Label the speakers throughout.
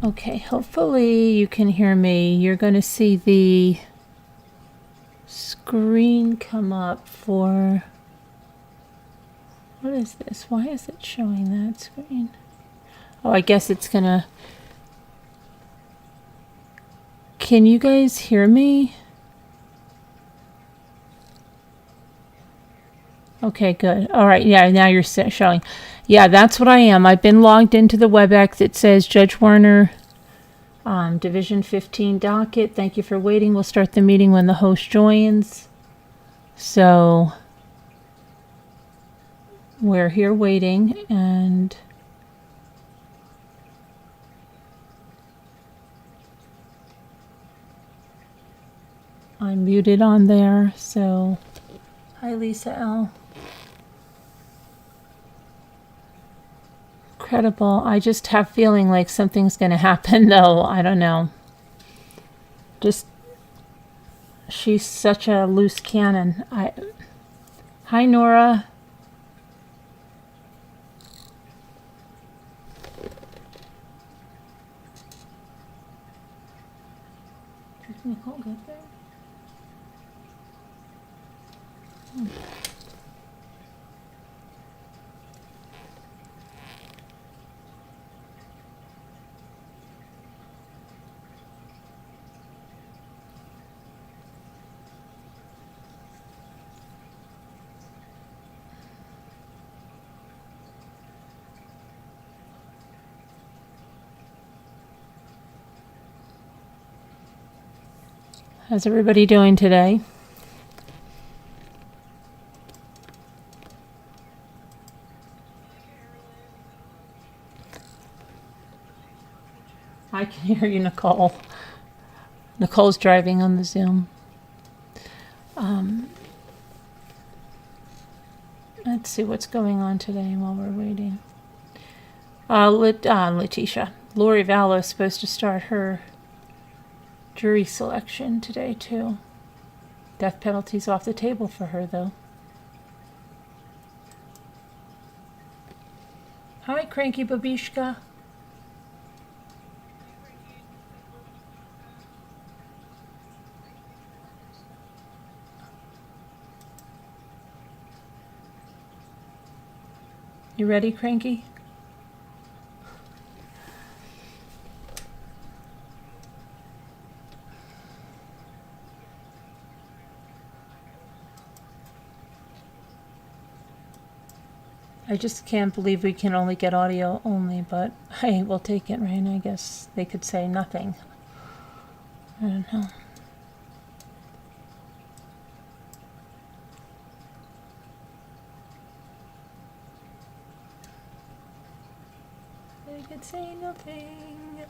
Speaker 1: Okay, hopefully you can hear me. You're going to see the screen come up for... What is this? Why is it showing that screen? Oh, I guess it's going to... Can you guys hear me? Okay, good. All right, yeah, now you're showing. Yeah, that's what I am. I've been logged into the WebEx. It says Judge Warner, Division 15 docket. Thank you for waiting. We'll start the meeting when the host joins. So we're here waiting, and I'm muted on there. So hi, Lisa L. Incredible. I just have feeling like something's going to happen, though. I don't know. Just, she's such a loose cannon. Hi, Nora. Nicole get there? How's everybody doing today? I can hear you, Nicole. Nicole's driving on the Zoom. Let's see what's going on today while we're waiting. Letecia. Lori Vallow is supposed to start her jury selection today, too. Death penalty's off the table for her, though. Hi, Cranky Babishka. You ready, Cranky? I just can't believe we can only get audio only, but hey, we'll take it, right? I guess they could say nothing. I don't know. They could say nothing.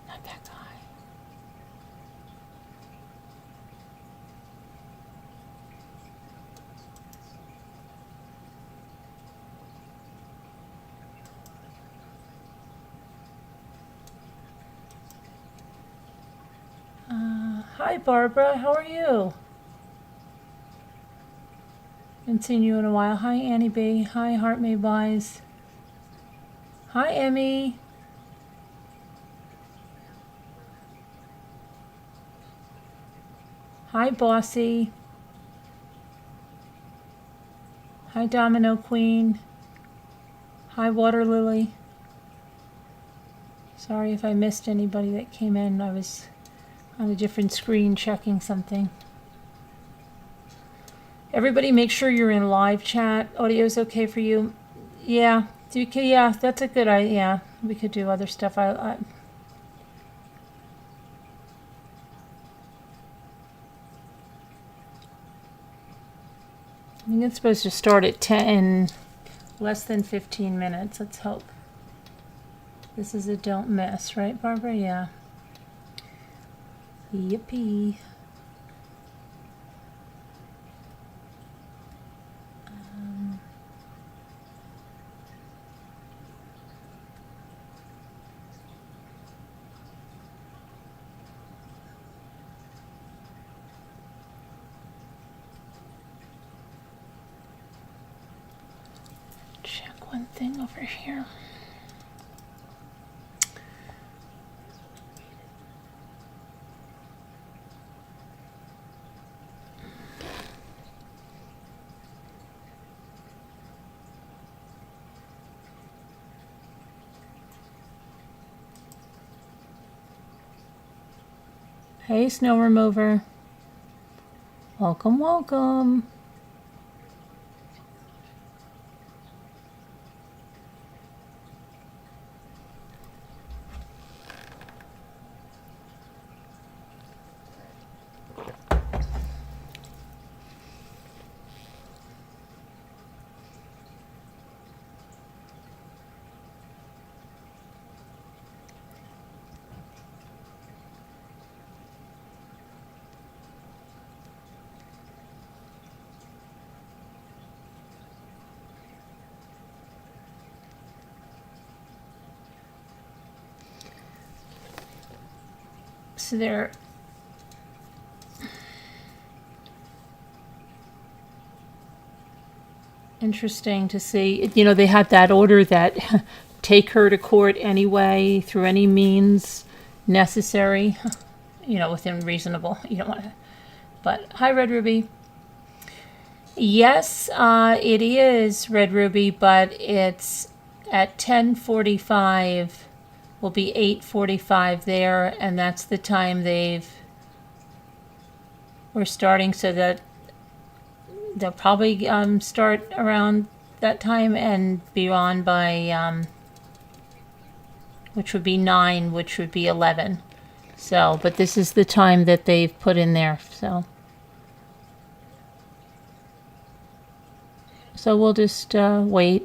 Speaker 1: Not that guy. Hi, Barbara. How are you? Haven't seen you in a while. Hi, Annie B. Hi, Heart Made Wise. Hi, Emmy. Hi, Bossy. Hi, Domino Queen. Hi, Water Lily. Sorry if I missed anybody that came in. I was on a different screen checking something. Everybody make sure you're in live chat. Audio's okay for you? Yeah. Yeah, that's a good idea. Yeah, we could do other stuff. I think it's supposed to start at 10, less than 15 minutes. Let's hope. This is a don't miss, right, Barbara? Yeah. Yippee. one thing over here. Hey, snow remover. Welcome, welcome. So they're interesting to see. You know, they had that order that take her to court anyway through any means necessary, you know, within reasonable. You don't want to. But hi, Red Ruby. Yes, it is Red Ruby, but it's at 10:45. Will be 8:45 there, and that's the time we're starting, so that they'll probably start around that time and be on by which would be 9, which would be 11. So, but this is the time that they've put in there, so we'll just wait.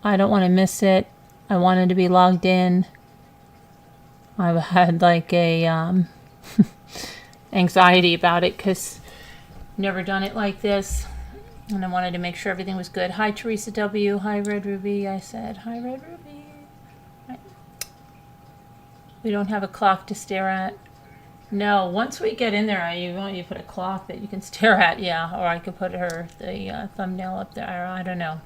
Speaker 1: I don't want to miss it. I wanted to be logged in. I've had like a anxiety about it because never done it like this, and I wanted to make sure everything was good. Hi, Teresa W. Hi, Red Ruby. I said hi, Red Ruby. Right. We don't have a clock to stare at. No, once we get in there, you put a clock that you can stare at. Yeah, or I could put the thumbnail up there. I don't know.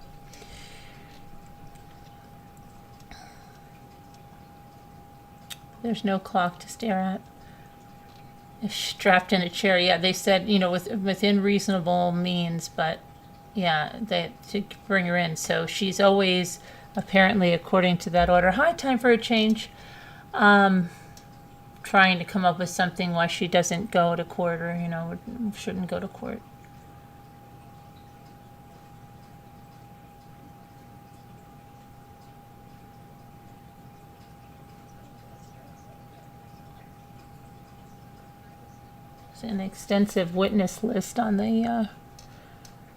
Speaker 1: There's no clock to stare at. Strapped in a chair. Yeah, they said, you know, within reasonable means, but yeah, they to bring her in. So she's always, apparently, according to that order. Hi, time for a change. Trying to come up with something why she doesn't go to court, or, you know, shouldn't go to court. An extensive witness list on the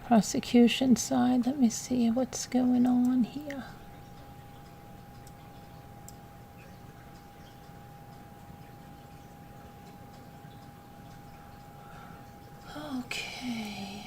Speaker 1: prosecution side. Let me see what's going on here. Okay.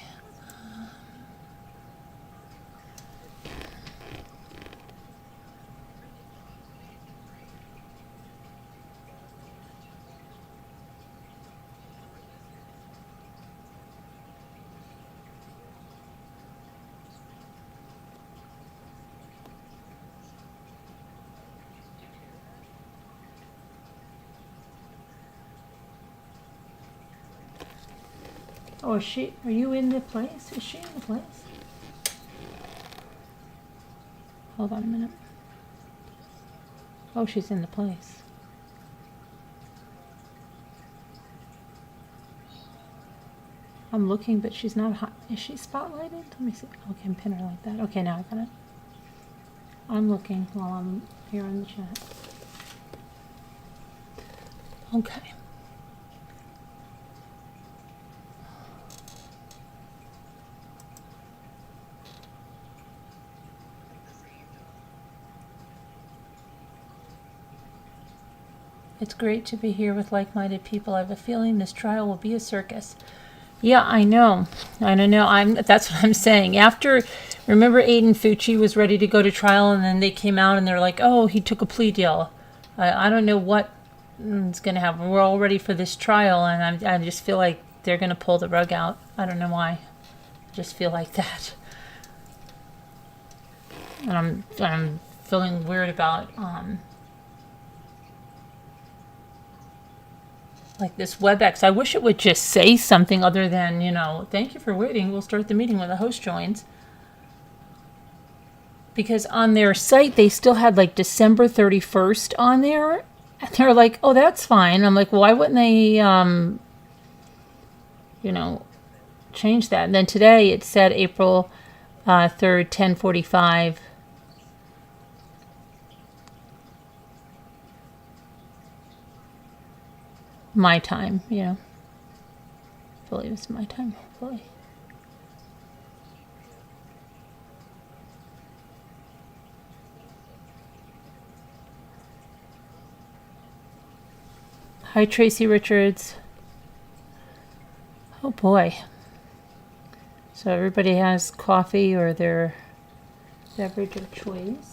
Speaker 1: Oh, are you in the place? Is she in the place? Hold on a minute. Oh, she's in the place. I'm looking, but she's not hot. Is she spotlighted? Let me see. Okay, I can pin her like that. Okay, now I got it. I'm looking while I'm here in the chat. Okay. It's great to be here with like-minded people. I have a feeling this trial will be a circus. Yeah, I know. I don't know. That's what I'm saying. Remember Aiden Fucci was ready to go to trial, and then they came out and they're like, oh, he took a plea deal. I don't know what is going to happen. We're all ready for this trial, and I just feel like they're going to pull the rug out. I don't know why. I just feel like that. And I'm feeling weird about like this WebEx. I wish it would just say something other than, thank you for waiting. We'll start the meeting when the host joins. Because on their site, they still had like December 31st on there. And they're like, oh, that's fine. I'm like, well, why wouldn't they, change that? And then today it said April 3rd, 10:45. My time, I believe it's my time, hopefully. Hi, Tracy Richards. Oh boy. So everybody has coffee or their beverage of choice.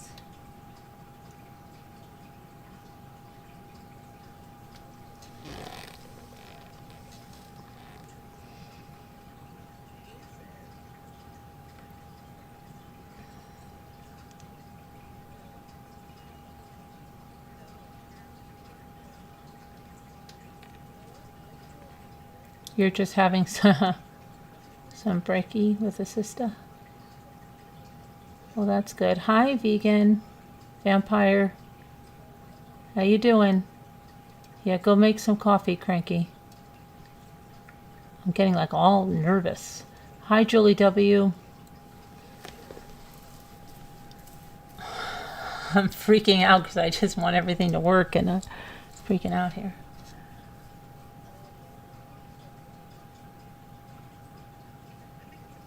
Speaker 1: You're just having some brekkie with a sister. Well, that's good. Hi, vegan vampire. How you doing? Yeah, go make some coffee, Cranky. I'm getting like all nervous. Hi, Julie W. I'm freaking out because I just want everything to work and I'm freaking out here.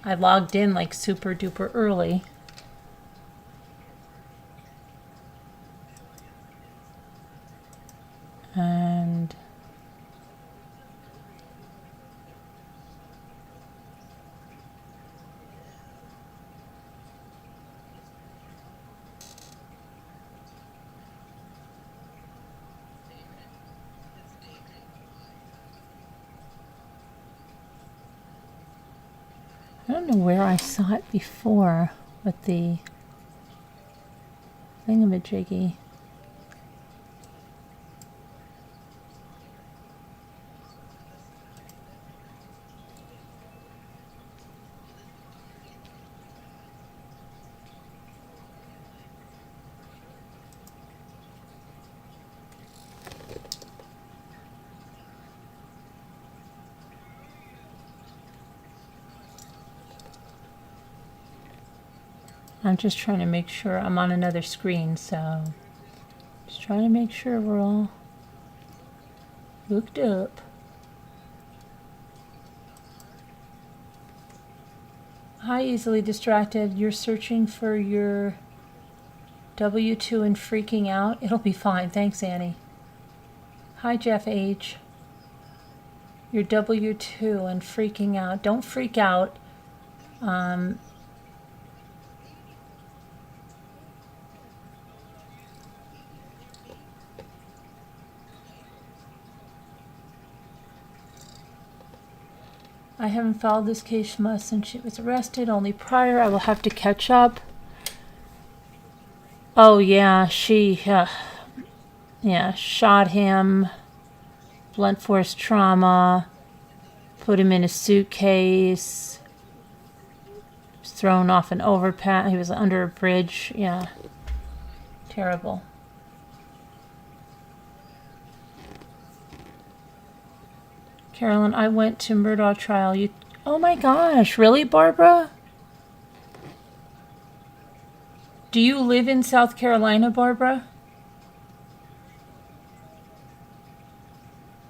Speaker 1: I logged in like super duper early. And I don't know where I saw it before with the thingamajiggy. I'm just trying to make sure I'm on another screen, so just trying to make sure we're all hooked up. Hi, easily distracted. You're searching for your W2 and freaking out. It'll be fine. Thanks, Annie. Hi, Jeff H. Your W2 and freaking out. Don't freak out. I haven't followed this case much since she was arrested, only prior. I will have to catch up. Oh, yeah, she shot him, blunt force trauma, put him in a suitcase, was thrown off an overpass. He was under a bridge. Yeah, terrible. Carolyn, I went to Murdaugh trial. Oh my gosh, really, Barbara? Do you live in South Carolina, Barbara?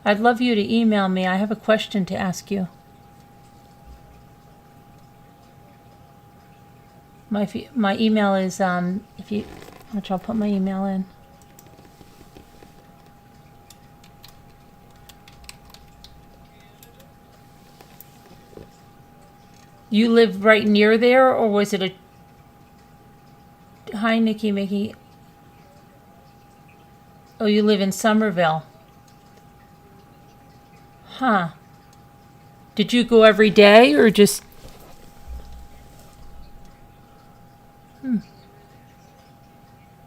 Speaker 1: I'd love you to email me. I have a question to ask you. My email is which I'll put my email in. You live right near there, or was it a... Hi, Nikki Mickey. Oh, you live in Somerville. Huh. Did you go every day, or just...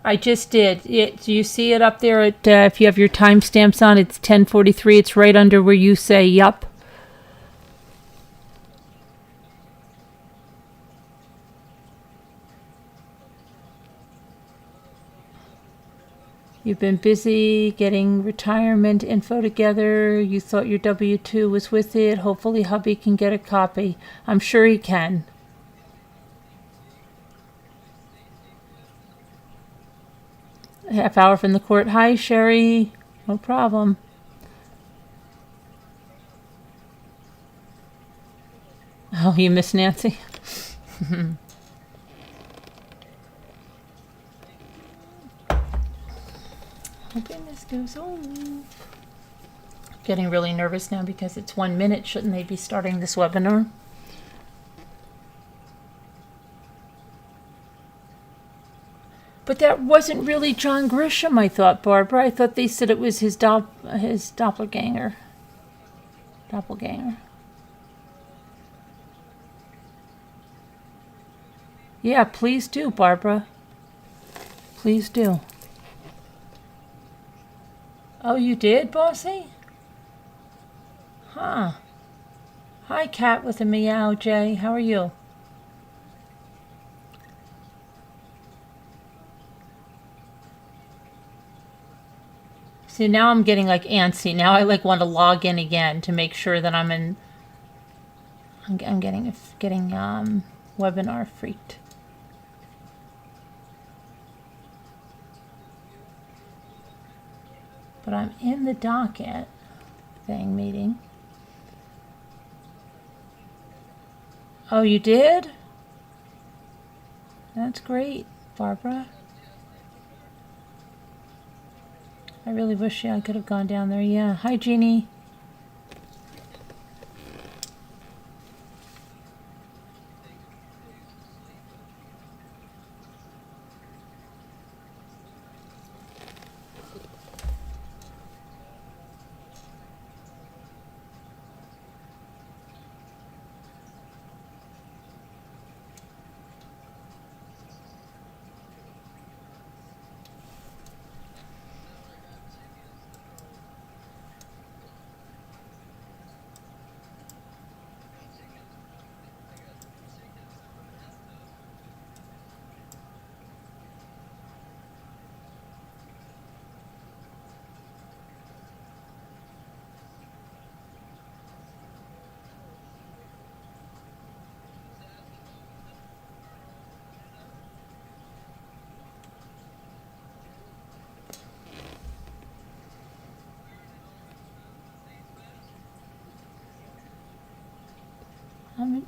Speaker 1: I just did. Do you see it up there? At if you have your timestamps on, it's 10:43. It's right under where you say "yup." You've been busy getting retirement info together. You thought your W-2 was with it. Hopefully, hubby can get a copy. I'm sure he can. A half hour from the court. Hi, Sherry. No problem. Oh, you miss Nancy? Hoping this goes on. Getting really nervous now because it's 1 minute. Shouldn't they be starting this webinar? But that wasn't really John Grisham, I thought, Barbara. I thought they said it was his doppelganger. Doppelganger. Yeah, please do, Barbara. Please do. Oh, you did, Bossy? Huh. Hi, cat with a meow, Jay. How are you? See, now I'm getting like antsy. Now I like want to log in again to make sure that I'm in. I'm getting webinar freaked. But I'm in the docket thing meeting. Oh, you did? That's great, Barbara. I really wish I could have gone down there. Yeah. Hi, Jeannie.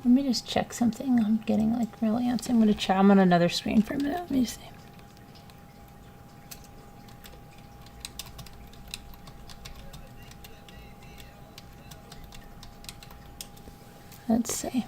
Speaker 1: Let me just check something. I'm getting like really antsy. I'm going to check. I'm on another screen for a minute. Let me see. Let's see.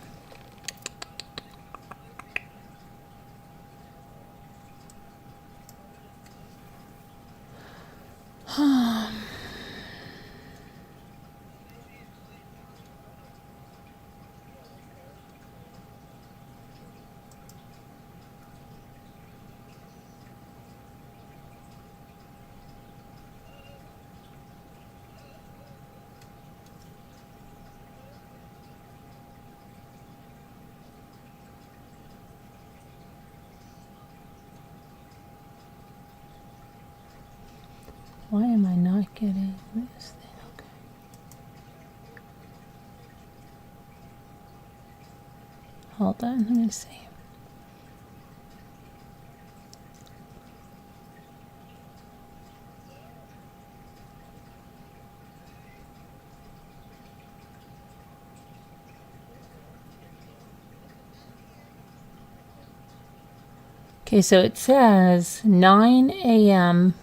Speaker 1: Why am I not getting this thing? Okay. Hold on, let me see. Okay, so it says 9 a.m.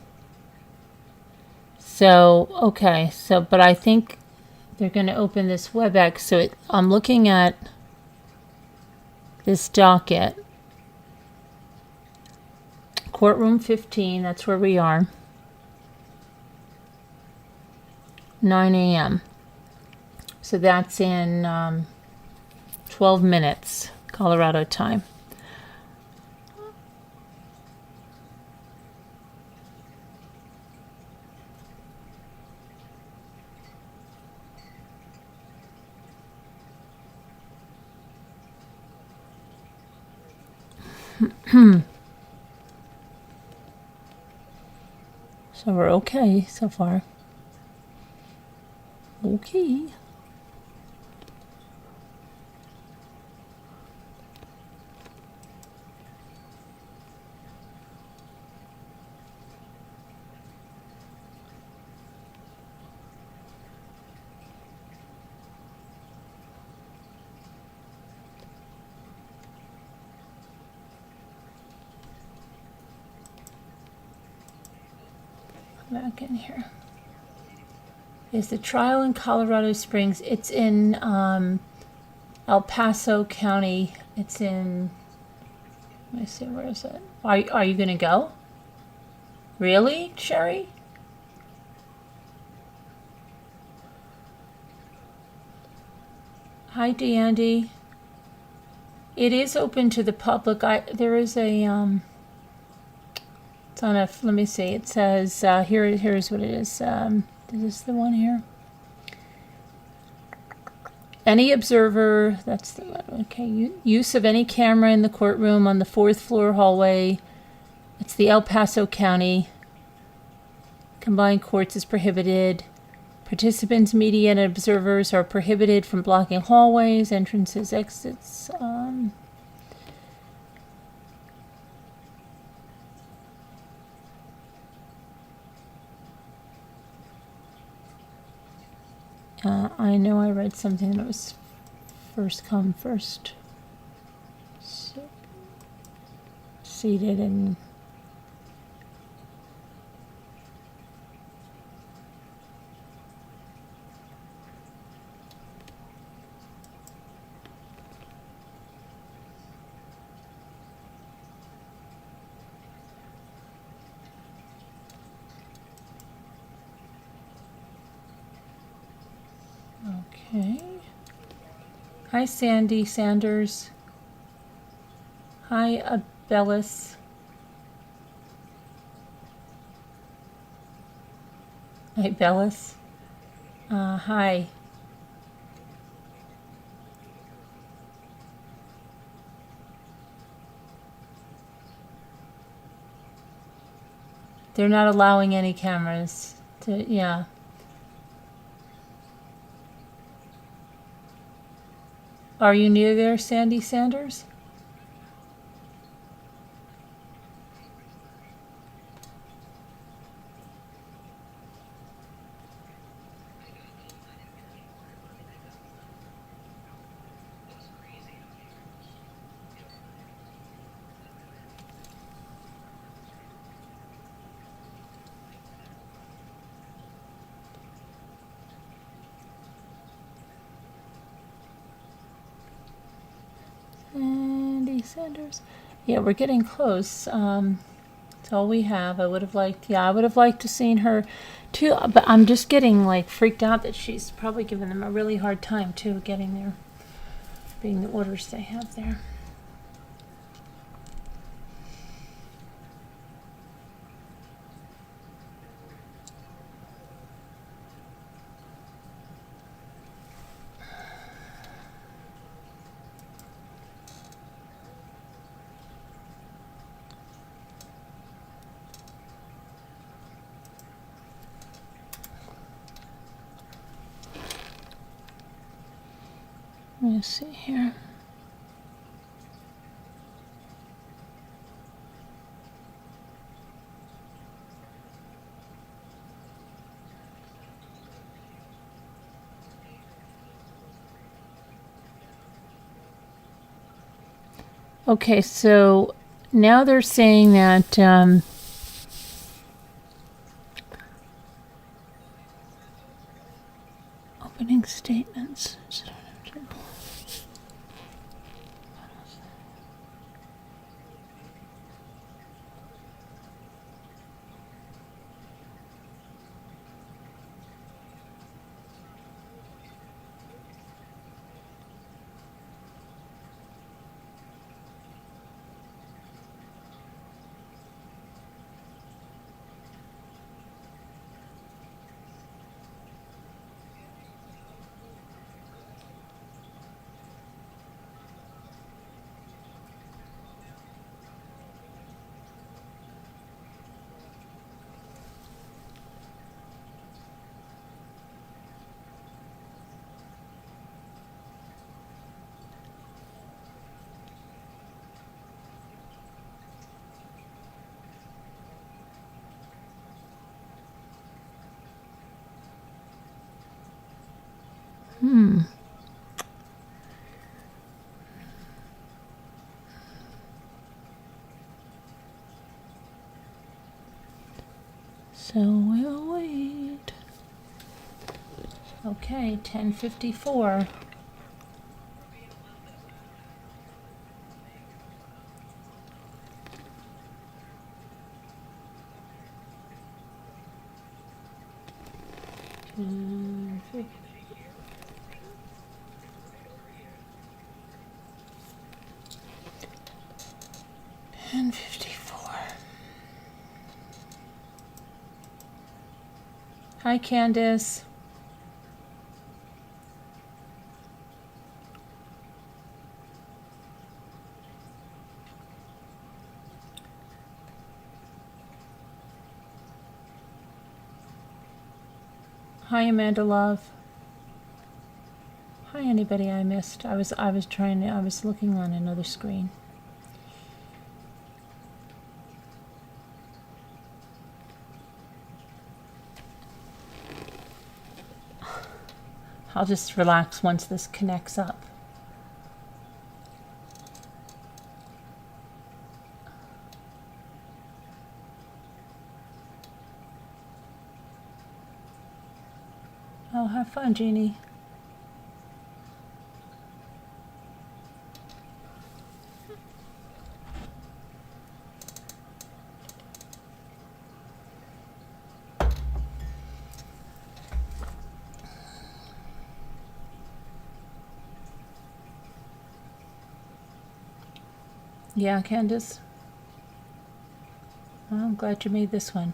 Speaker 1: So, okay, so, but I think they're going to open this WebEx. So I'm looking at this docket. Courtroom 15, that's where we are. 9 a.m. So that's in 12 minutes, Colorado time. So we're okay so far. Okay. Back in here. Is the trial in Colorado Springs? It's in El Paso County. It's in. Let me see. Where is it? Are you gonna go? Really, Sherry? Hi, Dandy. It is open to the public. There is a It's on a. Let me see. It says here's what it is. Is this the one here? Any observer. That's the one. Okay. Use of any camera in the courtroom on the 4th floor hallway. It's the El Paso County Combined Courts is prohibited. Participants, media, and observers are prohibited from blocking hallways, entrances, exits. I know I read something that was first come, first seated and okay. Hi, Sandy Sanders. Hi, Abellis. Hi, Bellis. Hi. They're not allowing any cameras to, yeah. Are you near there, Sandy Sanders? Sandy Sanders. Yeah, we're getting close. That's all we have. I would have liked to seen her too, but I'm just getting like freaked out that she's probably giving them a really hard time too getting there, being the orders they have there. Let me see here. Okay, so now they're saying that opening statements. So we'll wait. Okay, 10:54. And 54. Hi, Candace. Hi, Amanda Love. Hi, anybody I missed. I was looking on another screen. I'll just relax once this connects up. Oh, have fun, Jeannie. Yeah, Candace? Well, I'm glad you made this one.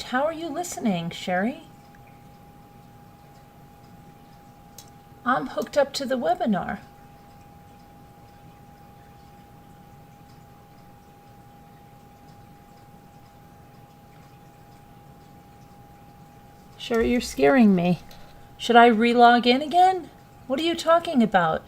Speaker 1: How are you listening, Sherry? I'm hooked up to the webinar. Sherry, you're scaring me. Should I re-log in again? What are you talking about?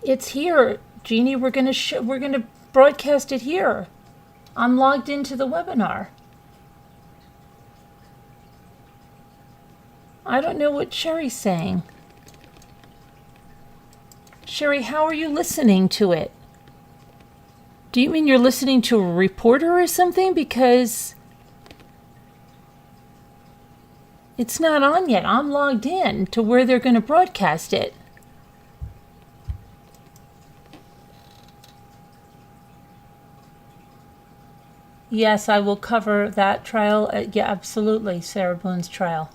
Speaker 1: It's here, Jeannie. We're gonna broadcast it here. I'm logged into the webinar. I don't know what Sherry's saying. Sherry, how are you listening to it? Do you mean you're listening to a reporter or something? Because it's not on yet. I'm logged in to where they're going to broadcast it. Yes, I will cover that trial. Yeah, absolutely, Sarah Boone's trial.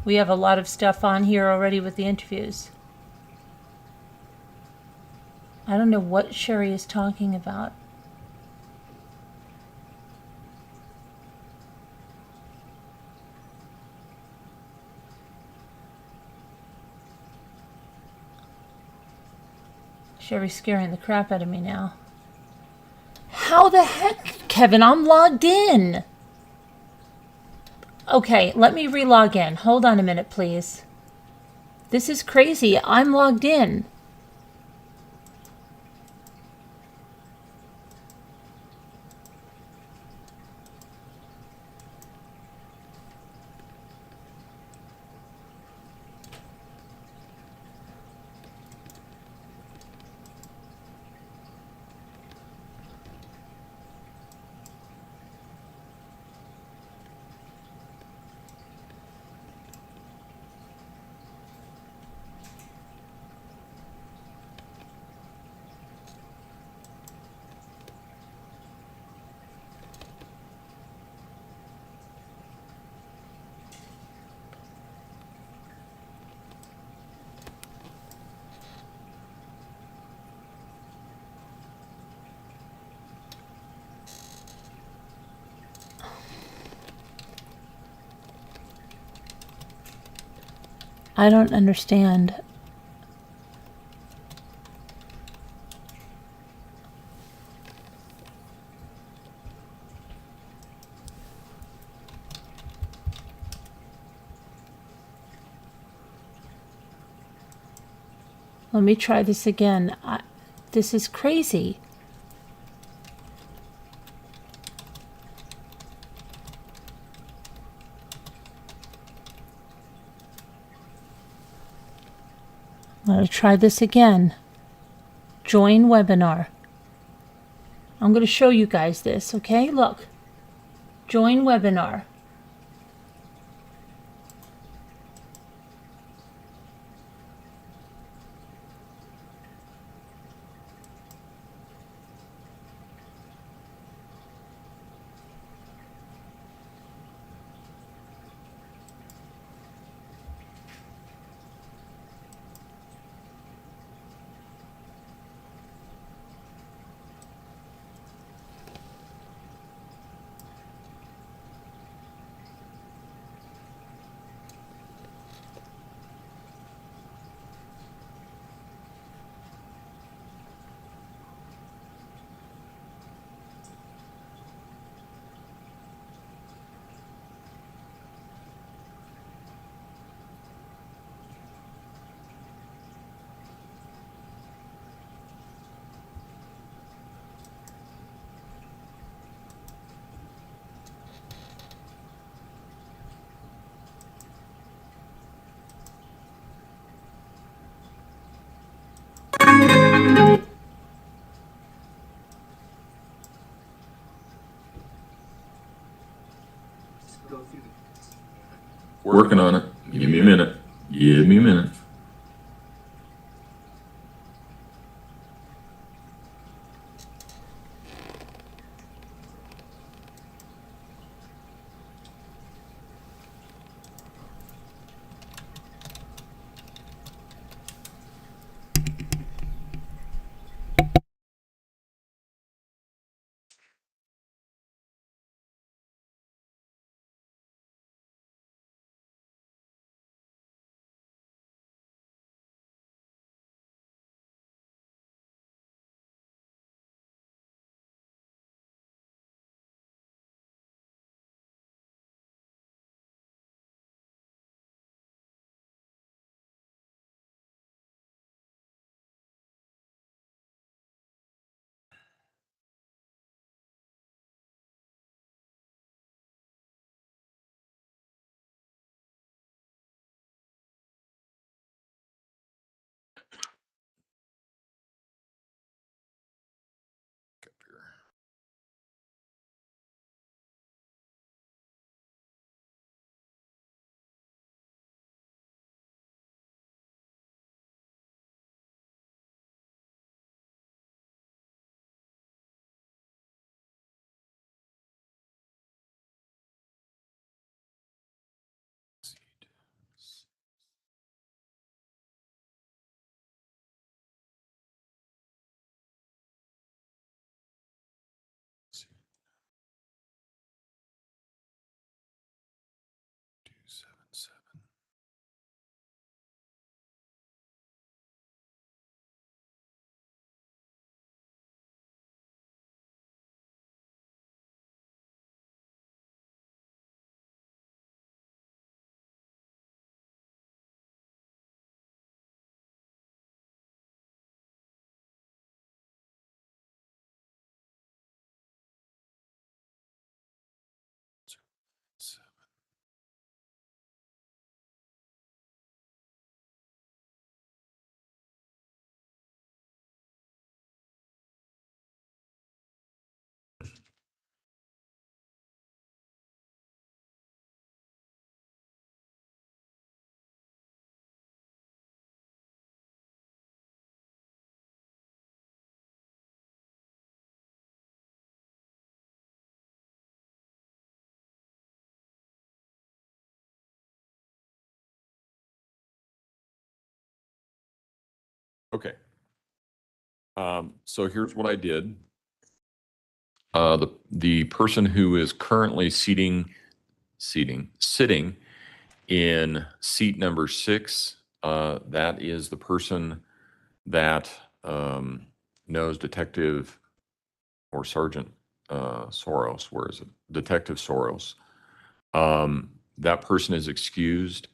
Speaker 1: We have a lot of stuff on here already with the interviews. I don't know what Sherry is talking about. Sherry's scaring the crap out of me now. How the heck, Kevin? I'm logged in. Okay, let me re-log in. Hold on a minute, please. This is crazy. I'm logged in. I don't understand. Let me try this again. This is crazy. I'm going to try this again. Join webinar. I'm going to show you guys this, okay? Look. Join webinar.
Speaker 2: Working on it. Give me a minute. Give me a minute. Okay. So here's what I did. The person who is currently sitting in seat number 6, that is the person that knows Detective or Sergeant Soros. Where is it? Detective Soros. That person is excused.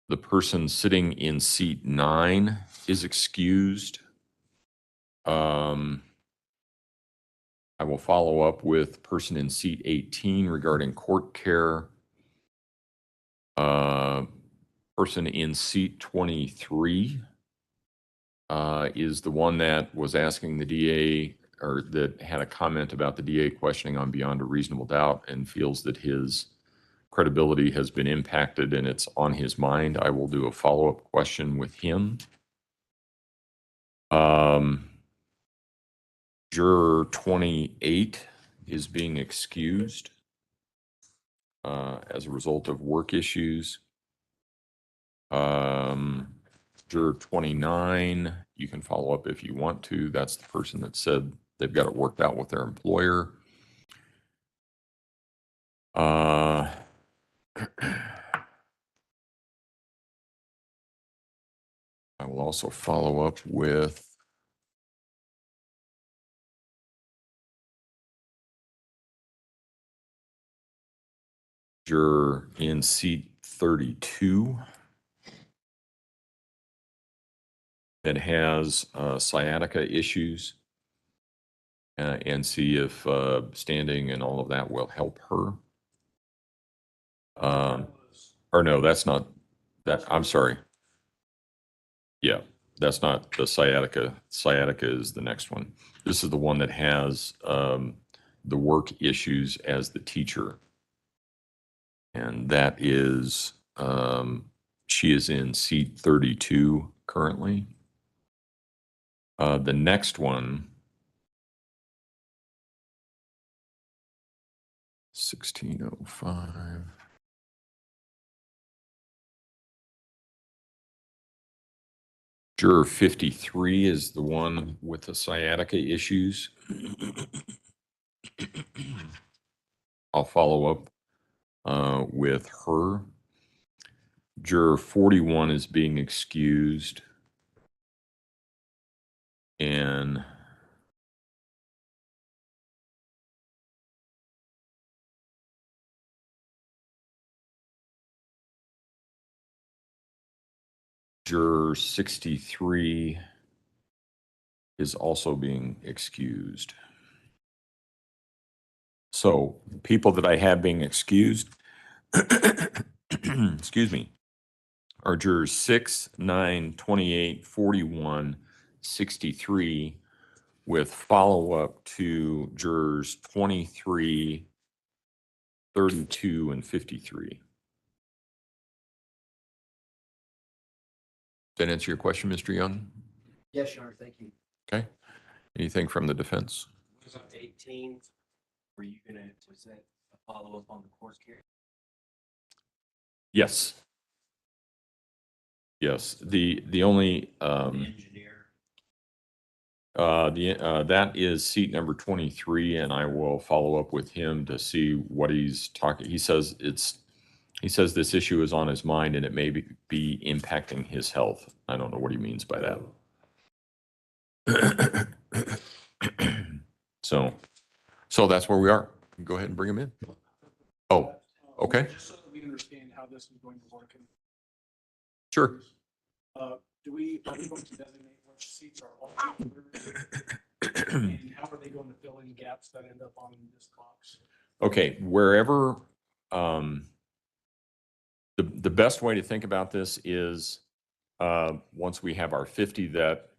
Speaker 2: The person sitting in seat 9
Speaker 3: is excused. I will follow up with person in seat 18 regarding court care. Person in seat 23 is the one that was asking the DA, or that had a comment about the DA questioning on beyond a reasonable doubt and feels that his credibility has been impacted and it's on his mind. I will do a follow-up question with him. Juror 28 is being excused as a result of work issues. Juror 29, you can follow up if you want to. That's the person that said they've got it worked out with their employer. I will also follow up with juror in seat 32 that has sciatica issues, and see if standing and all of that will help her. Or no, that's not that. I'm sorry. Yeah, that's not the sciatica. Sciatica is the next one. This is the one that has the work issues as the teacher. And that is, she is in seat 32 currently. The next one, 1605. Juror 53 is the one with the sciatica issues. I'll follow up with her. Juror 41 is being excused. And juror 63 is also being excused. So people that I have being excused, excuse me, are jurors 6, 9, 28, 41, 63, with follow-up to jurors 23, 32, and 53. That answer your question, Mr. Young?
Speaker 4: Yes, Your Honor, thank you.
Speaker 3: Okay. Anything from the defense?
Speaker 4: Was on 18, were you going to present a follow-up on the course care?
Speaker 3: Yes. Yes. The only
Speaker 4: Engineer.
Speaker 3: that is seat number 23, and I will follow up with him to see what he's talking. He says this issue is on his mind and it may be impacting his health. I don't know what he means by that. So that's where we are. Go ahead and bring him in. Oh, okay.
Speaker 5: Just so that we understand how this is going to work.
Speaker 3: Sure.
Speaker 5: Are we going to designate which seats are alternate? And how are they going to fill in gaps that end up on this box?
Speaker 3: Okay, wherever, the best way to think about this is, once we have our 50 that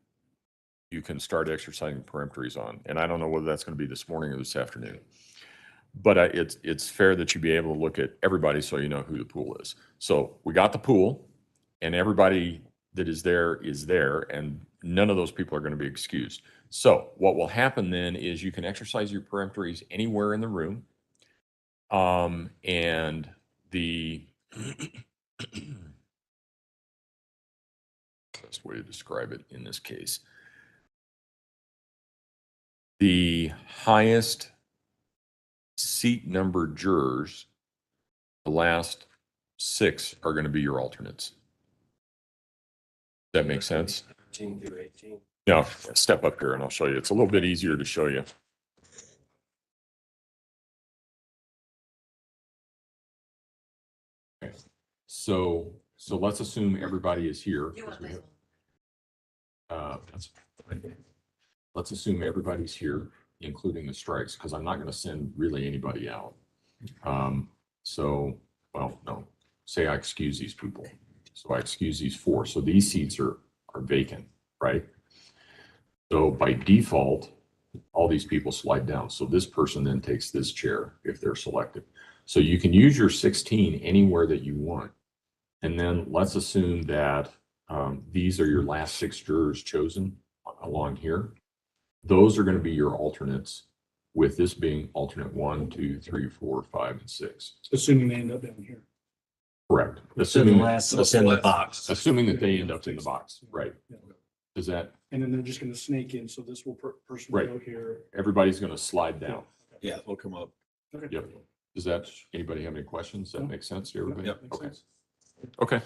Speaker 3: you can start exercising peremptories on. And I don't know whether that's going to be this morning or this afternoon. But it's fair that you be able to look at everybody so you know who the pool is. So we got the pool, and everybody that is there, and none of those people are going to be excused. So what will happen then is you can exercise your peremptories anywhere in the room. And the best way to describe it in this case, the highest seat number jurors, the last 6 are going to be your alternates. That makes sense?
Speaker 4: 13 through 18.
Speaker 3: No, step up here and I'll show you. It's a little bit easier to show you. Okay. So let's assume everybody is here. That's fine. Let's assume everybody's here, including the strikes, because I'm not going to send really anybody out. So, well, no, say I excuse these people. So I excuse these 4. So these seats are vacant, right? So by default, all these people slide down. So this person then takes this chair if they're selected. So you can use your 16 anywhere that you want. And then let's assume that these are your last 6 jurors chosen along here. Those are going to be your alternates, with this being alternate 1, 2, 3, 4, 5, and 6.
Speaker 5: Assuming they end up down here.
Speaker 3: Correct.
Speaker 4: Assuming last us in the box.
Speaker 3: Assuming that they end up in the box, right?
Speaker 5: Yeah.
Speaker 3: Does that,
Speaker 5: And then they're just gonna snake in, so this will person
Speaker 3: Right.
Speaker 5: go here.
Speaker 3: everybody's going to slide down.
Speaker 6: Yeah, they'll come up.
Speaker 5: Okay.
Speaker 3: Yep. Does that, anybody have any questions? Does that make sense to everybody?
Speaker 6: Yep.
Speaker 5: Makes
Speaker 3: Okay.
Speaker 5: sense.
Speaker 3: Okay.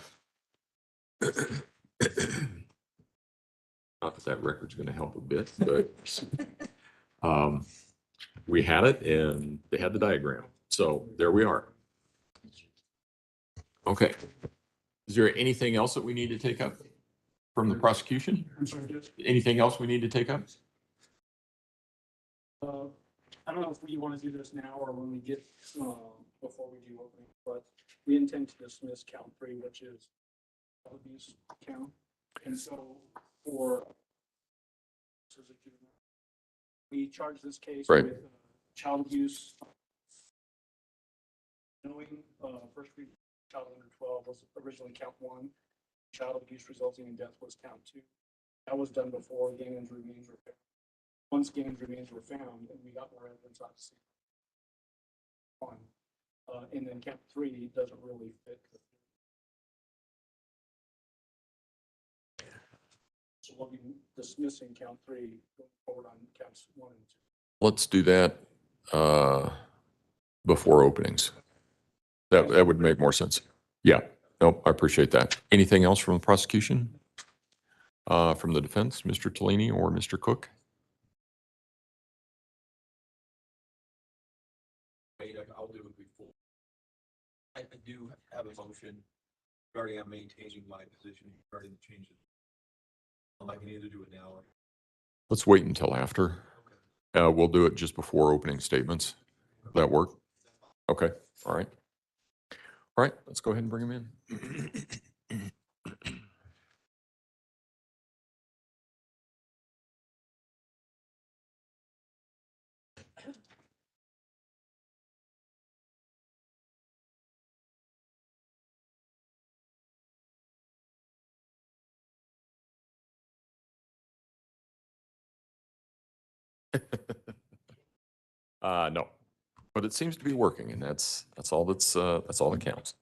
Speaker 3: Not that that record's going to help a bit, but we had it and they had the diagram. So there we are. Okay. Is there anything else that we need to take up from the prosecution?
Speaker 5: I'm sorry, Judge.
Speaker 3: Anything else we need to take up?
Speaker 5: I don't know if we want to do this now or when we get, before we do opening, but we intend to dismiss count 3, which is child abuse count. And so for, we charge this case
Speaker 3: Right.
Speaker 5: with child abuse. Knowing, first degree child under 12 was originally count 1. Child abuse resulting in death was count 2. That was done before Gannon's remains were found. Once Gannon's remains were found, and we got more evidence, obviously. And then count 3 doesn't really fit. So we'll be dismissing count 3, going forward on counts 1 and 2.
Speaker 3: Let's do that before openings. That would make more sense. Yeah. Nope, I appreciate that. Anything else from the prosecution? From the defense, Mr. Tellini or Mr. Cook?
Speaker 6: I'll do it before. I do have a motion regarding I'm maintaining my position regarding the changes. I can either do it now or.
Speaker 3: Let's wait until after. We'll do it just before opening statements. That work? Okay, all right. All right, let's go ahead and bring him in. No, but it seems to be working, and that's all that's all that counts.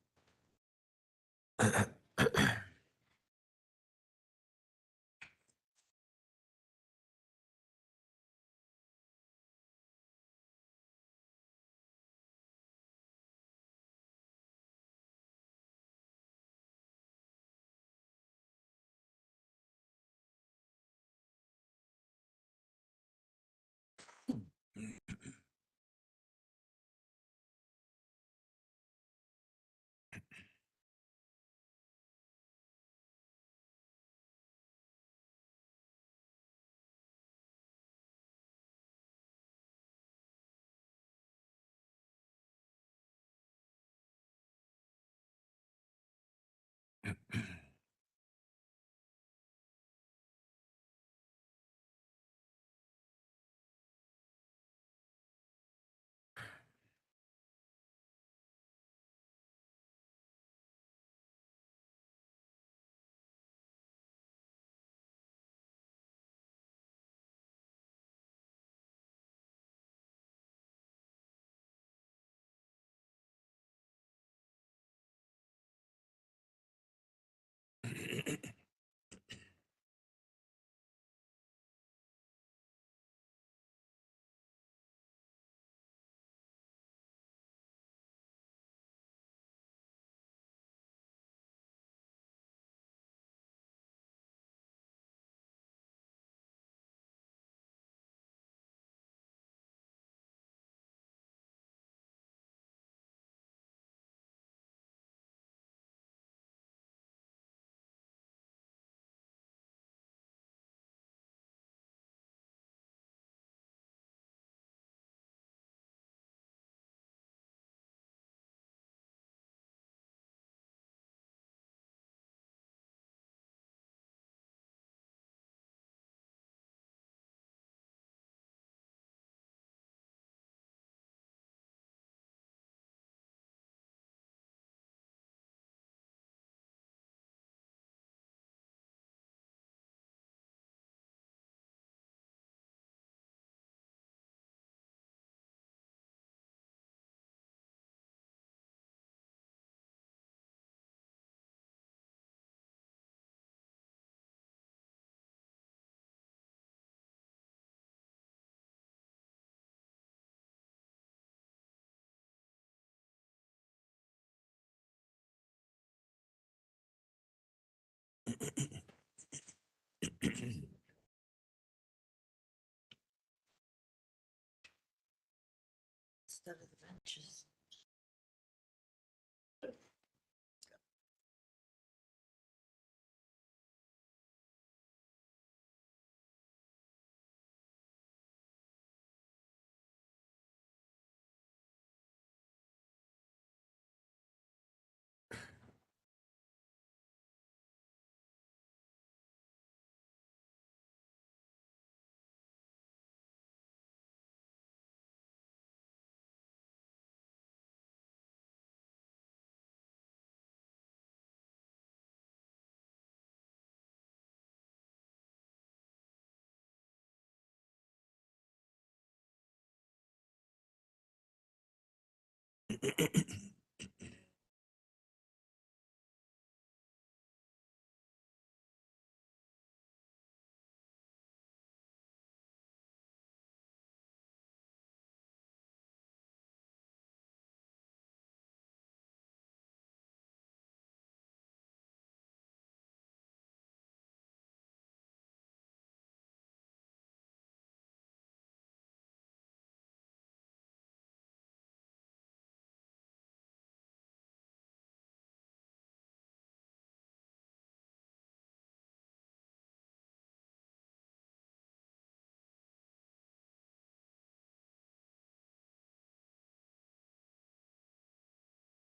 Speaker 7: Instead of the benches.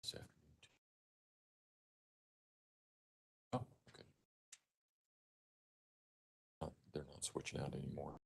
Speaker 3: This afternoon. Oh, okay. They're not switching out anymore.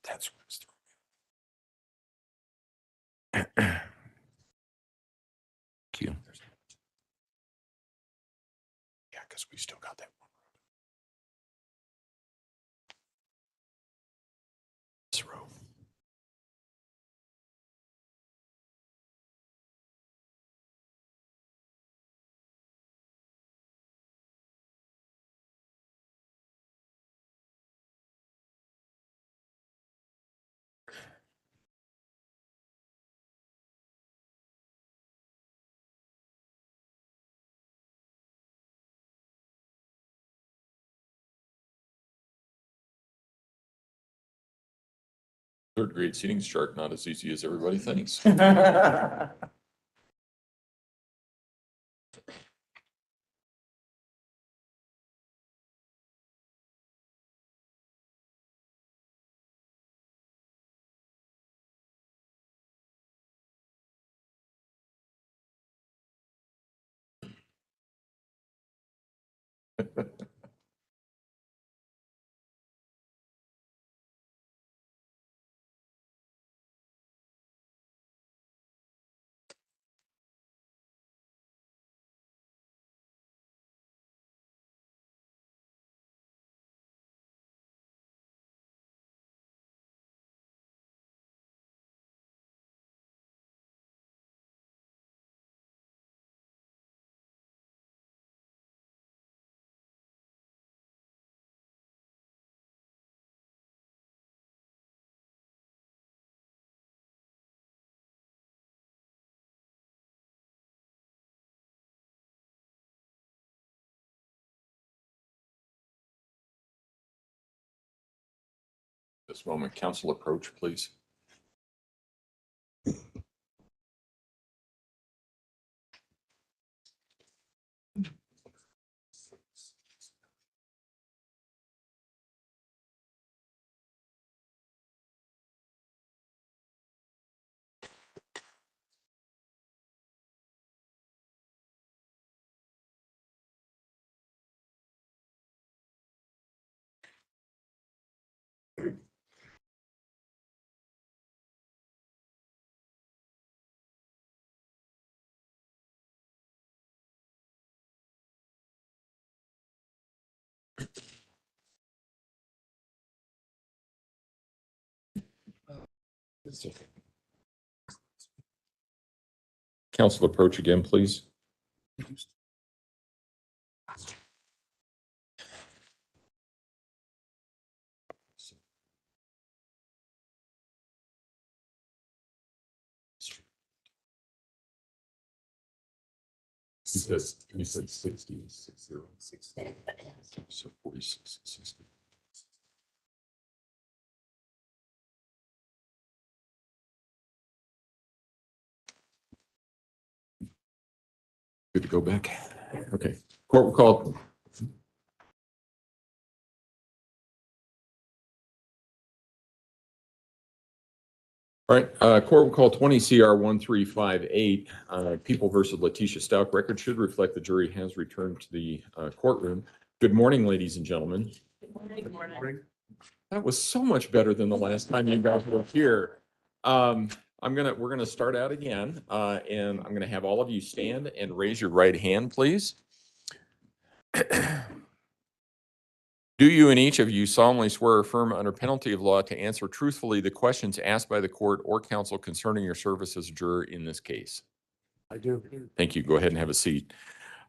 Speaker 3: That's what's Q. Yeah, because we still got that one. This row. Third grade seating chart, not as easy as everybody thinks. This moment, council approach, please. Council approach again, please. You said 60, 60. So 46, 60. Good to go back. Okay. Court will call. All right, court will call 20 CR 1358, People versus Letecia Stauch. Record should reflect the jury has returned to the courtroom. Good morning, ladies and gentlemen.
Speaker 5: Good morning.
Speaker 3: That was so much better than the last time you guys were here. We're gonna start out again, and I'm gonna have all of you stand and raise your right hand, please. Do you and each of you solemnly swear or affirm under penalty of law to answer truthfully the questions asked by the court or counsel concerning your service as a juror in this case?
Speaker 5: I do.
Speaker 3: Thank you. Go ahead and have a seat.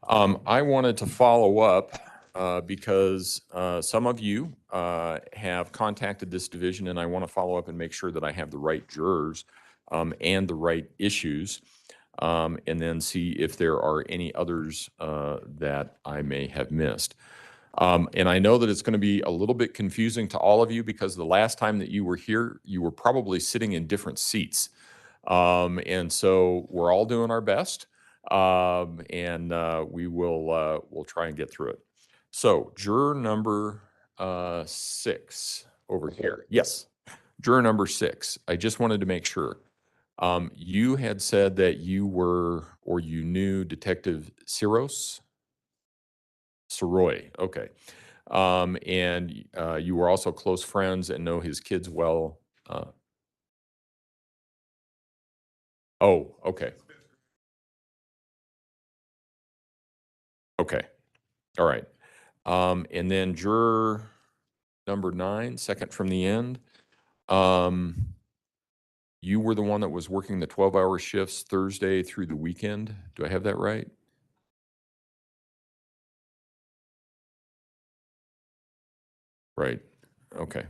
Speaker 3: I wanted to follow up because some of you have contacted this division, and I want to follow up and make sure that I have the right jurors and the right issues, and then see if there are any others that I may have missed. And I know that it's going to be a little bit confusing to all of you because the last time that you were here, you were probably sitting in different seats. And so we're all doing our best, and we'll try and get through it. So juror number 6 over here. Yes, juror number 6. I just wanted to make sure. You had said that you were or you knew Detective Siroy. Okay. And you were also close friends and know his kids well. Oh, okay. Okay. All right. And then juror number 9, second from the end. You were the one that was working the 12-hour shifts Thursday through the weekend. Do I have that right? Right. Okay.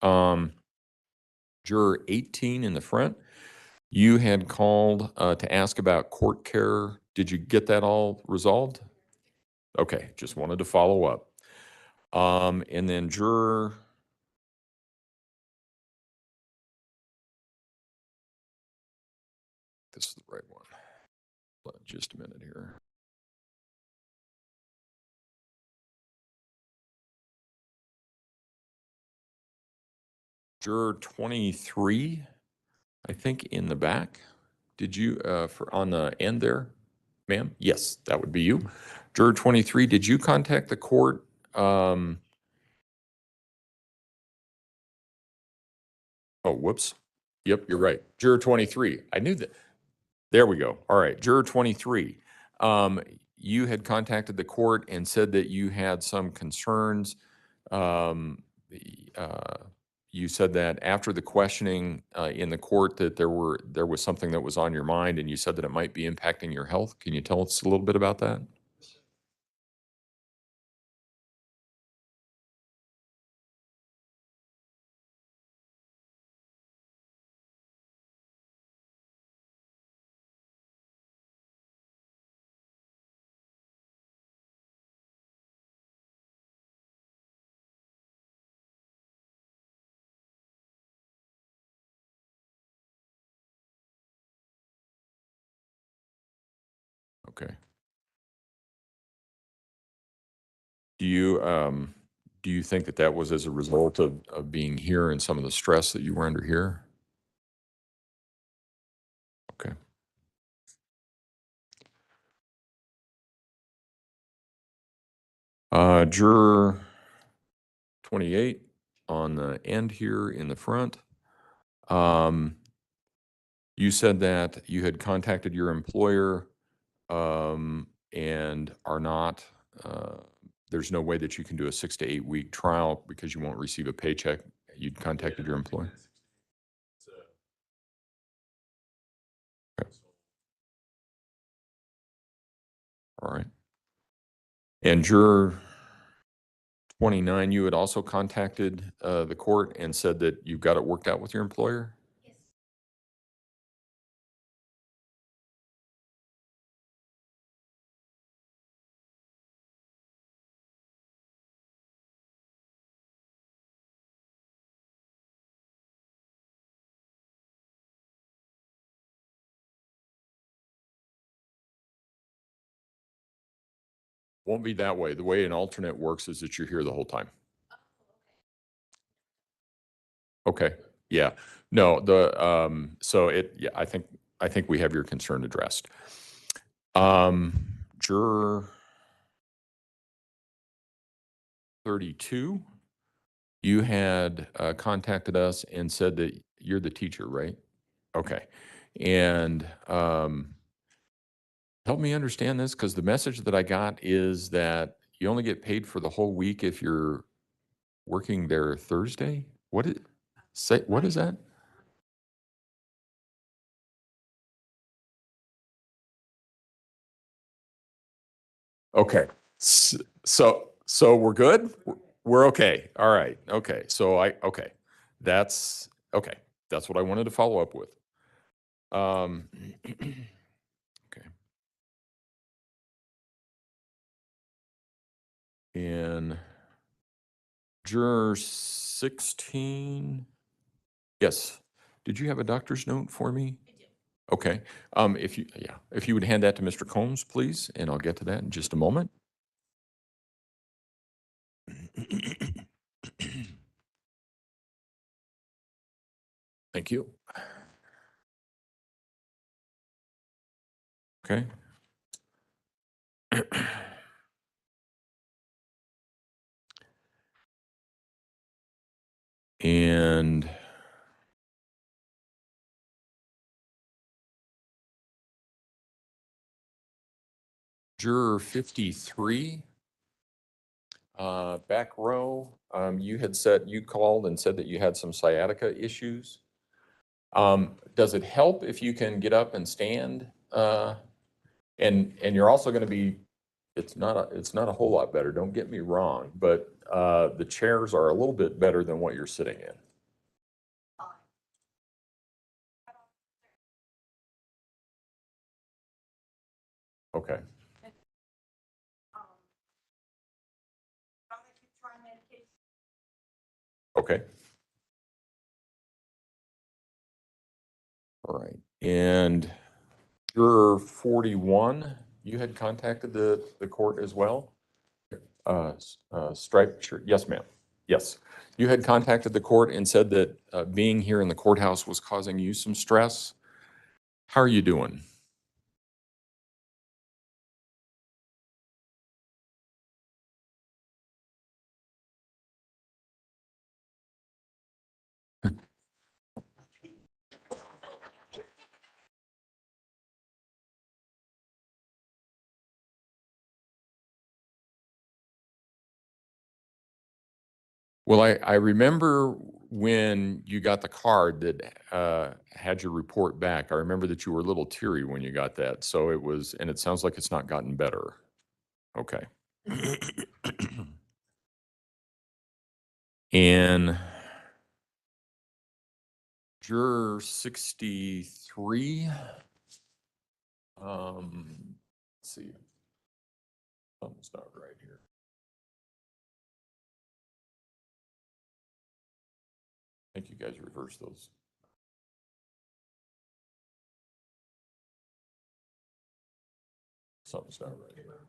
Speaker 3: Um, Juror 18 in the front, you had called to ask about court care. Did you get that all resolved? Okay, just wanted to follow up. And then juror, this is the right one. Just a minute here. Juror 23, I think in the back. Did you, for on the end there, ma'am? Yes, that would be you. Juror 23, did you contact the court? Oh, whoops. Yep, you're right. Juror 23. I knew that. There we go. All right. Juror 23. You had contacted the court and said that you had some concerns. Um, you said that after the questioning in the court that there was something that was on your mind, and you said that it might be impacting your health. Can you tell us a little bit about that? Okay. Do you think that that was as a result of being here and some of the stress that you were under here? Okay. Juror 28 on the end here in the front. You said that you had contacted your employer and are not, there's no way that you can do a 6 to 8 week trial because you won't receive a paycheck. You'd contacted your employer? Okay. All right. And juror 29, you had also contacted the court and said that you've got it worked out with your employer? Won't be that way. The way an alternate works is that you're here the whole time. Okay, yeah. No, so yeah, I think we have your concern addressed. Juror 32, you had contacted us and said that you're the teacher, right? Okay. And help me understand this, because the message that I got is that you only get paid for the whole week if you're working there Thursday? What is that? Okay. So we're good? We're okay. All right. Okay. Okay. That's okay. That's what I wanted to follow up with. Okay. And juror 16. Yes. Did you have a doctor's note for me? I do. Okay. If you would hand that to Mr. Combs, please, and I'll get to that in just a moment. Thank you. Okay. And juror 53, back row, you called and said that you had some sciatica issues. Does it help if you can get up and stand? And you're also going to be, it's not a whole lot better, don't get me wrong, but the chairs are a little bit better than what you're sitting in. Okay. Okay. All right. And juror 41, you had contacted the court as well? Striped shirt. Yes, ma'am. Yes. You had contacted the court and said that being here in the courthouse was causing you some stress. How are you doing? Well, I remember when you got the card that had your report back, I remember that you were a little teary when you got that. So it was, and it sounds like it's not gotten better. Okay. And juror 63, let's see, something's not right here. I think you guys reversed those. Something's not right here.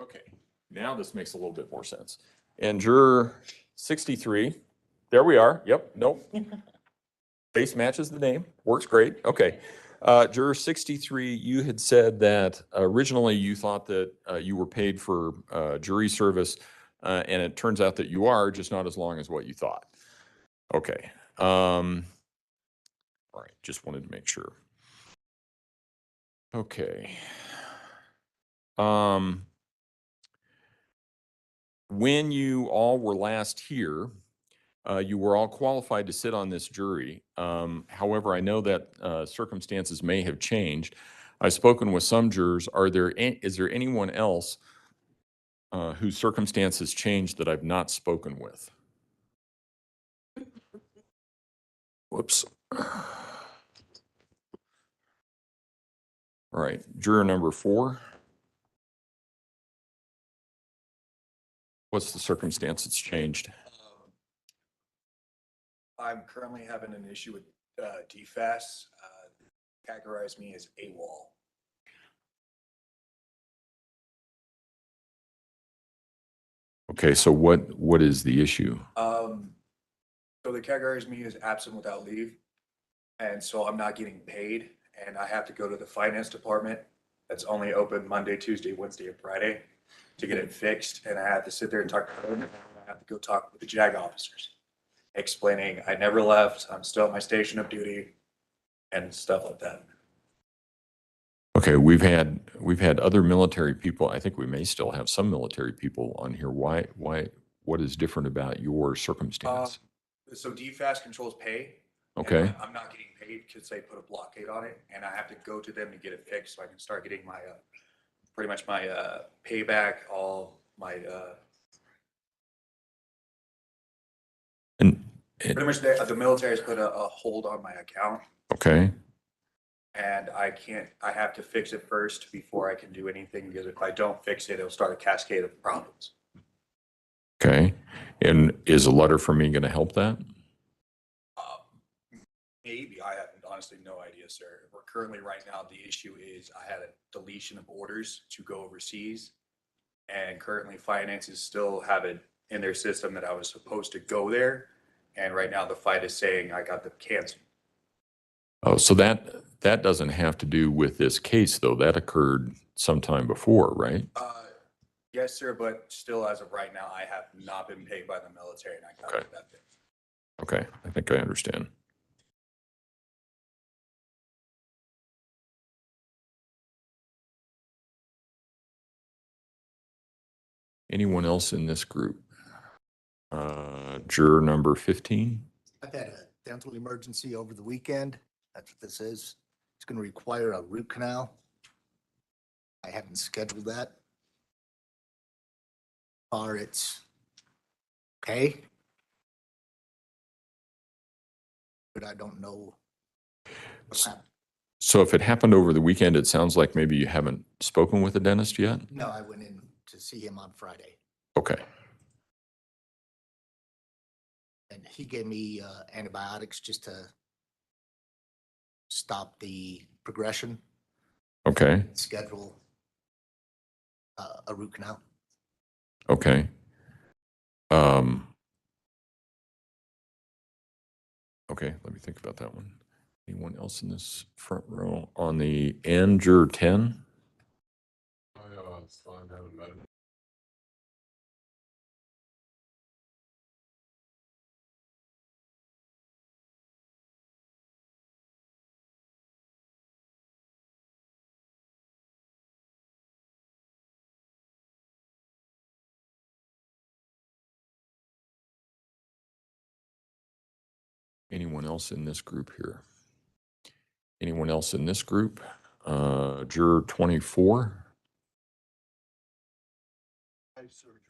Speaker 3: Okay, now this makes a little bit more sense. And juror 63, there we are. Yep, nope. Face matches the name, works great. Okay. Juror 63, you had said that originally you thought that you were paid for jury service, and it turns out that you are, just not as long as what you thought. Okay. All right, just wanted to make sure. Okay. When you all were last here, You were all qualified to sit on this jury. However, I know that circumstances may have changed. I've spoken with some jurors. Is there anyone else whose circumstances changed that I've not spoken with? Whoops. All right, juror number 4. What's the circumstance that's changed?
Speaker 8: I'm currently having an issue with DFAS. Categorize me as AWOL.
Speaker 3: Okay, so what is the issue?
Speaker 8: So they categorize me as absent without leave, and so I'm not getting paid, and I have to go to the finance department that's only open Monday, Tuesday, Wednesday, and Friday to get it fixed, and I have to sit there and talk to them. I have to go talk with the JAG officers, explaining I never left, I'm still at my station of duty, and stuff like that.
Speaker 3: Okay, we've had other military people. I think we may still have some military people on here. Why, what is different about your circumstance?
Speaker 8: So DFAS controls pay. and
Speaker 3: Okay,
Speaker 8: I'm not getting paid because they put a blockade on it, and I have to go to them to get it fixed so I can start getting my, pretty much my payback, all my,
Speaker 3: and,
Speaker 8: pretty much the military has put a hold on my account,
Speaker 3: okay,
Speaker 8: and I have to fix it first before I can do anything, because if I don't fix it, it'll start a cascade of problems.
Speaker 3: okay. And is a letter from me going to help that?
Speaker 8: Maybe, I have honestly no idea, sir. We're currently, right now, the issue is I had a deletion of orders to go overseas. And currently finances still have it in their system that I was supposed to go there. And right now the fight is saying I got them canceled.
Speaker 3: Oh, so that doesn't have to do with this case, though. That occurred sometime before, right?
Speaker 8: Yes, sir, but still as of right now, I have not been paid by the military, and I got
Speaker 3: Okay.
Speaker 8: that thing.
Speaker 3: Okay, I think I understand. Anyone else in this group? Juror number 15?
Speaker 9: I've had a dental emergency over the weekend. That's what this is. It's going to require a root canal. I haven't scheduled that. Or it's okay. But I don't know. what's happening.
Speaker 3: So if it happened over the weekend, it sounds like maybe you haven't spoken with the dentist yet?
Speaker 9: No, I went in to see him on Friday
Speaker 3: Okay,
Speaker 9: and he gave me antibiotics just to stop the progression,
Speaker 3: okay,
Speaker 9: schedule a root canal.
Speaker 3: okay. Okay, let me think about that one. Anyone else in this front row? On the end, juror 10? Anyone else in this group here? Anyone else in this group? Juror 24?
Speaker 6: Surgery.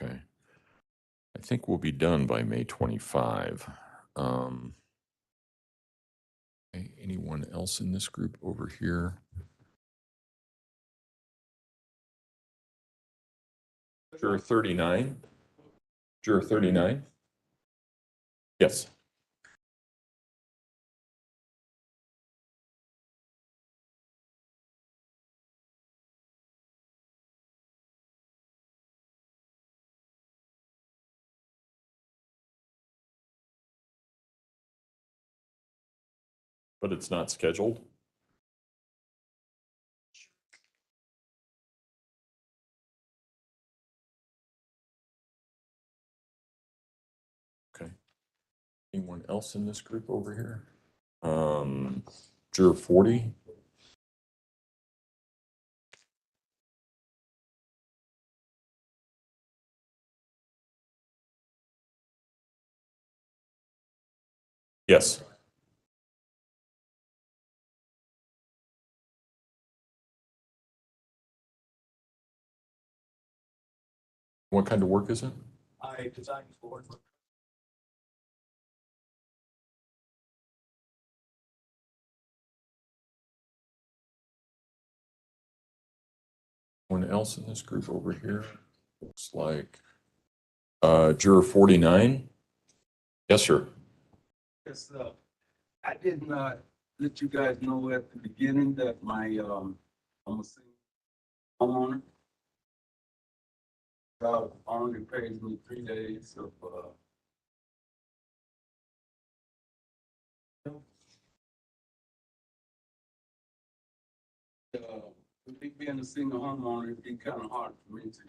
Speaker 3: Okay. I think we'll be done by May 25. Okay, anyone else in this group over here? Juror 39? Juror 39? Yes. But it's not scheduled? Okay. Anyone else in this group over here? Juror 40. Yes. What kind of work is it?
Speaker 6: I designed for.
Speaker 3: Anyone else in this group over here? Looks like juror 49. Yes, sir.
Speaker 10: Yes, I did not let you guys know at the beginning that my, I'm a single homeowner. Only pays me 3 days of, with me being a single homeowner, it'd be kind of hard for me to,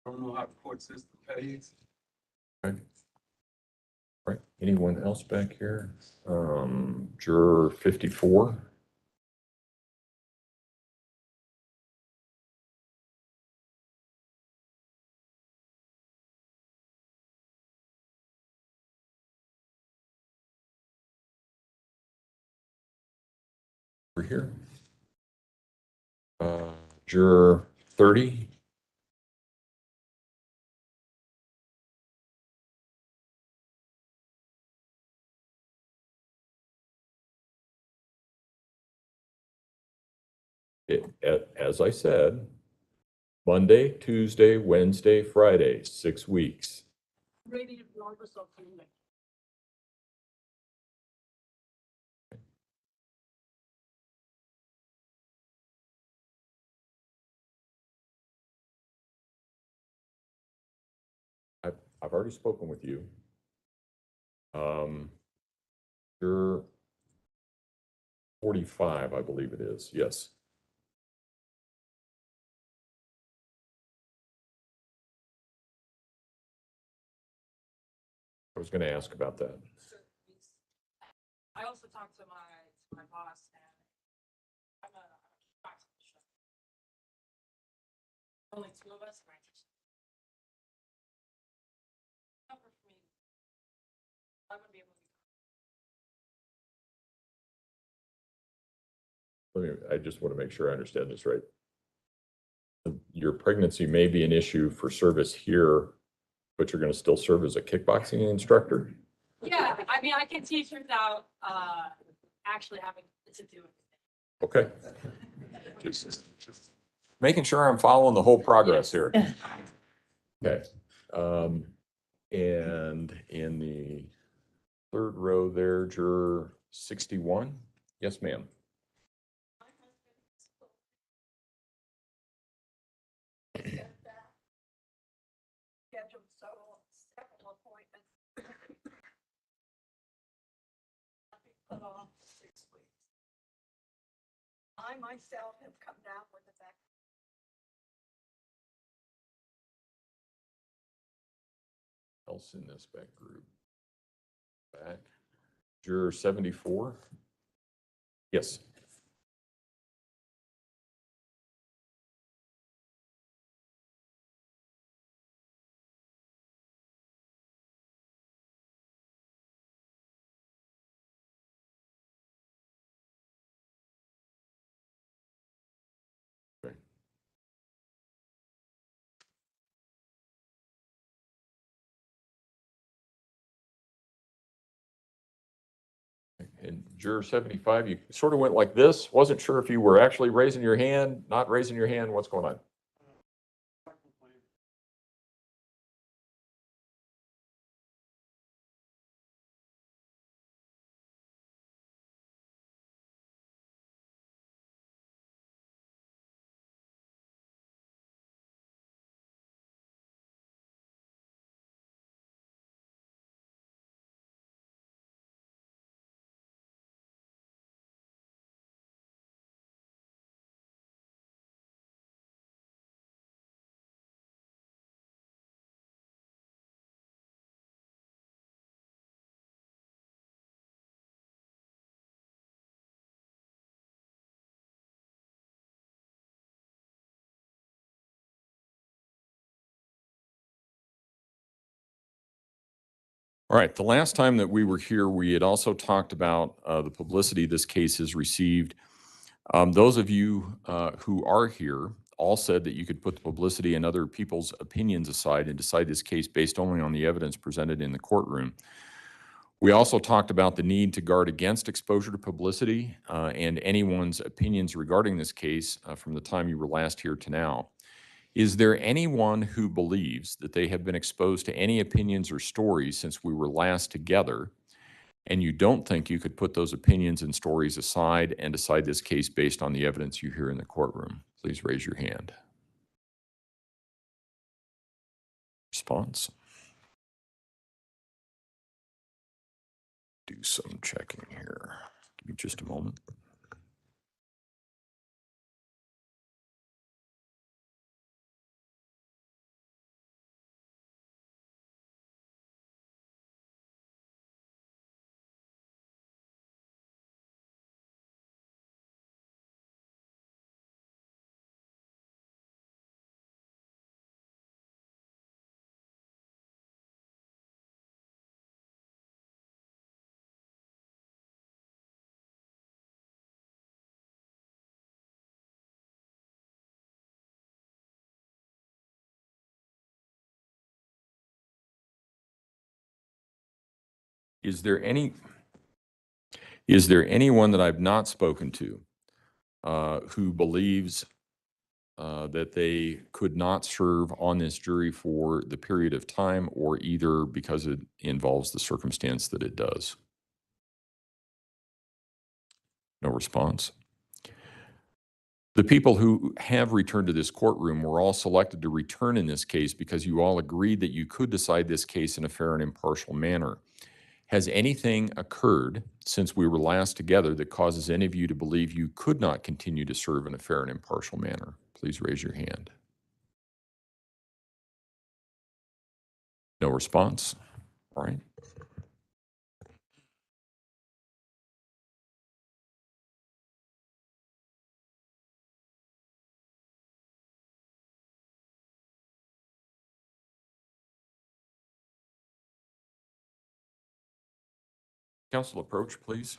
Speaker 10: I don't know how the court system pays.
Speaker 3: Okay. All right. Anyone else back here? Juror 54. Over here. Juror 30. As I said, Monday, Tuesday, Wednesday, Friday, 6 weeks. I've already spoken with you. You're 45, I believe it is. Yes. I was going to ask about that.
Speaker 11: I also talked to my boss and I'm a only two of us. And I teach cover for me. I'm gonna be able to.
Speaker 3: I just want to make sure I understand this right. Your pregnancy may be an issue for service here, but you're going to still serve as a kickboxing instructor?
Speaker 11: Yeah, I mean, I can teach without actually having to do it.
Speaker 3: Okay. Just making sure I'm following the whole progress here. Okay. And in the third row there, juror 61. Yes, ma'am.
Speaker 11: Scheduled several appointments. Put off 6 weeks. I myself have come down with the back.
Speaker 3: Else in this back group? Back. Juror 74. Yes. Okay. And juror 75, you sort of went like this. Wasn't sure if you were actually raising your hand, not raising your hand. What's going on? All right, the last time that we were here, we had also talked about the publicity this case has received. Those of you who are here all said that you could put the publicity and other people's opinions aside and decide this case based only on the evidence presented in the courtroom. We also talked about the need to guard against exposure to publicity and anyone's opinions regarding this case from the time you were last here to now. Is there anyone who believes that they have been exposed to any opinions or stories since we were last together, and you don't think you could put those opinions and stories aside and decide this case based on the evidence you hear in the courtroom? Please raise your hand. Response? Do some checking here. Give me just a moment. Is there anyone that I've not spoken to who believes that they could not serve on this jury for the period of time, or either because it involves the circumstance that it does? No response. The people who have returned to this courtroom were all selected to return in this case because you all agreed that you could decide this case in a fair and impartial manner. Has anything occurred since we were last together that causes any of you to believe you could not continue to serve in a fair and impartial manner? Please raise your hand. No response? All right. Council, approach, please.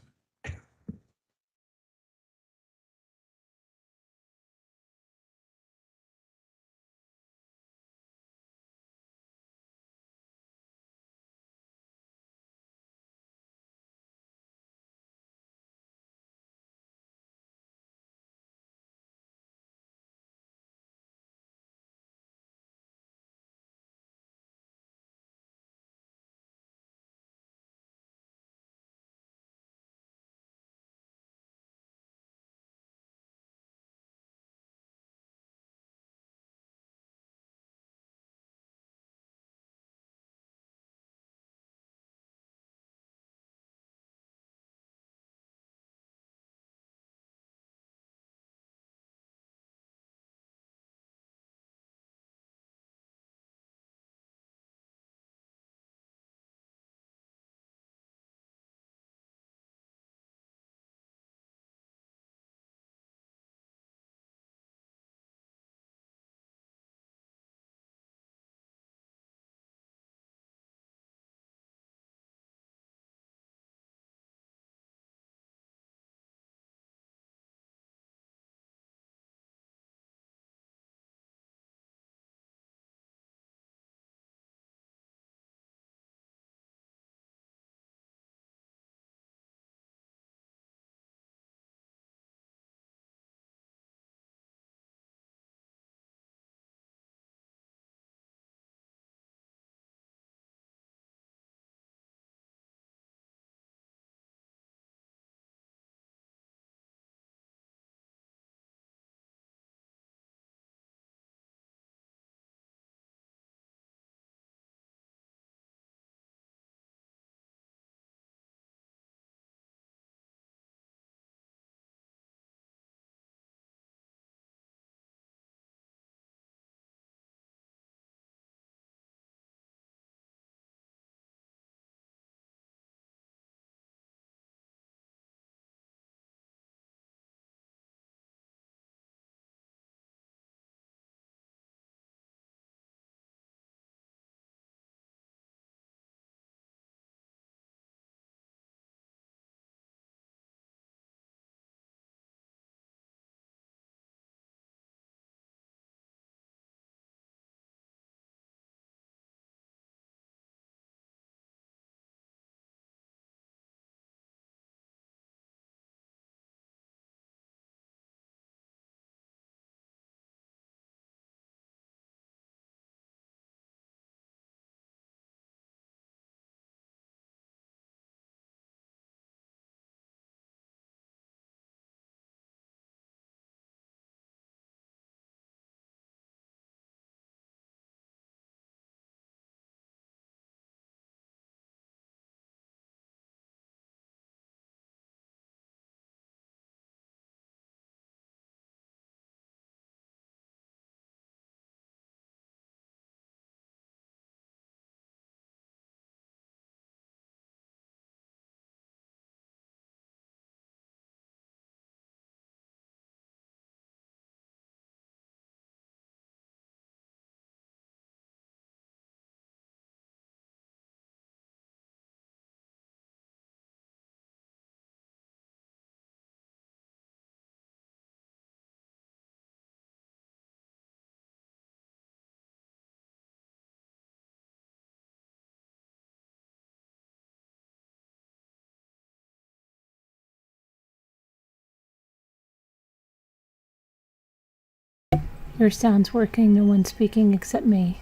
Speaker 1: Your sound's working. No one's speaking except me.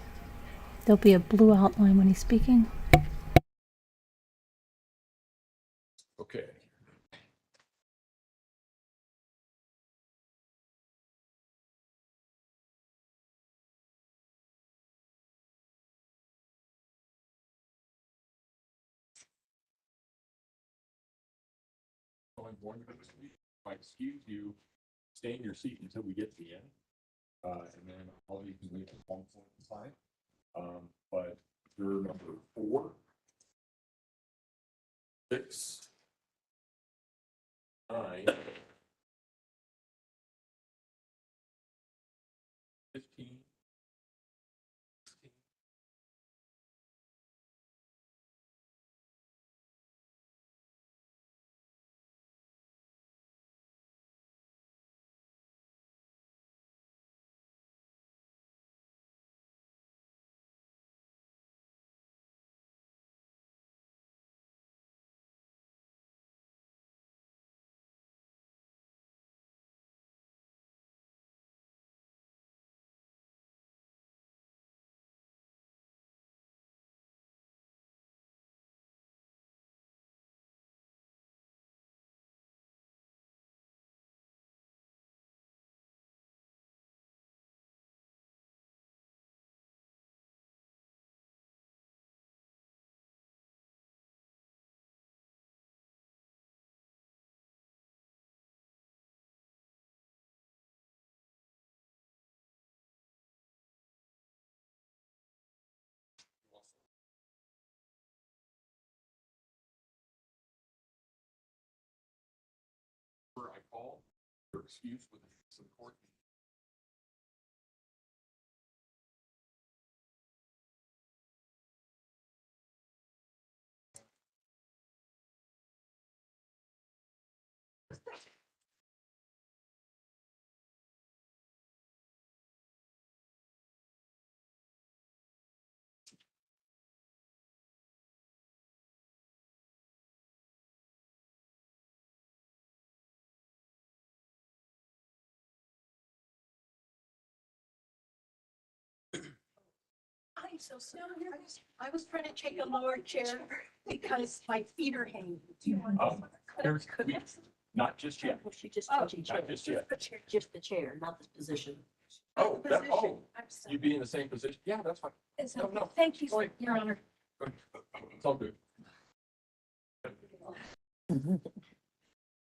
Speaker 1: There'll be a blue outline when he's speaking.
Speaker 3: Okay. So I'm going to, if I excuse you, stay in your seat until we get to the end. And then all you can leave at one point in time. But you're number 4, 6, 9, 15, 16, I call your excuse with some court.
Speaker 11: I'm so sorry. I was trying to take a lower chair because my feet are hanging.
Speaker 3: There's, not just yet.
Speaker 7: Well, she just
Speaker 11: Oh,
Speaker 7: changed
Speaker 3: Not just yet.
Speaker 7: just the chair, not the position.
Speaker 3: Oh, that, oh,
Speaker 11: I'm sorry.
Speaker 3: you be in the same position? Yeah, that's fine.
Speaker 11: It's
Speaker 3: No,
Speaker 11: okay.
Speaker 3: no.
Speaker 11: Thank you,
Speaker 3: Sorry.
Speaker 11: Your Honor.
Speaker 3: It's all good.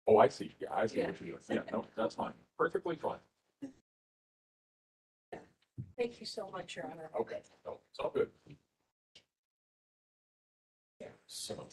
Speaker 3: Oh, I see. Yeah, I see what you're doing. Yeah, no, that's fine. Perfectly fine.
Speaker 11: Thank you so much, Your Honor.
Speaker 3: Okay, no, it's all good. So.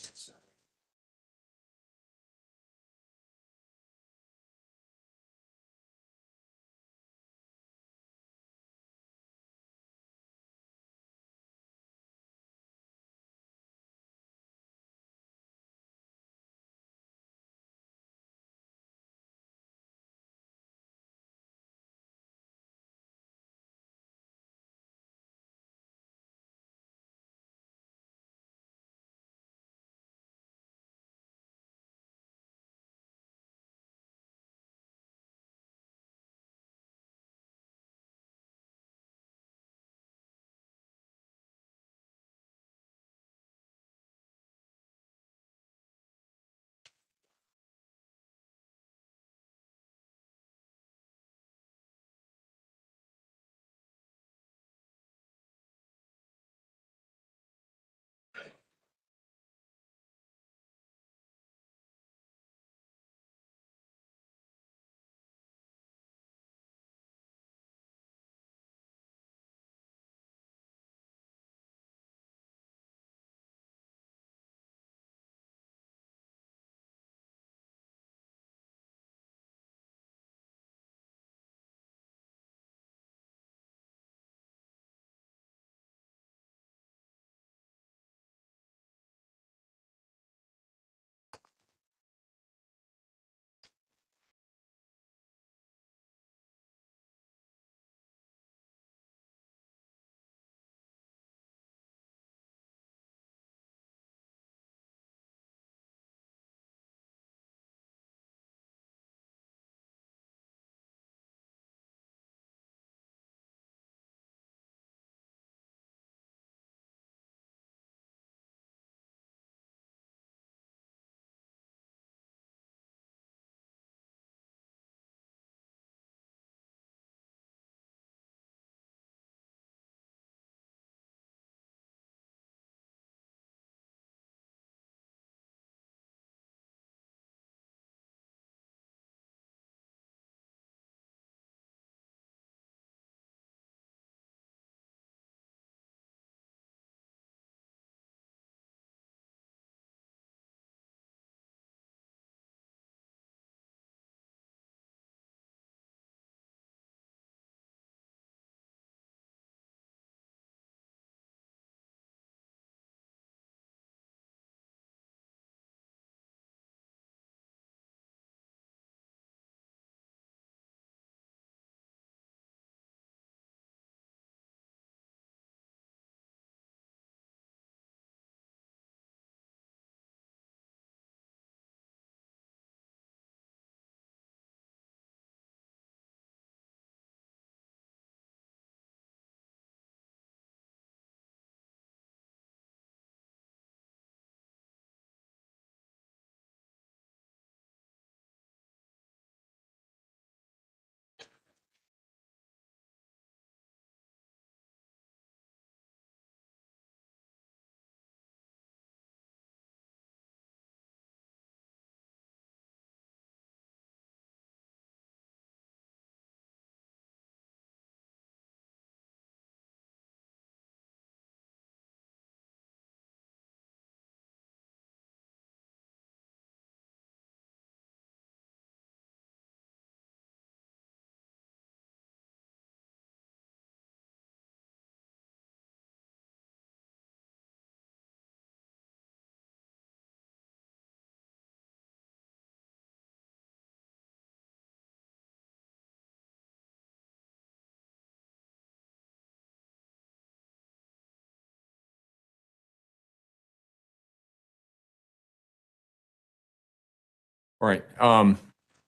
Speaker 3: All right.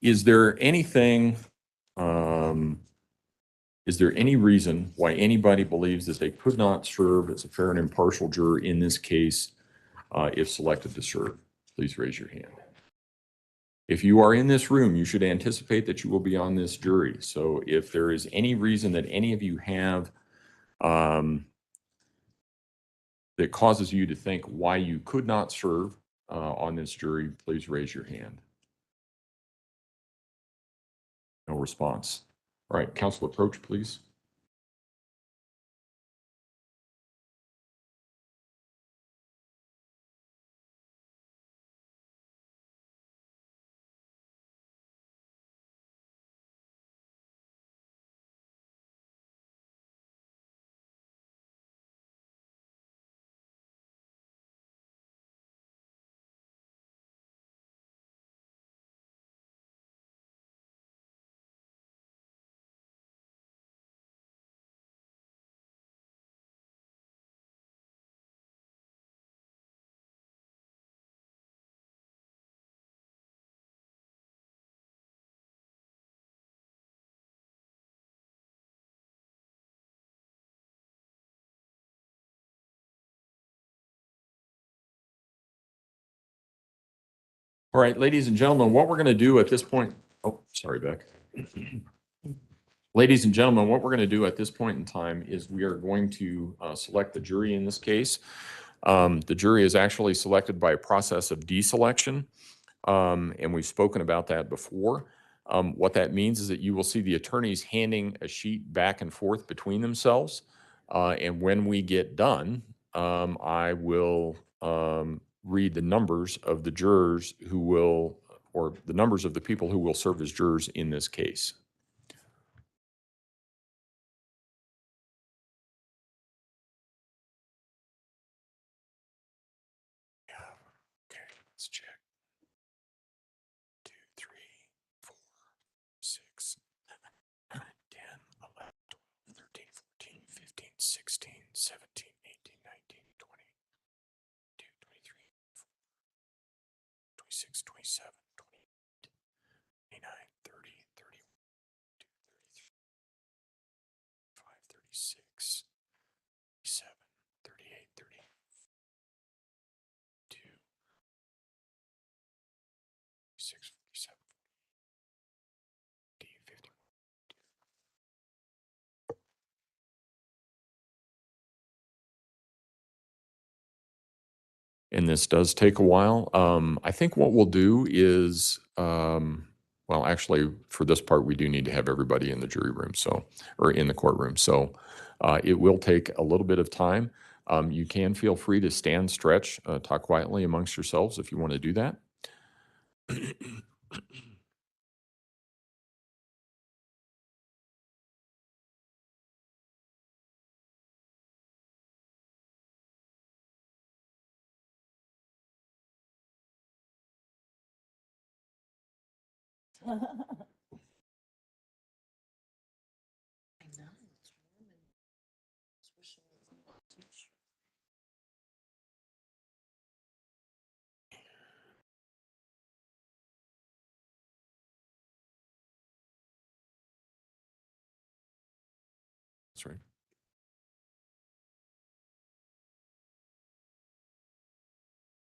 Speaker 3: Is there anything, is there any reason why anybody believes that they could not serve as a fair and impartial juror in this case if selected to serve? Please raise your hand. If you are in this room, you should anticipate that you will be on this jury. So if there is any reason that any of you have that causes you to think why you could not serve on this jury, please raise your hand. No response. All right, counsel approach, please. All right, ladies and gentlemen, what we're going to do at this point, oh, sorry, Beck. Ladies and gentlemen, what we're going to do at this point in time is we are going to select the jury in this case. The jury is actually selected by a process of deselection, and we've spoken about that before. What that means is that you will see the attorneys handing a sheet back and forth between themselves, and when we get done, I will read the numbers of the jurors who will, or the numbers of the people who will serve as jurors in this case. Okay, let's check. 2, 3, 4, 6, 9, 10, 11, 12, 13, 14, 15, 16, 17, 18, 19, 20, 22, 23, 26, 27, 28, 29, 30, 31, 32, 35, 36, 37, 38, 38, 2, 46, 47, 50, 51. And this does take a while. I think what we'll do is, well, actually, for this part, we do need to have everybody in the jury room, so, or in the courtroom. So it will take a little bit of time. You can feel free to stand, stretch, talk quietly amongst yourselves if you want to do that. That's right.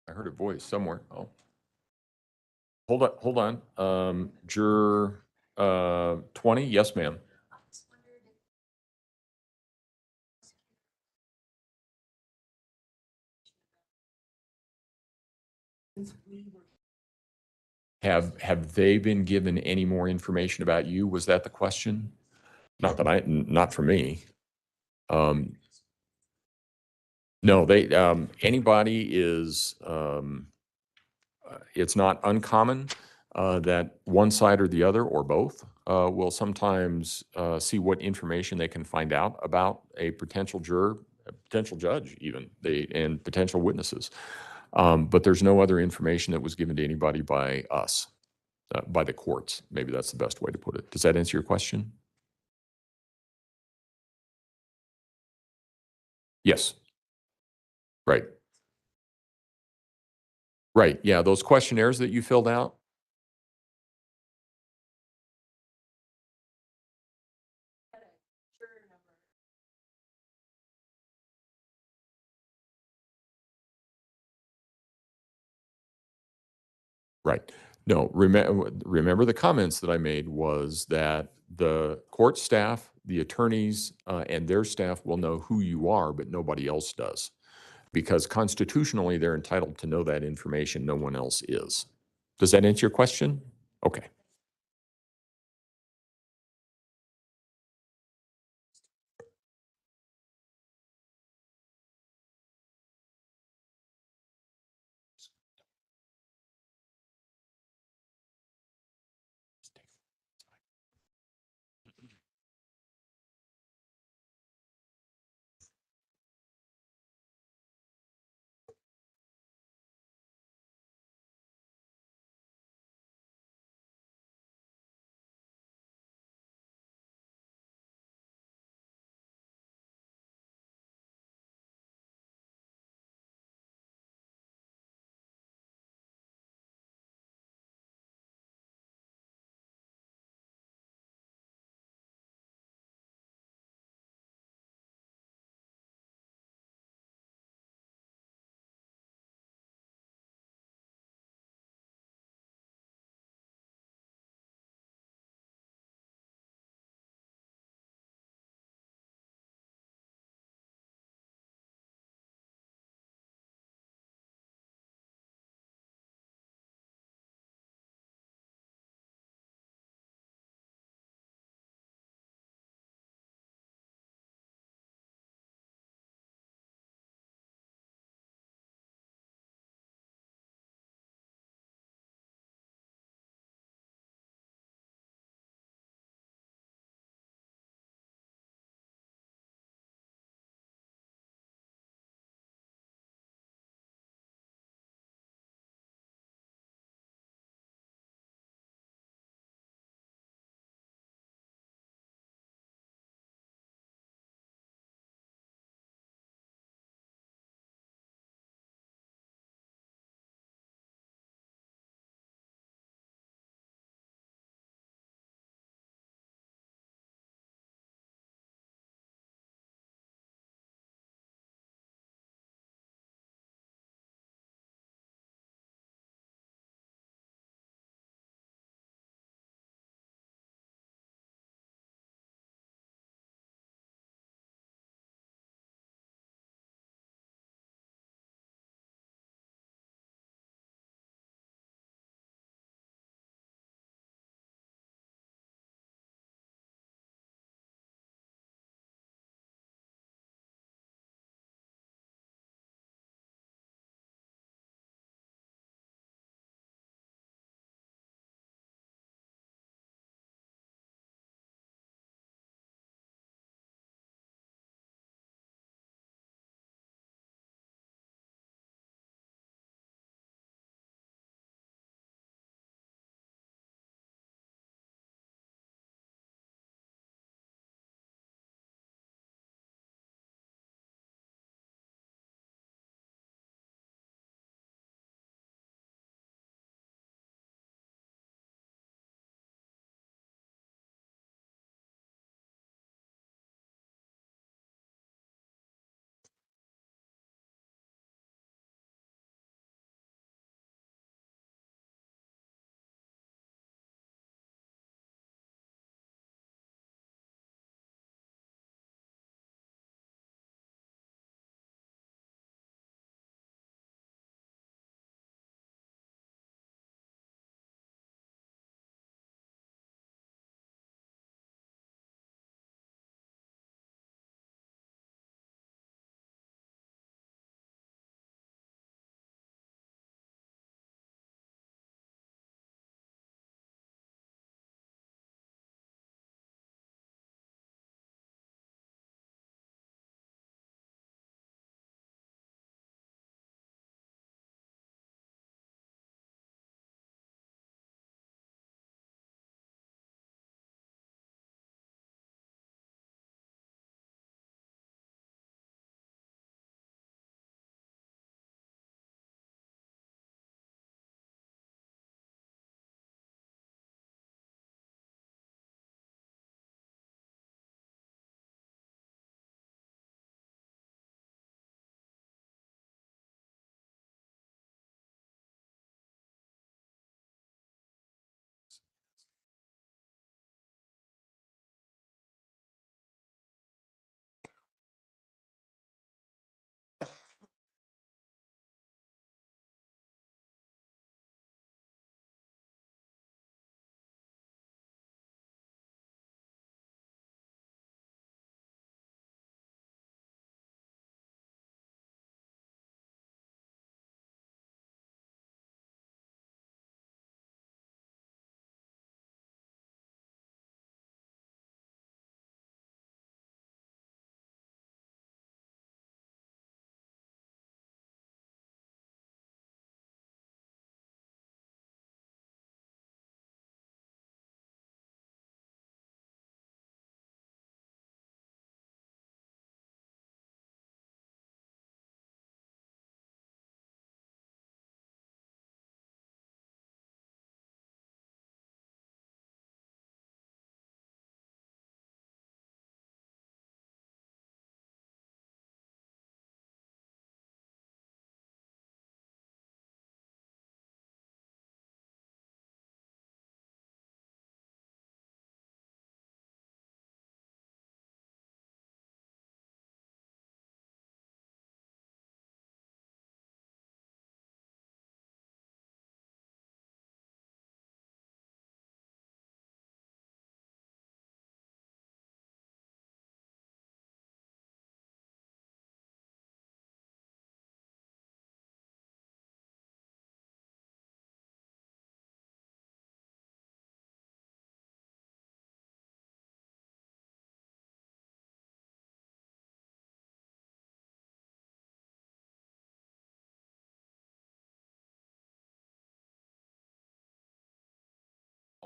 Speaker 3: I heard a voice somewhere. Oh. Hold on. Juror 20, yes, ma'am. Have they been given any more information about you? Was that the question? Not for me. No, anybody is, it's not uncommon that one side or the other or both will sometimes see what information they can find out about a potential juror, a potential judge even, and potential witnesses. But there's no other information that was given to anybody by us, by the courts. Maybe that's the best way to put it. Does that answer your question? Yes. Right. Right. Yeah. Those questionnaires that you filled out, Right. No, remember the comments that I made was that the court staff, the attorneys, and their staff will know who you are, but nobody else does. Because constitutionally, they're entitled to know that information. No one else is. Does that answer your question? Okay.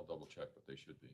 Speaker 3: I'll double check, but they should be.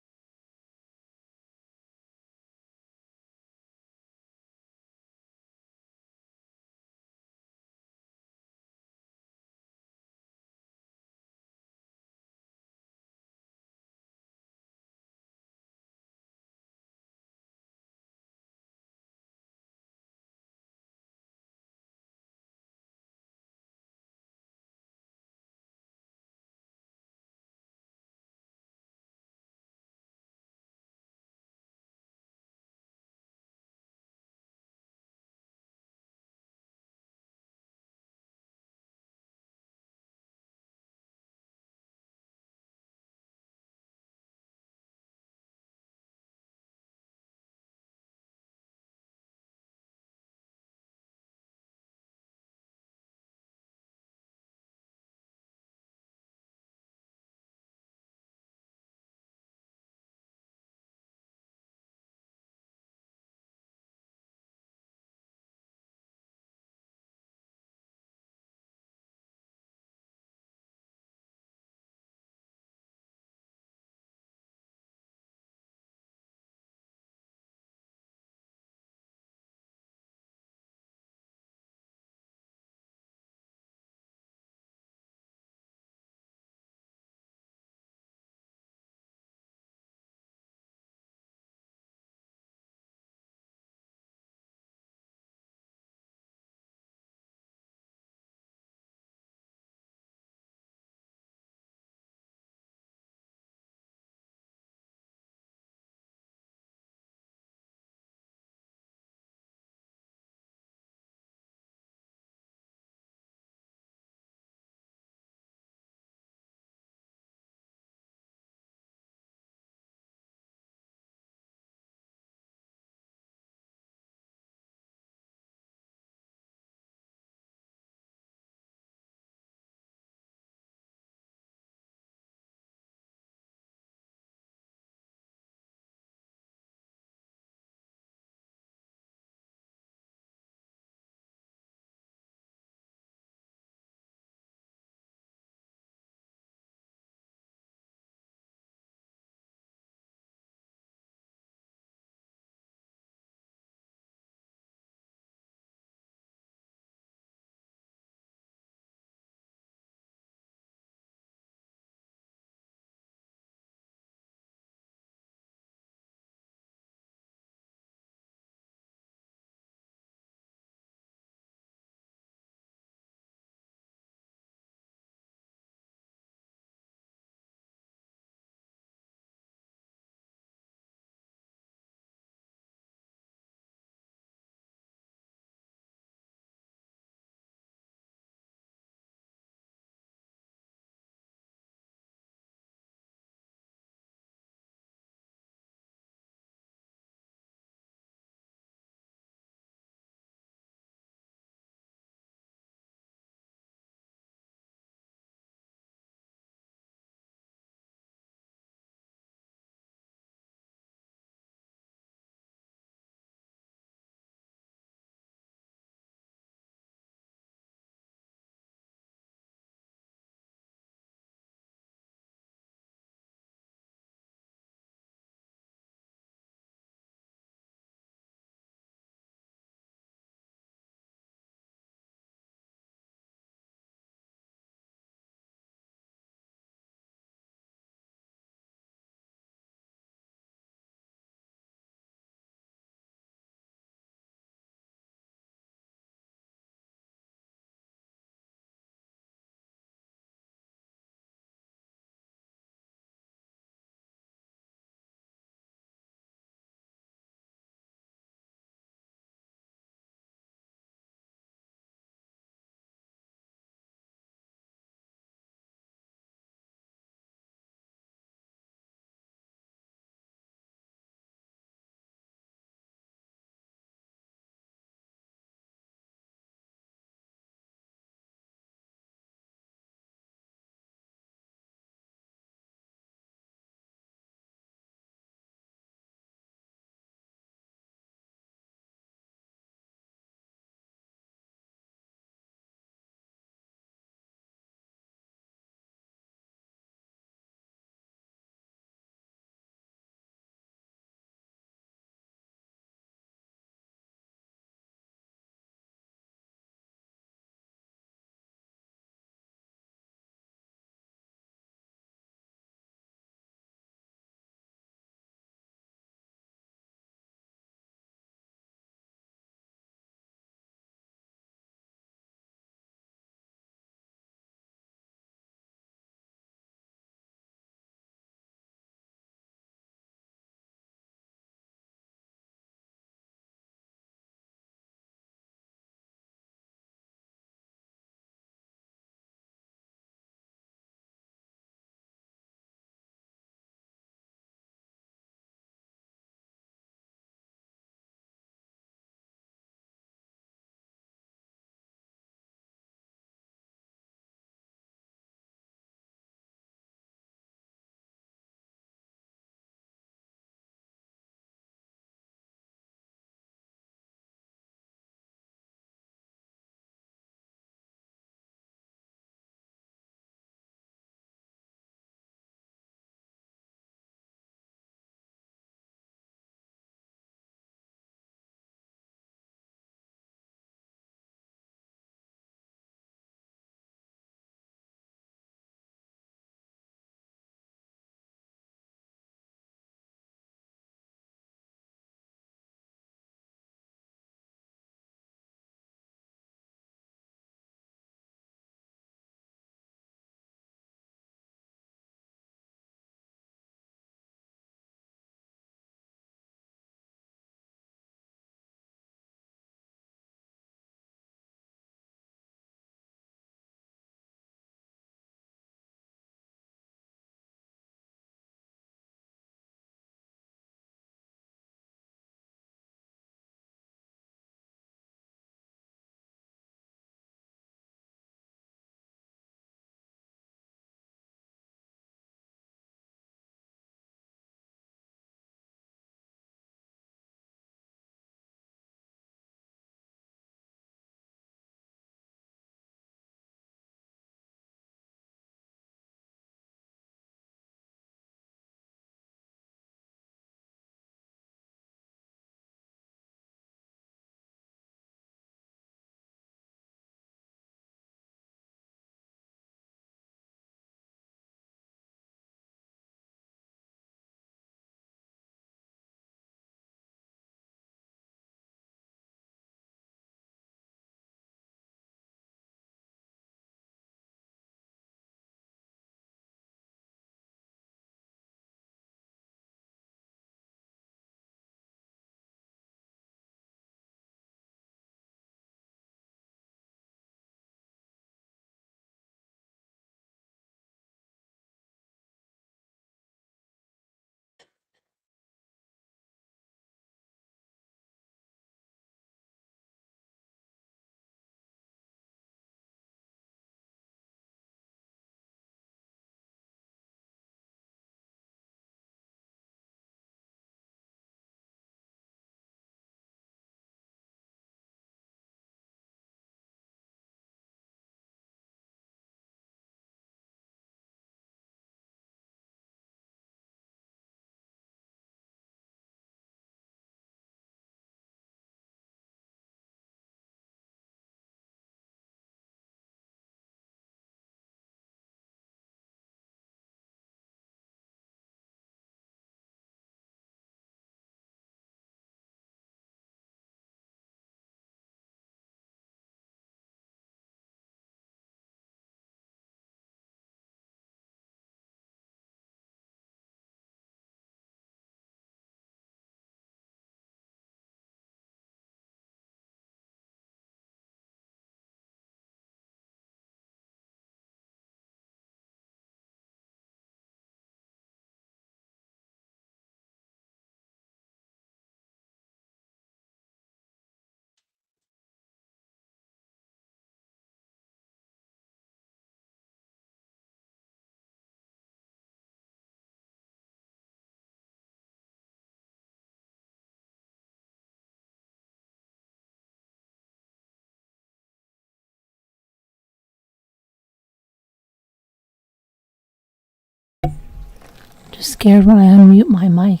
Speaker 1: was scared when I unmute my mic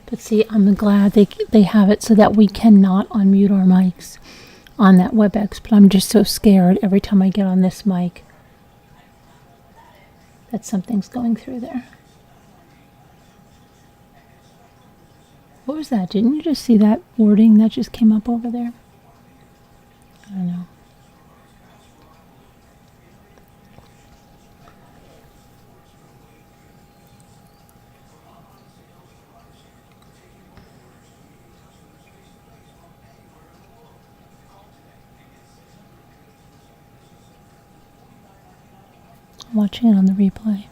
Speaker 1: but see, I'm glad they have it so that we cannot unmute our mics on that WebEx, but I'm just so scared every time I get on this mic that something's going through there. What was that? Didn't you just see that wording that just came up over there? I don't know. I'm watching it on the replay.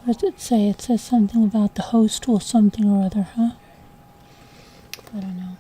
Speaker 1: What does it say? It says something about the host will something or other, huh? I don't know.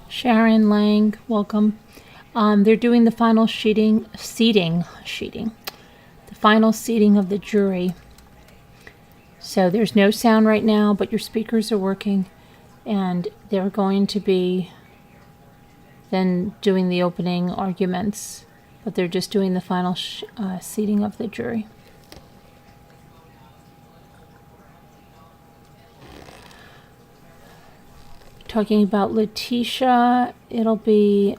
Speaker 1: Sharon Lang, welcome. They're doing the final seating, the final seating of the jury. So there's no sound right now, but your speakers are working, and they're going to be then doing the opening arguments, but they're just doing the final seating of the jury. Talking about Letecia, it'll be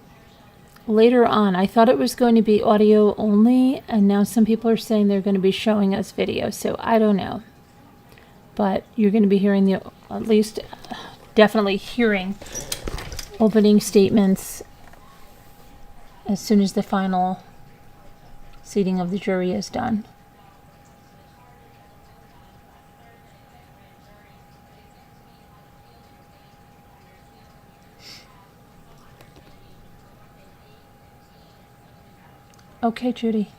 Speaker 1: later on. I thought it was going to be audio only, and now some people are saying they're going to be showing us video, so I don't know. But you're going to be hearing at least definitely hearing opening statements as soon as the final seating of the jury is done. Okay, Judy.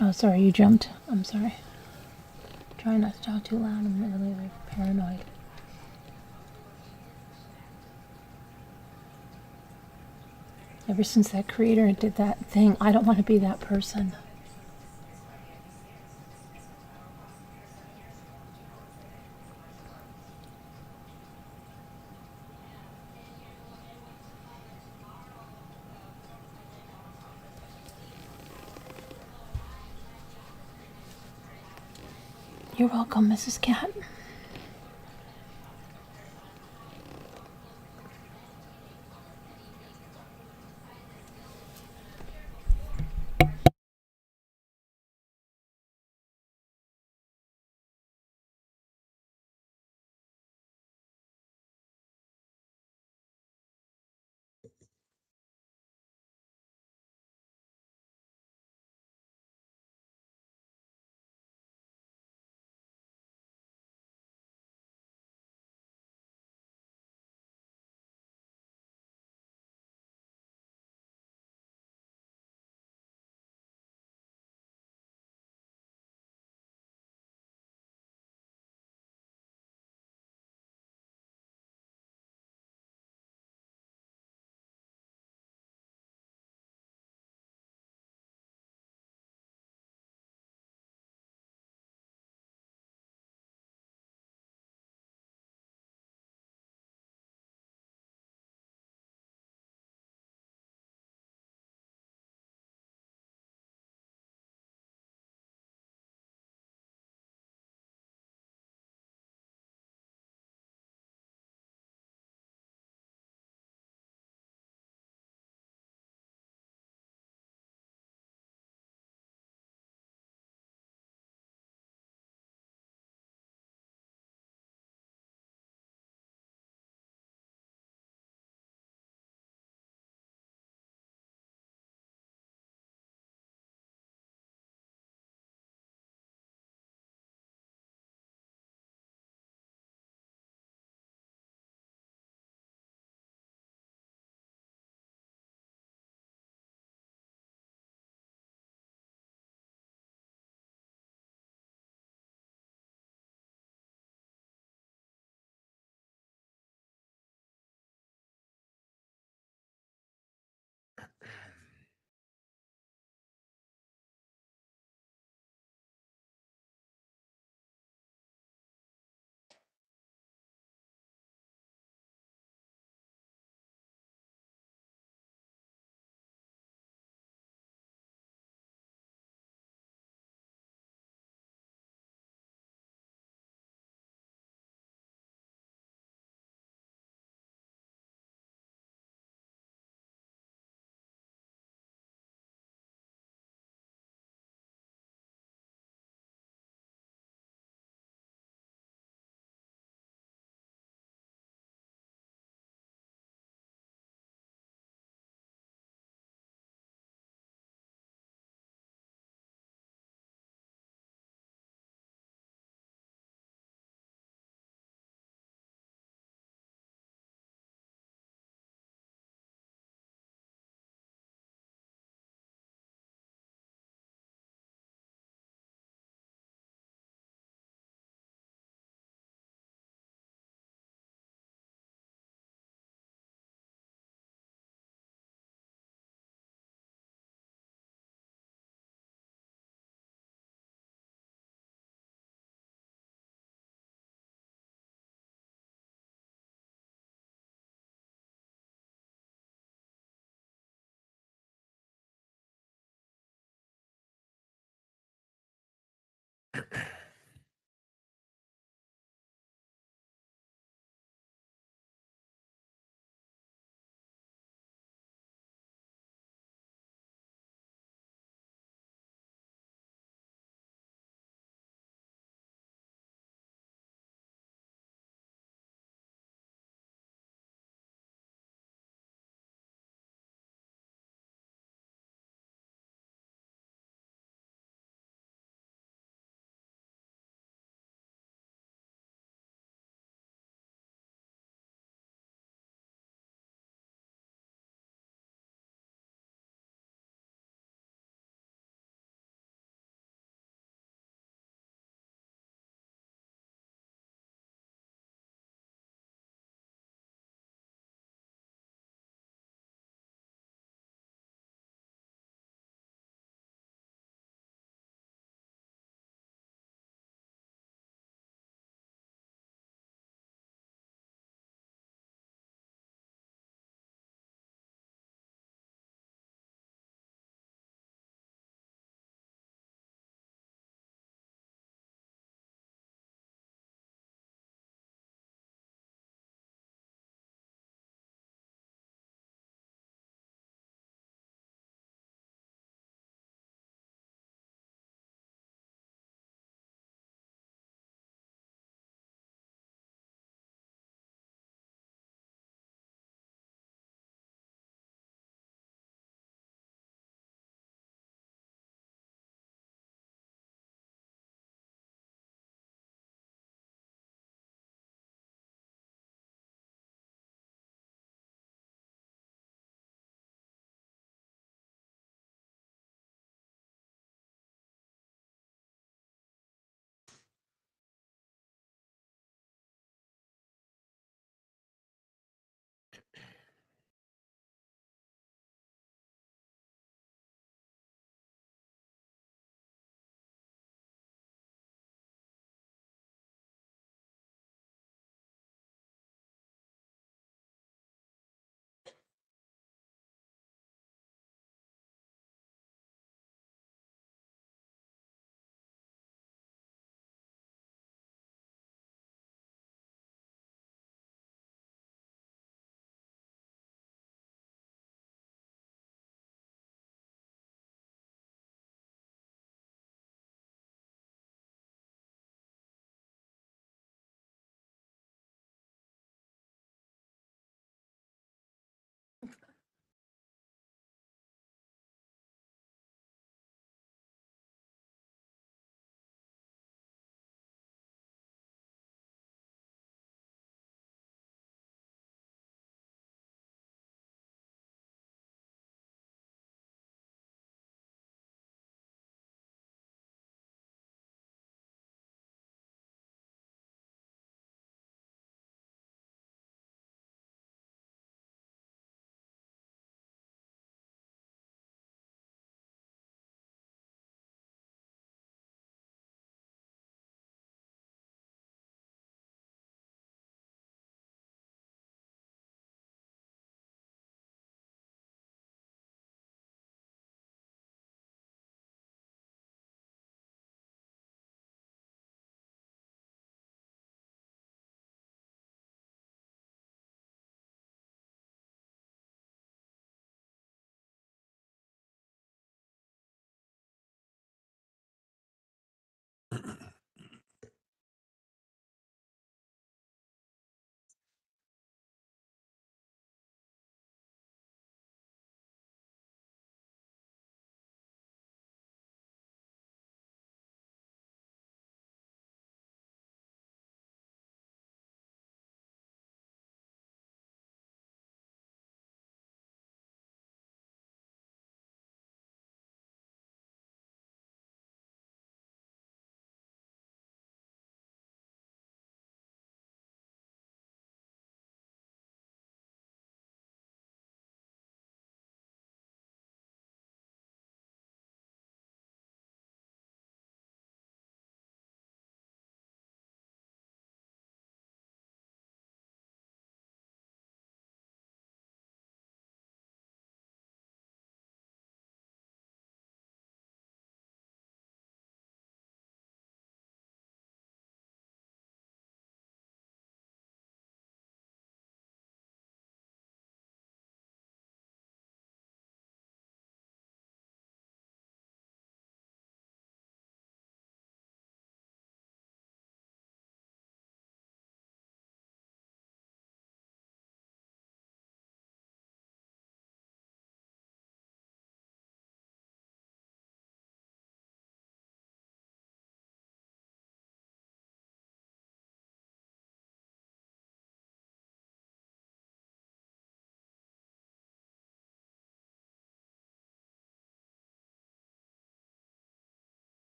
Speaker 1: Oh, sorry, you jumped. I'm sorry. Try not to talk too loud. I'm really paranoid. Ever since that creator did that thing, I don't want to be that person. You're welcome, Mrs. Cat.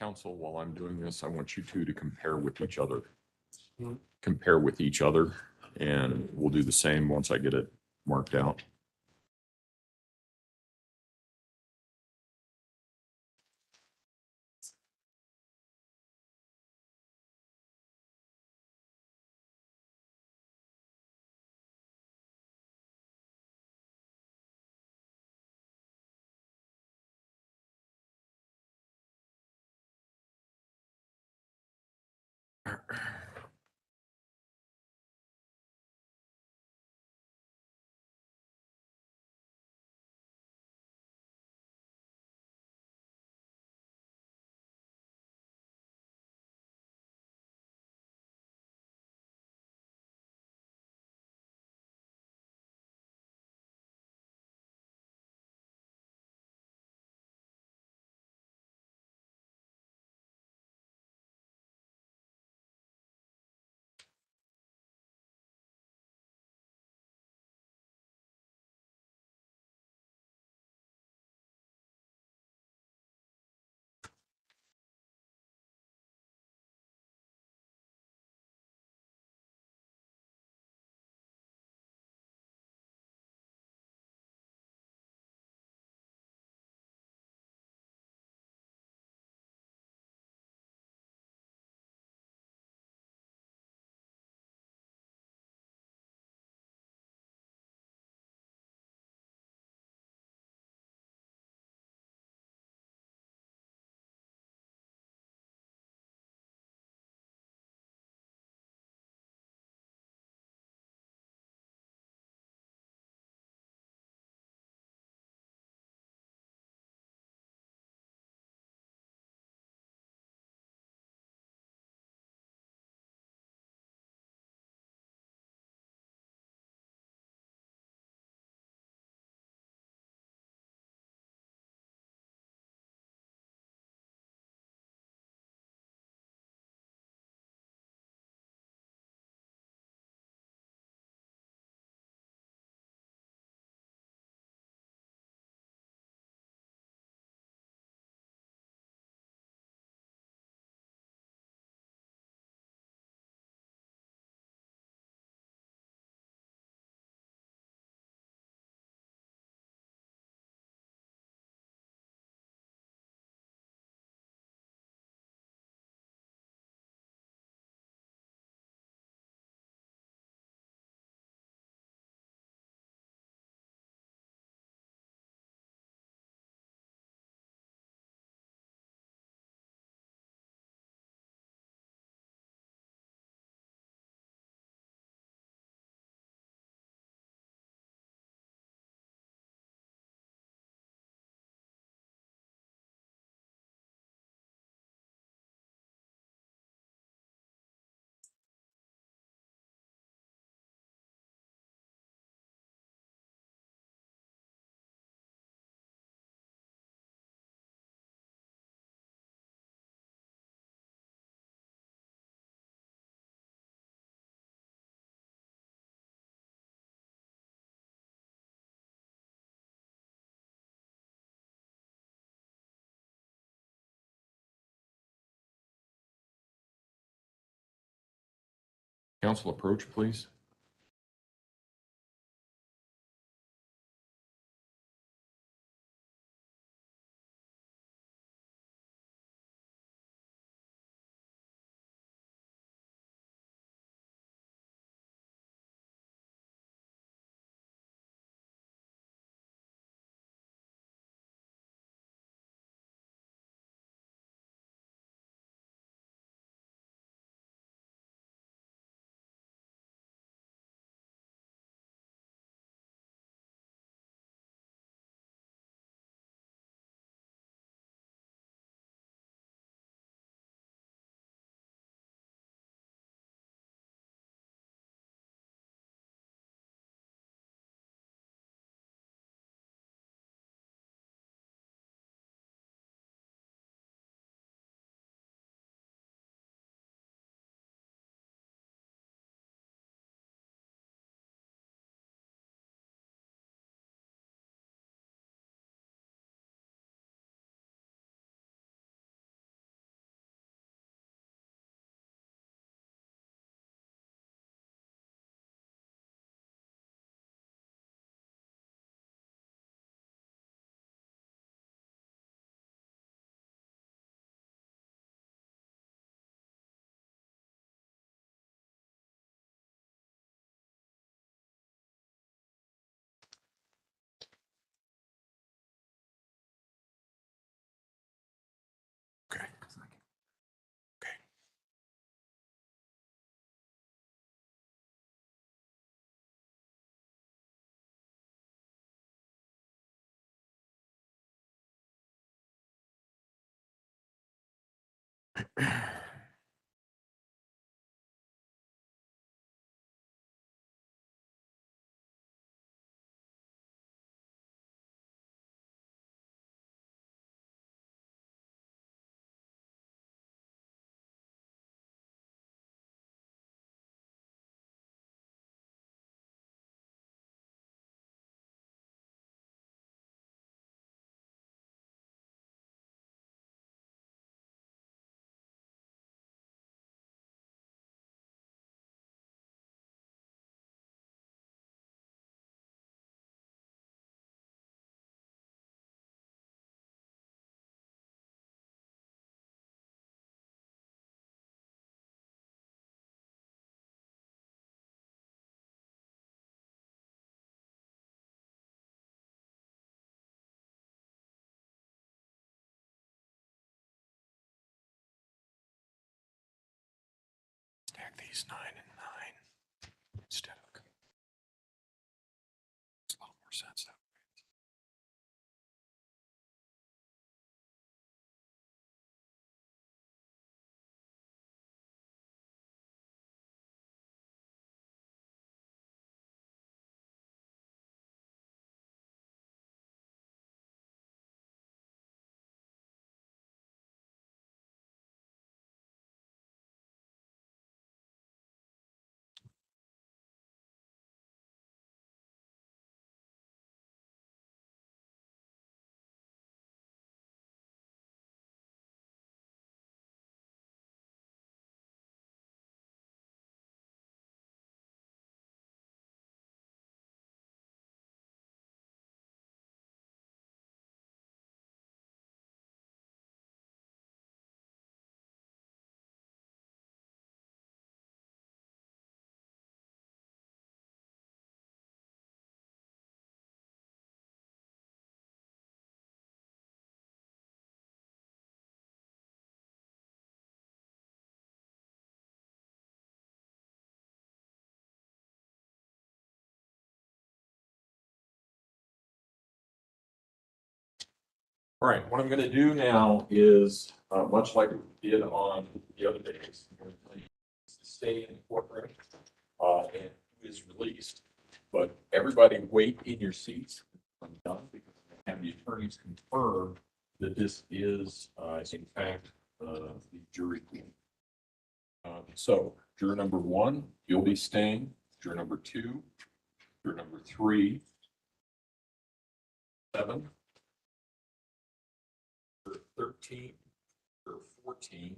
Speaker 3: Council, while I'm doing this, I want you two to compare with each other. Compare with each other, and we'll do the same once I get it marked out. Council approach, please. Stack these 9 and 9 instead of. Makes a little more sense that way. All right, what I'm going to do now is, much like we did on the other days, I'm going to tell you to stay in the courtroom and who is released. But everybody wait in your seats. I'm done because I have the attorneys confirm that this is, in fact, the jury pool. So juror number 1, you'll be staying. Juror number 2, juror number 3, 7. 13 or 14.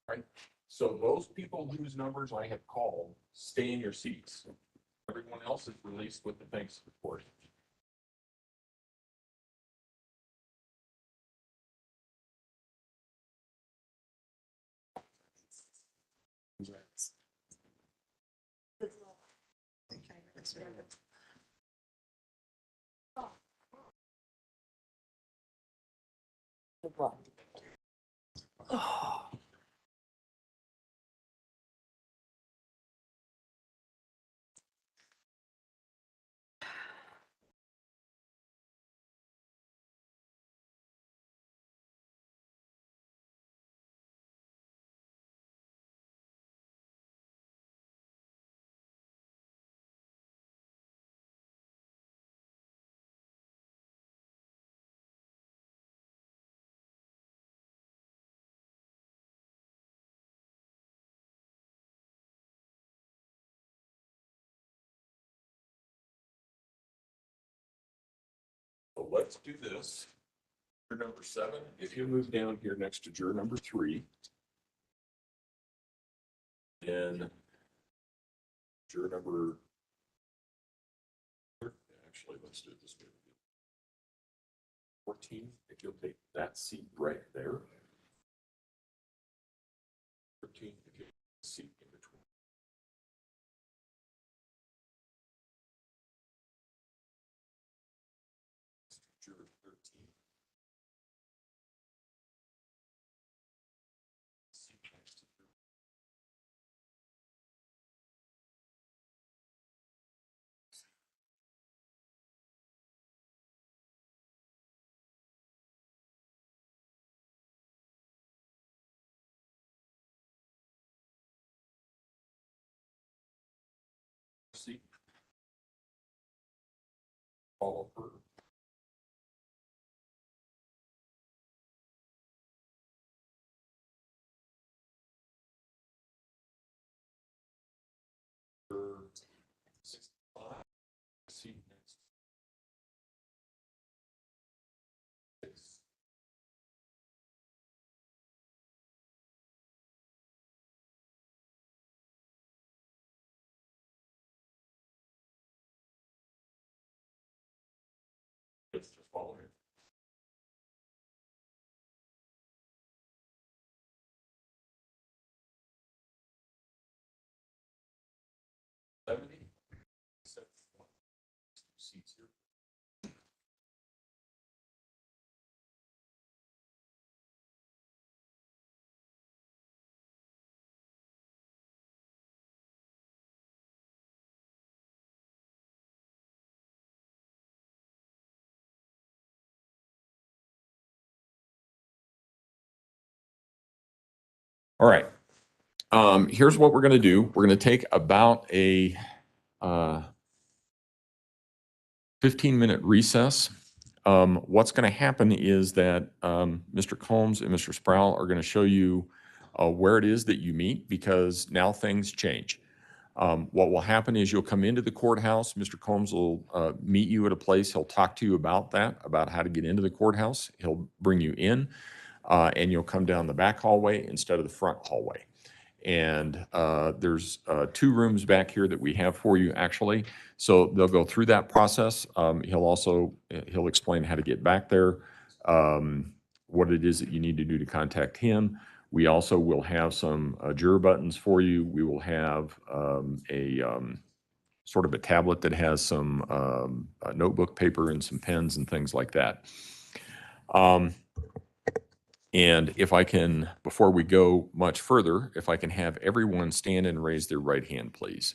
Speaker 3: Right. So those people whose numbers I have called, stay in your seats. Everyone else is released with the thanks of the court. So let's do this. Juror number 7, if you move down here next to juror number 3, then juror number, actually, let's do it this way. 14, if you'll take that seat right there. 13, if you take the seat in between. Juror 13. Seat next to juror. Seat. Follow her. Juror 65. Seat next. 6. Just follow me. Seats here. All right. Here's what we're going to do. We're going to take about a 15-minute recess. What's going to happen is that Mr. Combs and Mr. Sproul are going to show you where it is that you meet, because now things change. What will happen is you'll come into the courthouse. Mr. Combs will meet you at a place. He'll talk to you about that, about how to get into the courthouse. He'll bring you in, and you'll come down the back hallway instead of the front hallway. And there's 2 rooms back here that we have for you, actually. So they'll go through that process. He'll explain how to get back there, what it is that you need to do to contact him. We also will have some juror buttons for you. We will have sort of a tablet that has some notebook paper and some pens and things like that. And if I can, before we go much further, if I can have everyone stand and raise their right hand, please.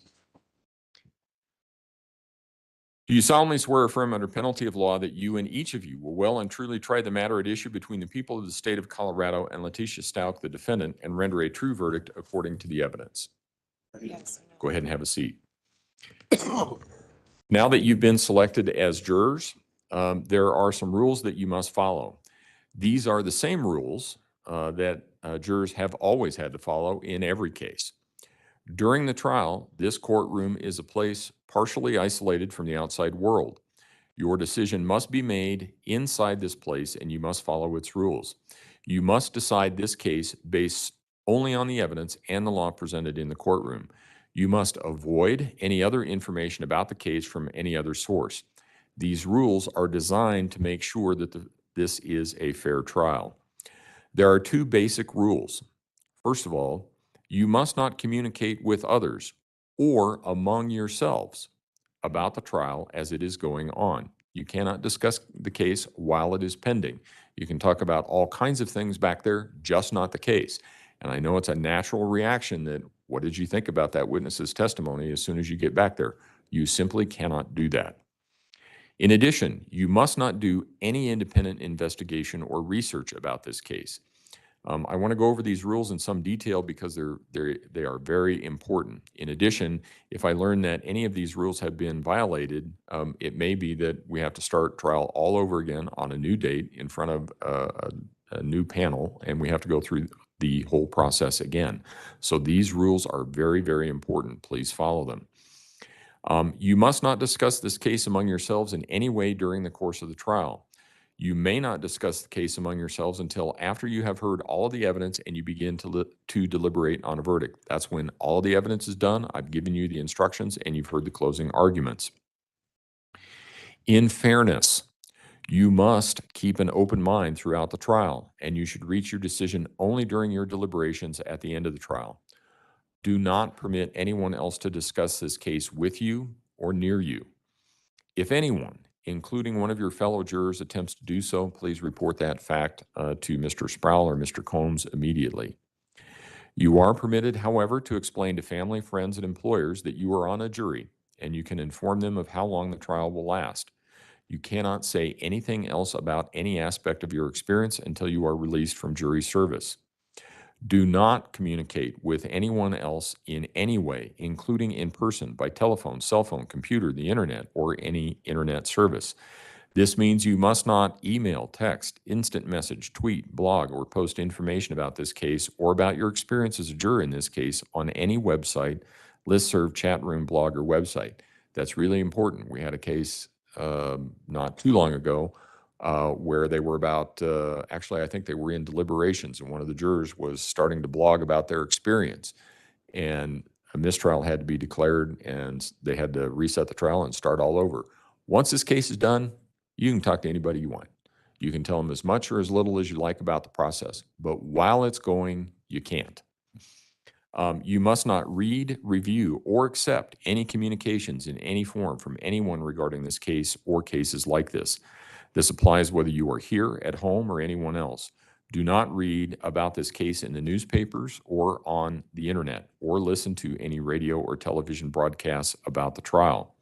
Speaker 3: Do you solemnly swear or affirm under penalty of law that you and each of you will well and truly try the matter at issue between the people of the state of Colorado and Letecia Stauch, the defendant, and render a true verdict according to the evidence?
Speaker 11: Yes.
Speaker 3: Go ahead and have a seat. Now that you've been selected as jurors, there are some rules that you must follow. These are the same rules that jurors have always had to follow in every case. During the trial, this courtroom is a place partially isolated from the outside world. Your decision must be made inside this place, and you must follow its rules. You must decide this case based only on the evidence and the law presented in the courtroom. You must avoid any other information about the case from any other source. These rules are designed to make sure that this is a fair trial. There are 2 basic rules. First of all, you must not communicate with others or among yourselves about the trial as it is going on. You cannot discuss the case while it is pending. You can talk about all kinds of things back there, just not the case. And I know it's a natural reaction that, what did you think about that witness's testimony as soon as you get back there? You simply cannot do that. In addition, you must not do any independent investigation or research about this case. I want to go over these rules in some detail because they are very important. In addition, if I learn that any of these rules have been violated, it may be that we have to start trial all over again on a new date in front of a new panel, and we have to go through the whole process again. So these rules are very, very important. Please follow them. You must not discuss this case among yourselves in any way during the course of the trial. You may not discuss the case among yourselves until after you have heard all of the evidence and you begin to deliberate on a verdict. That's when all the evidence is done. I've given you the instructions and you've heard the closing arguments. In fairness, you must keep an open mind throughout the trial, and you should reach your decision only during your deliberations at the end of the trial. Do not permit anyone else to discuss this case with you or near you. If anyone, including one of your fellow jurors, attempts to do so, please report that fact to Mr. Sproul or Mr. Combs immediately. You are permitted, however, to explain to family, friends, and employers that you are on a jury, and you can inform them of how long the trial will last. You cannot say anything else about any aspect of your experience until you are released from jury service. Do not communicate with anyone else in any way, including in person, by telephone, cell phone, computer, the internet, or any internet service. This means you must not email, text, instant message, tweet, blog, or post information about this case or about your experience as a juror in this case on any website, listserv, chat room, blog, or website. That's really important. We had a case not too long ago where they were about, actually, I think they were in deliberations, and one of the jurors was starting to blog about their experience. And a mistrial had to be declared, and they had to reset the trial and start all over. Once this case is done, you can talk to anybody you want. You can tell them as much or as little as you like about the process, but while it's going, you can't. You must not read, review, or accept any communications in any form from anyone regarding this case or cases like this. This applies whether you are here, at home, or anyone else. Do not read about this case in the newspapers or on the internet, or listen to any radio or television broadcasts about the trial.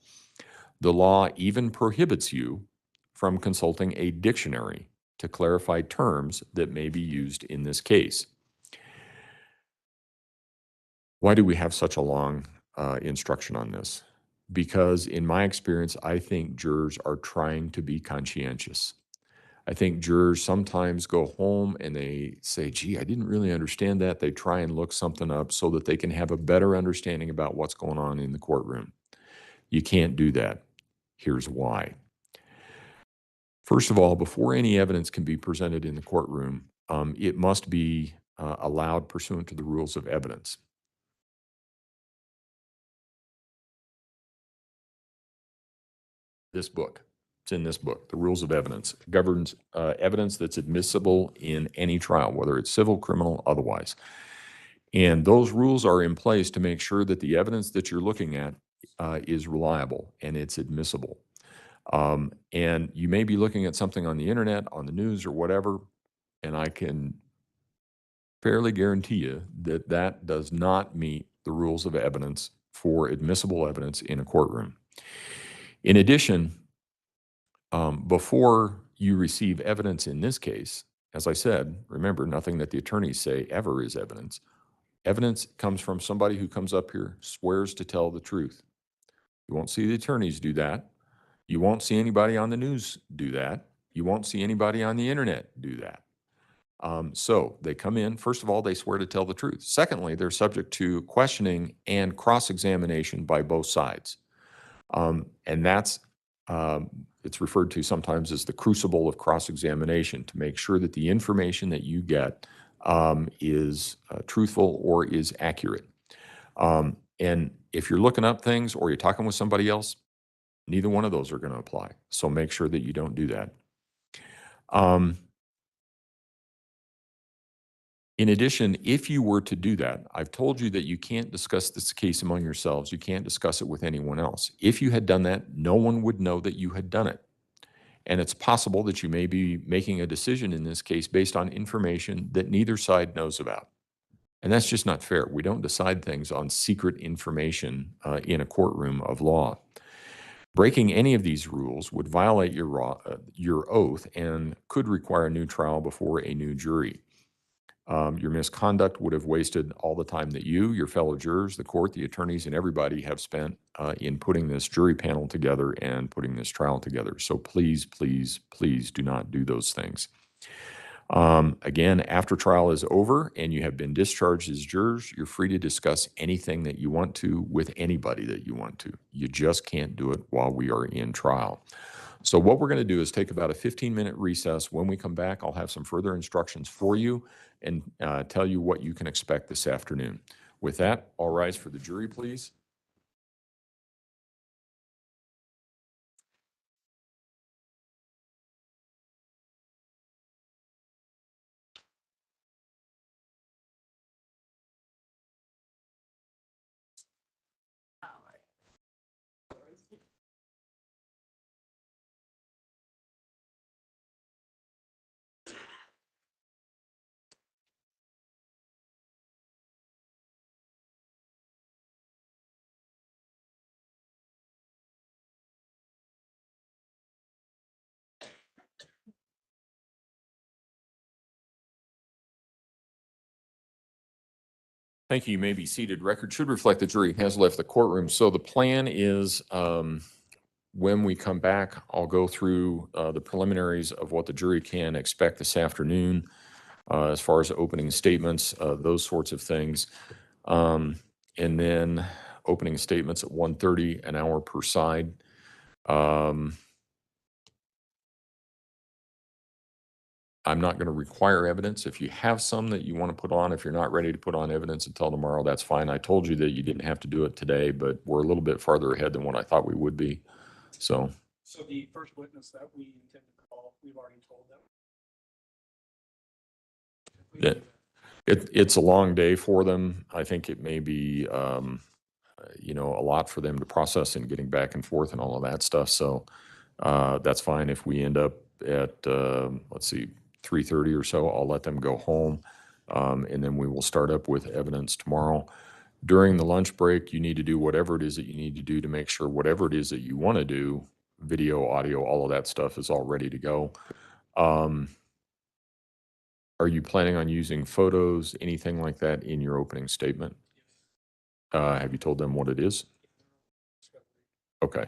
Speaker 3: The law even prohibits you from consulting a dictionary to clarify terms that may be used in this case. Why do we have such a long instruction on this? Because in my experience, I think jurors are trying to be conscientious. I think jurors sometimes go home and they say, gee, I didn't really understand that. They try and look something up so that they can have a better understanding about what's going on in the courtroom. You can't do that. Here's why. First of all, before any evidence can be presented in the courtroom, it must be allowed pursuant to the rules of evidence. This book, it's in this book, the Rules of Evidence, governs evidence that's admissible in any trial, whether it's civil, criminal, otherwise. And those rules are in place to make sure that the evidence that you're looking at is reliable and it's admissible. And you may be looking at something on the internet, on the news, or whatever, and I can fairly guarantee you that that does not meet the rules of evidence for admissible evidence in a courtroom. In addition, before you receive evidence in this case, as I said, remember, nothing that the attorneys say ever is evidence. Evidence comes from somebody who comes up here, swears to tell the truth. You won't see the attorneys do that. You won't see anybody on the news do that. You won't see anybody on the internet do that. So they come in, first of all, they swear to tell the truth. Secondly, they're subject to questioning and cross-examination by both sides. And that's, it's referred to sometimes as the crucible of cross-examination to make sure that the information that you get is truthful or is accurate. And if you're looking up things or you're talking with somebody else, neither one of those are going to apply. So make sure that you don't do that. In addition, if you were to do that, I've told you that you can't discuss this case among yourselves. You can't discuss it with anyone else. If you had done that, no one would know that you had done it. And it's possible that you may be making a decision in this case based on information that neither side knows about. And that's just not fair. We don't decide things on secret information in a courtroom of law. Breaking any of these rules would violate your oath and could require a new trial before a new jury. Your misconduct would have wasted all the time that you, your fellow jurors, the court, the attorneys, and everybody have spent in putting this jury panel together and putting this trial together. So please, please, please do not do those things. Again, after trial is over and you have been discharged as jurors, you're free to discuss anything that you want to with anybody that you want to. You just can't do it while we are in trial. So what we're going to do is take about a 15-minute recess. When we come back, I'll have some further instructions for you and tell you what you can expect this afternoon. With that, all rise for the jury, please. Thank you. You may be seated. Record should reflect the jury has left the courtroom. So the plan is when we come back, I'll go through the preliminaries of what the jury can expect this afternoon as far as opening statements, those sorts of things. And then opening statements at 1:30, an hour per side. I'm not going to require evidence. If you have some that you want to put on, if you're not ready to put on evidence until tomorrow, that's fine. I told you that you didn't have to do it today, but we're a little bit farther ahead than what I thought we would be. So
Speaker 5: So the first witness that we intend to call, we've already told them.
Speaker 3: it's a long day for them. I think it may be, a lot for them to process and getting back and forth and all of that stuff. So that's fine. If we end up at, let's see, 3:30 or so, I'll let them go home. And then we will start up with evidence tomorrow. During the lunch break, you need to do whatever it is that you need to do to make sure whatever it is that you want to do, video, audio, all of that stuff is all ready to go. Are you planning on using photos, anything like that in your opening statement? Have you told them what it is? Okay.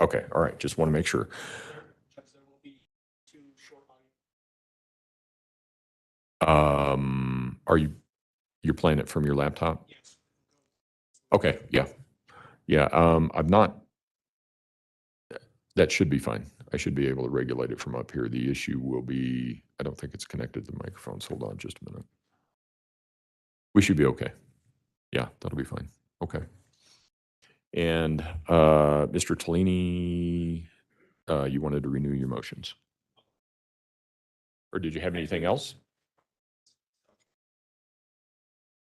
Speaker 3: Okay, all right, just want to make sure.
Speaker 5: There will be 2 short audio.
Speaker 3: You're playing it from your laptop?
Speaker 5: Yes.
Speaker 3: Okay, yeah. Yeah, that should be fine. I should be able to regulate it from up here. The issue will be, I don't think it's connected to the microphones. Hold on just a minute. We should be okay. Yeah, that'll be fine. Okay. And Mr. Tellini, you wanted to renew your motions? Or did you have anything else?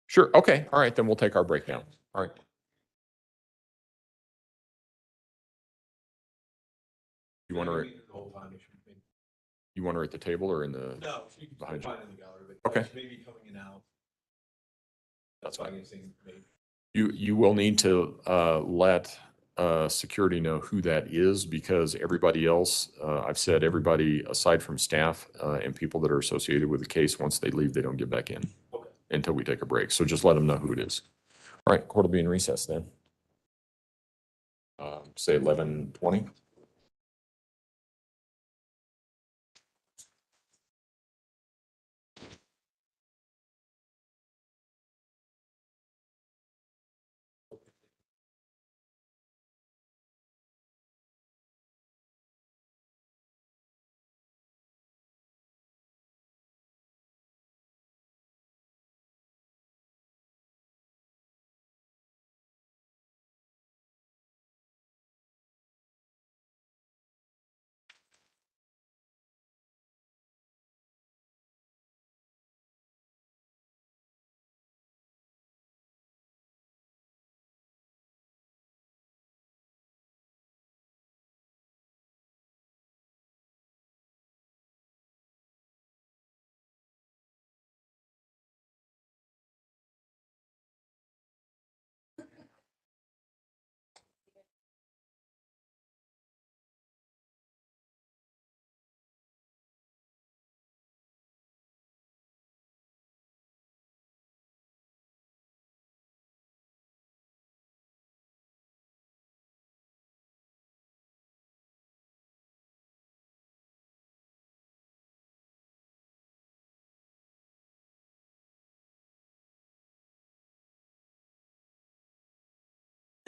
Speaker 3: Sure, okay, all right, then we'll take our break now. All right. You want her, you want her at the table or in the?
Speaker 6: No, she can
Speaker 3: Behind you.
Speaker 6: find in the gallery, but
Speaker 3: Okay.
Speaker 6: she's maybe coming in out.
Speaker 3: That's fine.
Speaker 6: Anything, maybe.
Speaker 3: You will need to let security know who that is because everybody else, I've said everybody aside from staff and people that are associated with the case, once they leave, they don't get back in until we take a break. So just let them know who it is. All right, court will be in recess then. Say 11:20.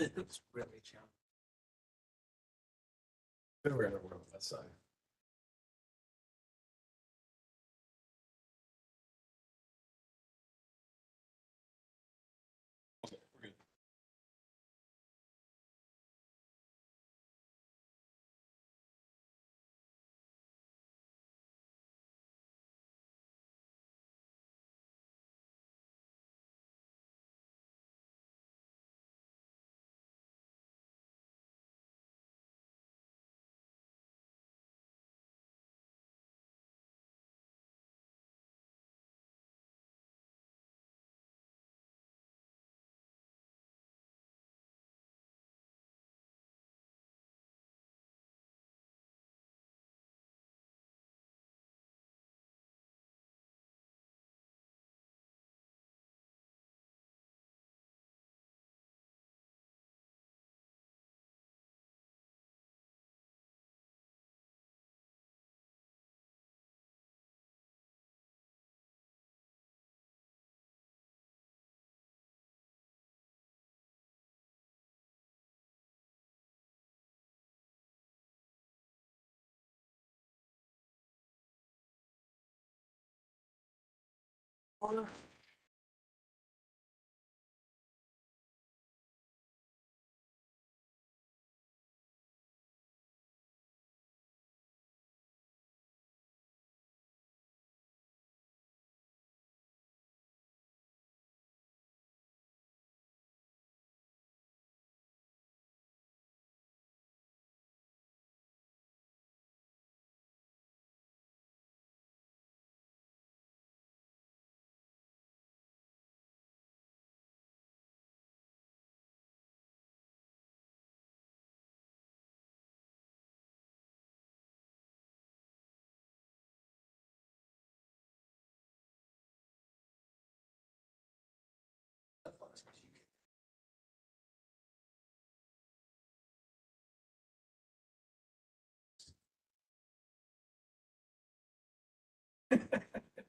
Speaker 4: It's really challenging.
Speaker 6: We're gonna work on that side. Okay, we're good.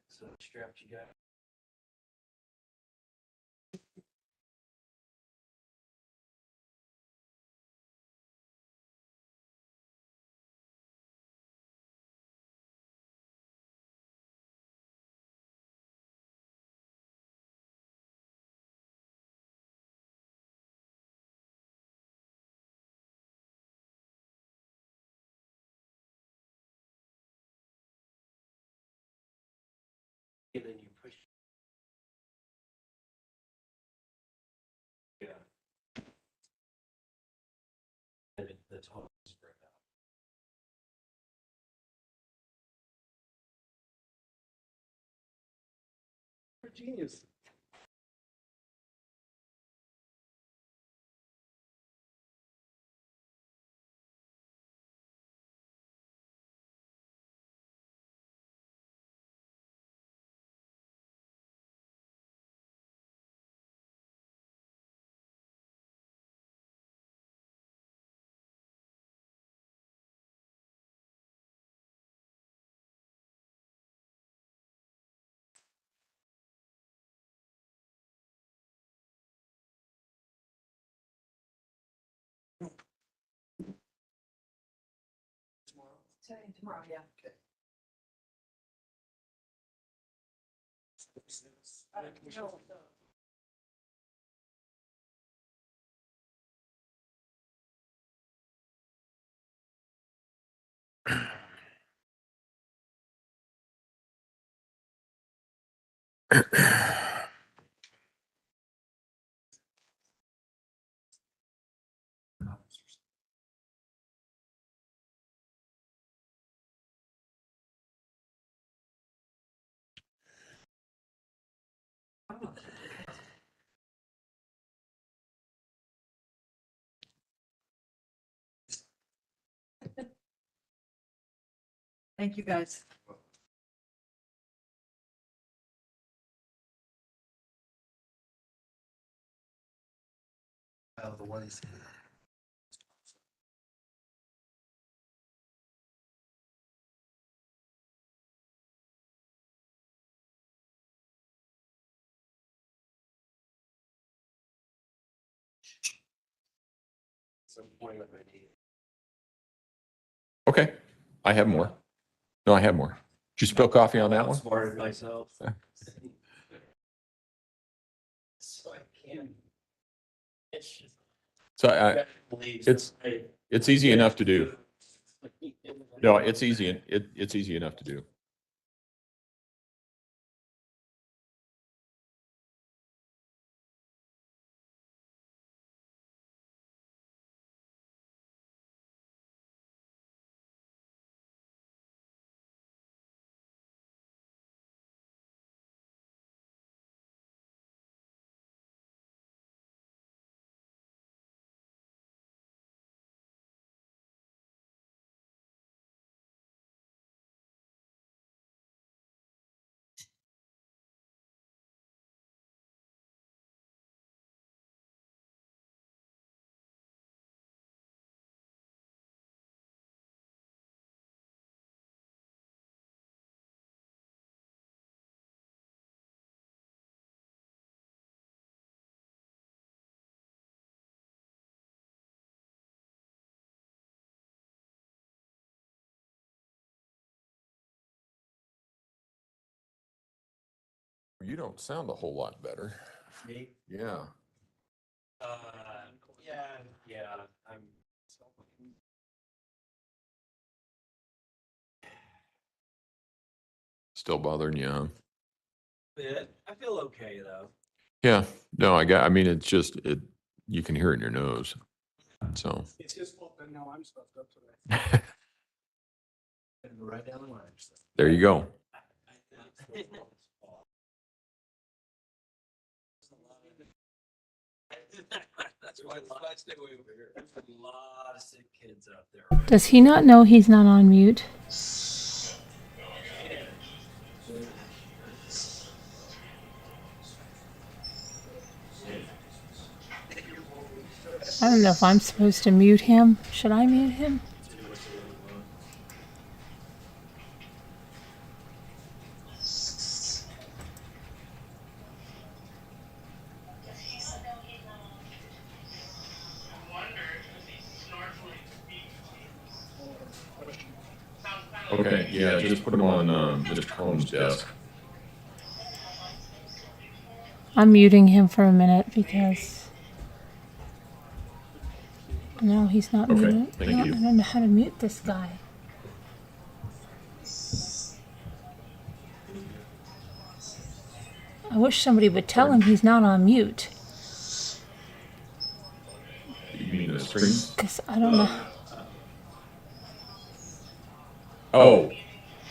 Speaker 4: So strapped you got. And then you push. Yeah. And that's all spread out. You're a genius.
Speaker 7: Tomorrow, yeah. No. Thank you, guys.
Speaker 9: The ones.
Speaker 4: Some point with my knee.
Speaker 3: Okay, I have more. No, I have more. Did you spill coffee on that one?
Speaker 4: Outsmarted myself. So I can't. It's just.
Speaker 3: So it's easy enough to do. No, it's easy. It's easy enough to do. You don't sound a whole lot better.
Speaker 4: Me?
Speaker 3: Yeah.
Speaker 4: Yeah, I'm.
Speaker 3: Still bothering you, huh?
Speaker 4: Bit. I feel okay though.
Speaker 3: Yeah. No, I mean, it's just, you can hear it in your nose. So.
Speaker 5: It's his fault that now I'm stuffed up today.
Speaker 4: Right down the line.
Speaker 3: There you go.
Speaker 4: That's why I stay away over here. There's a lot of sick kids out there.
Speaker 1: Does he not know he's not on mute? I don't know if I'm supposed to mute him. Should I mute him?
Speaker 2: Okay, yeah, just put them on, Mr. Combs' desk.
Speaker 1: I'm muting him for a minute because no, he's not
Speaker 2: Okay,
Speaker 1: muted.
Speaker 2: thank
Speaker 1: I
Speaker 2: you.
Speaker 1: don't know how to mute this guy. I wish somebody would tell him he's not on mute.
Speaker 2: You mean the screen?
Speaker 1: Because I don't know.
Speaker 3: Oh,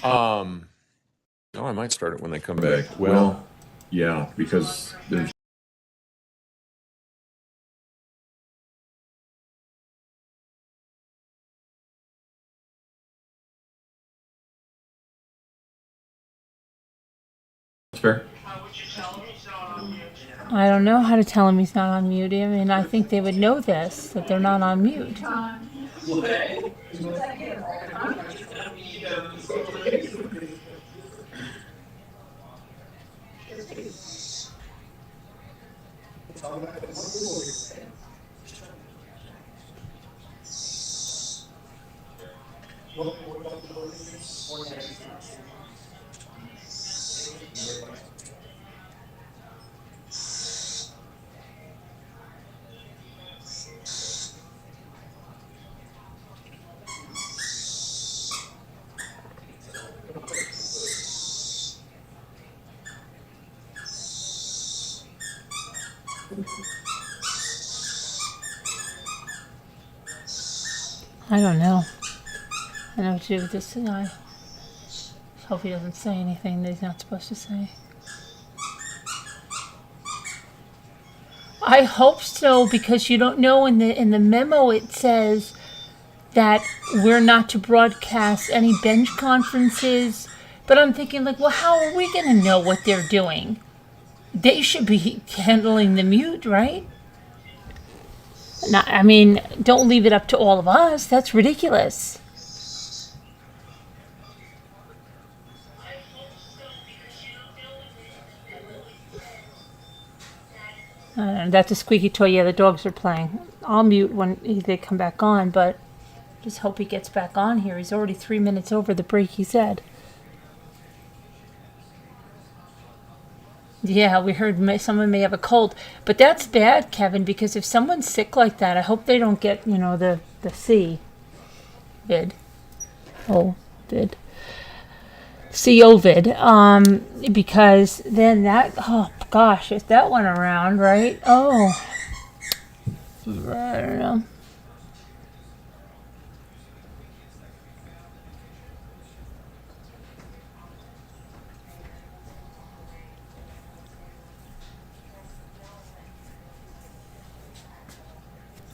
Speaker 3: no, I might start it when they come back.
Speaker 2: Well, yeah, because there's fair.
Speaker 1: I don't know how to tell him he's not on mute. I mean, I think they would know this, that they're not on mute. I don't know. I know what to do with this guy. Hope he doesn't say anything that he's not supposed to say. I hope so, because you don't know, in the memo it says that we're not to broadcast any bench conferences. But I'm thinking, like, well, how are we going to know what they're doing? They should be handling the mute, right? Not, I mean, don't leave it up to all of us. That's ridiculous. That's a squeaky toy. Yeah, the dogs are playing. I'll mute when they come back on, but Just hope he gets back on here. He's already 3 minutes over the break he said. Yeah, we heard someone may have a cold, but that's bad, Kevin, because if someone's sick like that, I hope they don't get, the C vid. Oh, vid. COVID, because then oh gosh, if that went around, right? Oh, I don't know.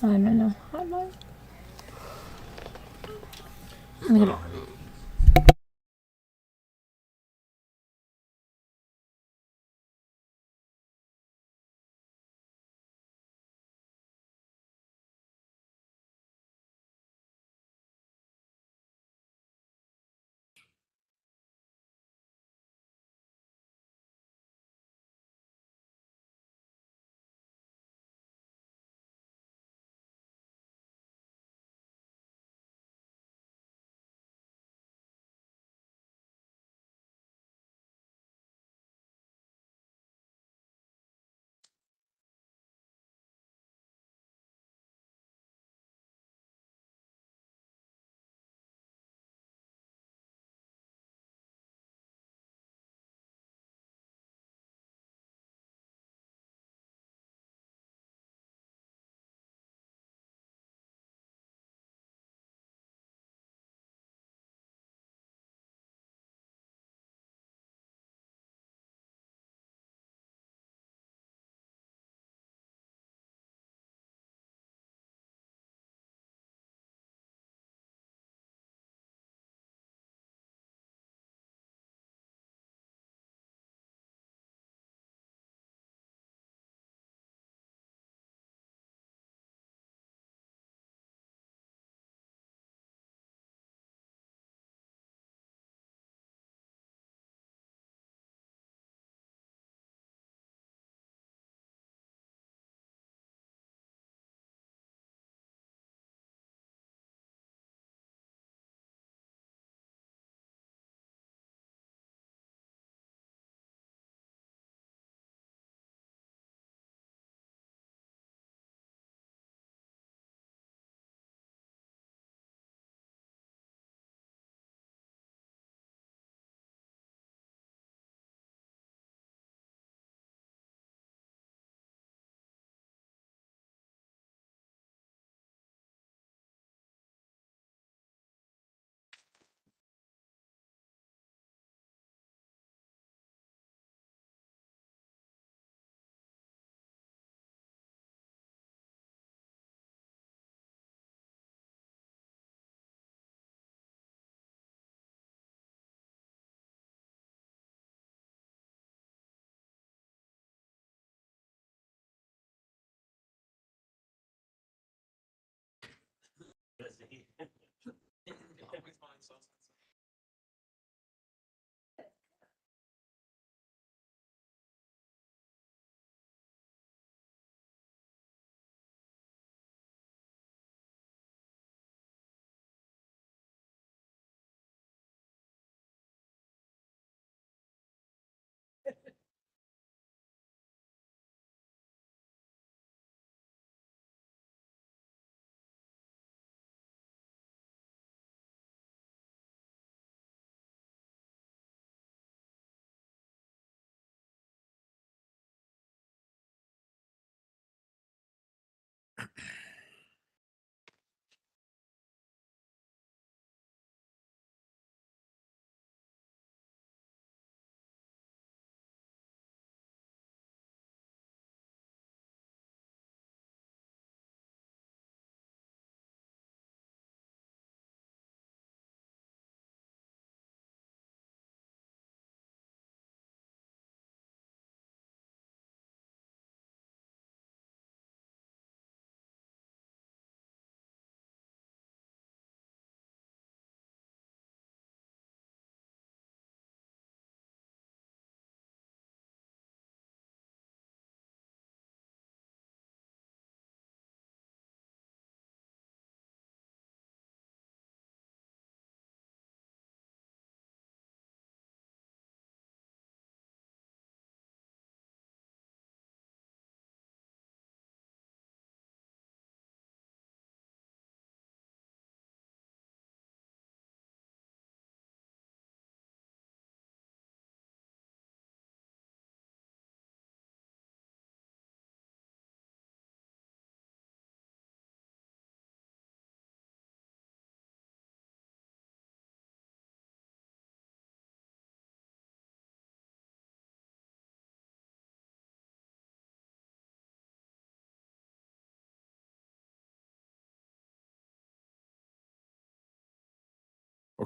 Speaker 1: I don't know. I'm gonna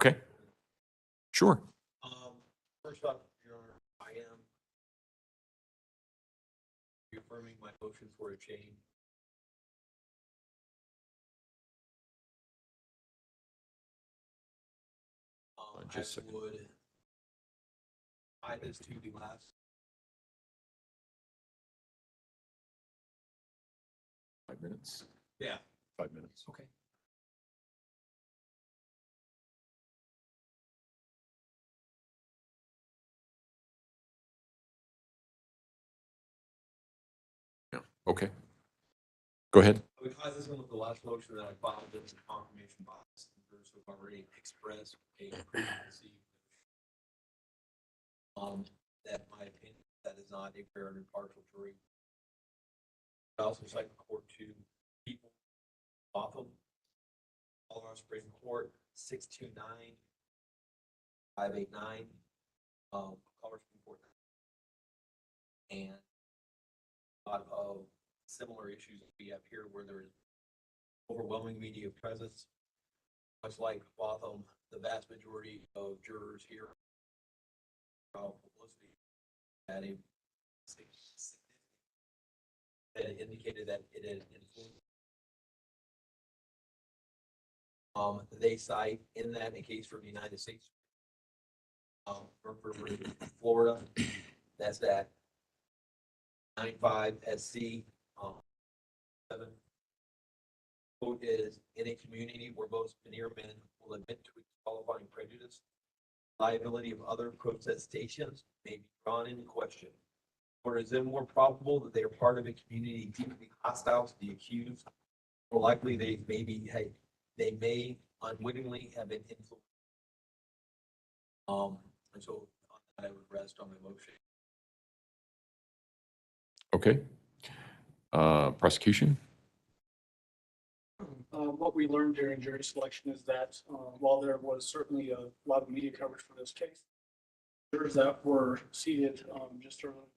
Speaker 3: Okay. Sure.
Speaker 6: First off, Your Honor, I am reaffirming my motion for a change.
Speaker 3: Just a
Speaker 6: I
Speaker 3: second.
Speaker 6: would this to the last.
Speaker 3: 5 minutes.
Speaker 6: Yeah.
Speaker 3: 5 minutes.
Speaker 6: Okay.
Speaker 3: Yeah. Okay. Go ahead.
Speaker 6: I would tie this in with the last motion that I filed in the confirmation box. There's already expressed a preconceived that my opinion, that is not a fair and impartial jury. I also cite the court to people, Botham, Colorado Supreme Court, 629, 589, Colorado Supreme Court. And a lot of similar issues that we have here where there is overwhelming media presence. Much like Botham, the vast majority of jurors here publicity had a that indicated that it had influenced. They cite in that a case from the United States, for Florida, that's that 95 SC 7. Quote is, in a community where most veneer men will admit to qualifying prejudice, liability of other protestations may be drawn into question. Or is it more probable that they are part of a community deeply hostile to the accused? Or likely they may unwittingly have been influenced. And so on that, I would rest on my motion.
Speaker 3: Okay. Prosecution.
Speaker 5: What we learned during jury selection is that while there was certainly a lot of media coverage for this case, jurors that were seated just earlier,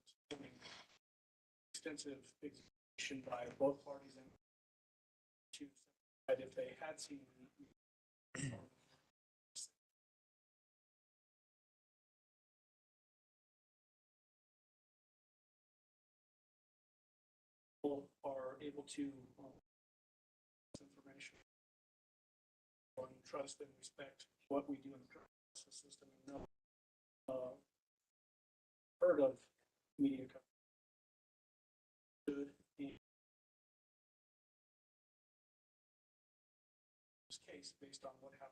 Speaker 5: extensive examination by both parties and to that if they had seen are able to information on trust and respect what we do in the justice system and know heard of media coverage should be this case based on what happened.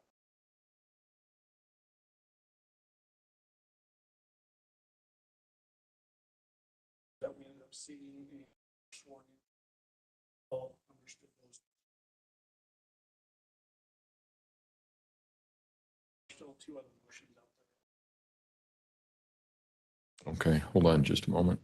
Speaker 5: That we ended up seeing a sworn in, all understood those. Still two other motions out there.
Speaker 3: Okay. Hold on just a moment.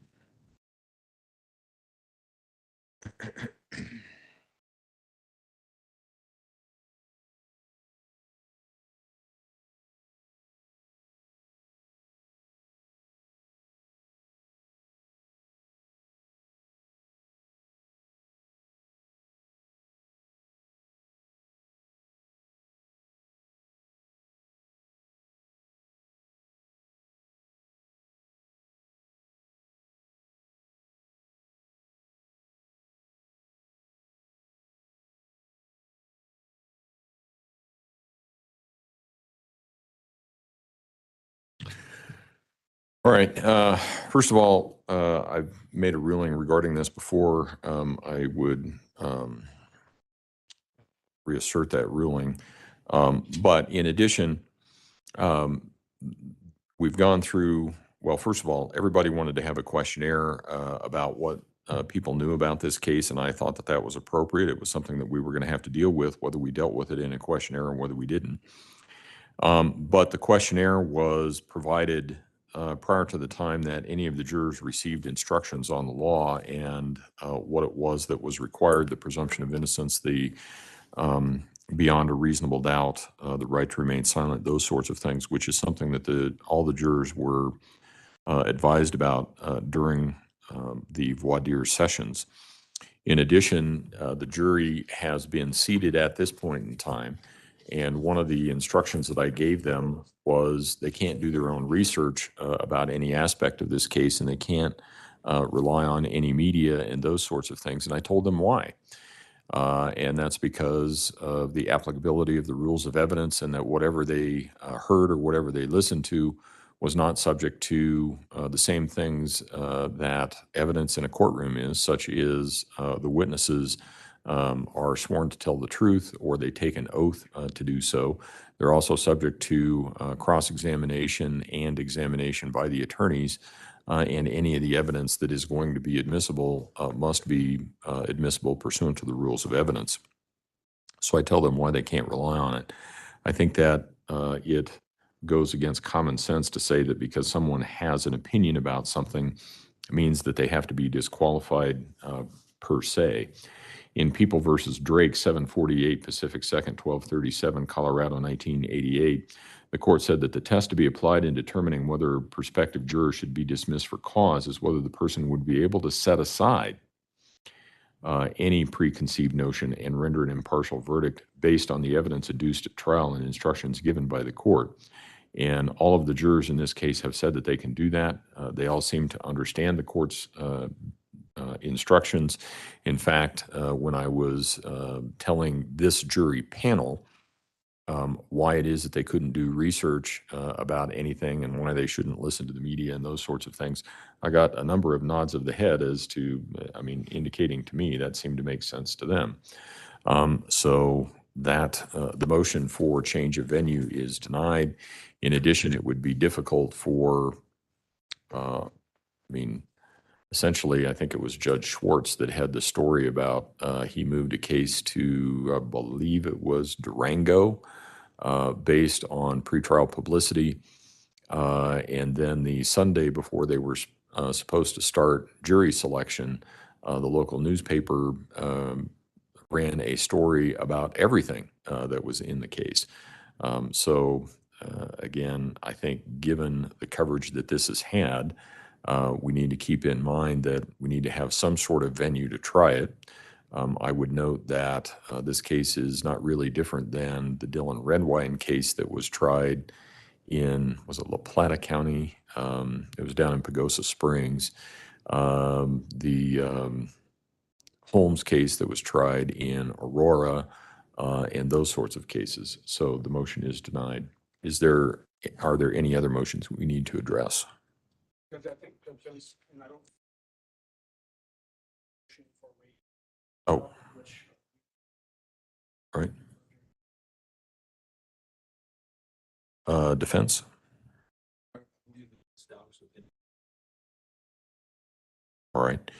Speaker 3: All right. First of all, I've made a ruling regarding this before. I would reassert that ruling. But in addition, we've gone through, well, first of all, everybody wanted to have a questionnaire about what people knew about this case, and I thought that that was appropriate. It was something that we were going to have to deal with, whether we dealt with it in a questionnaire or whether we didn't. But the questionnaire was provided prior to the time that any of the jurors received instructions on the law and what it was that was required, the presumption of innocence, the beyond a reasonable doubt, the right to remain silent, those sorts of things, which is something that all the jurors were advised about during the voir dire sessions. In addition, the jury has been seated at this point in time, And one of the instructions that I gave them was they can't do their own research about any aspect of this case, and they can't rely on any media and those sorts of things. And I told them why. And that's because of the applicability of the rules of evidence, and that whatever they heard or whatever they listened to was not subject to the same things that evidence in a courtroom is, such as the witnesses are sworn to tell the truth or they take an oath to do so. They're also subject to cross-examination and examination by the attorneys, and any of the evidence that is going to be admissible must be admissible pursuant to the rules of evidence. So I tell them why they can't rely on it. I think that it goes against common sense to say that because someone has an opinion about something means that they have to be disqualified per se. In People versus Drake, 748 Pacific 2nd, 1237, Colorado, 1988, the court said that the test to be applied in determining whether a prospective juror should be dismissed for cause is whether the person would be able to set aside any preconceived notion and render an impartial verdict based on the evidence adduced at trial and instructions given by the court. And all of the jurors in this case have said that they can do that. They all seem to understand the court's instructions. In fact, when I was telling this jury panel why it is that they couldn't do research about anything and why they shouldn't listen to the media and those sorts of things, I got a number of nods of the head as to, indicating to me that seemed to make sense to them. So that the motion for change of venue is denied. In addition, it would be difficult for, essentially, I think it was Judge Schwartz that had the story about he moved a case to, I believe it was Durango, based on pretrial publicity. And then the Sunday before they were supposed to start jury selection, the local newspaper ran a story about everything that was in the case. Again, I think given the coverage that this has had, we need to keep in mind that we need to have some sort of venue to try it. I would note that this case is not really different than the Dylan Redwine case that was tried in, was it La Plata County? It was down in Pagosa Springs. The Holmes case that was tried in Aurora, and those sorts of cases. So the motion is denied. Are there any other motions we need to address?
Speaker 5: Because I think, and I don't.
Speaker 3: Oh. All right. Defense? All right.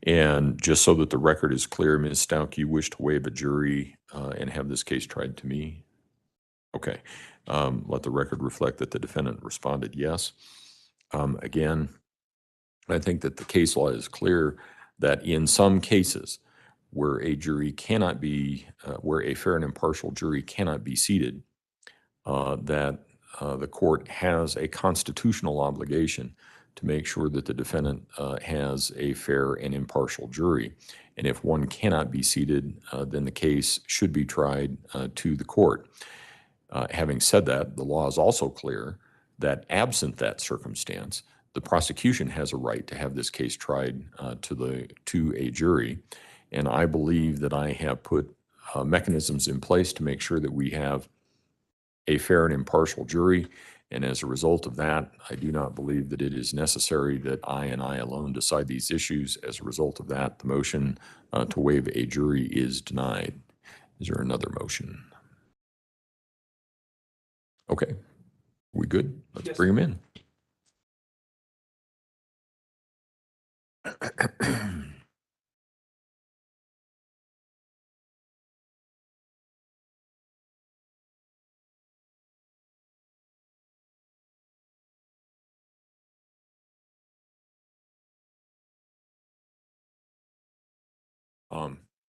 Speaker 3: And just so that the record is clear, Ms. Stauch, you wish to waive a jury and have this case tried to me? Okay. Let the record reflect that the defendant responded yes. Again, I think that the case law is clear that in some cases where a jury cannot be, where a fair and impartial jury cannot be seated, that the court has a constitutional obligation to make sure that the defendant has a fair and impartial jury. And if one cannot be seated, then the case should be tried to the court. Having said that, the law is also clear that absent that circumstance, the prosecution has a right to have this case tried to a jury. And I believe that I have put mechanisms in place to make sure that we have a fair and impartial jury. And as a result of that, I do not believe that it is necessary that I and I alone decide these issues. As a result of that, the motion to waive a jury is denied. Is there another motion? Okay, we good? Let's
Speaker 5: Yes.
Speaker 3: bring him in.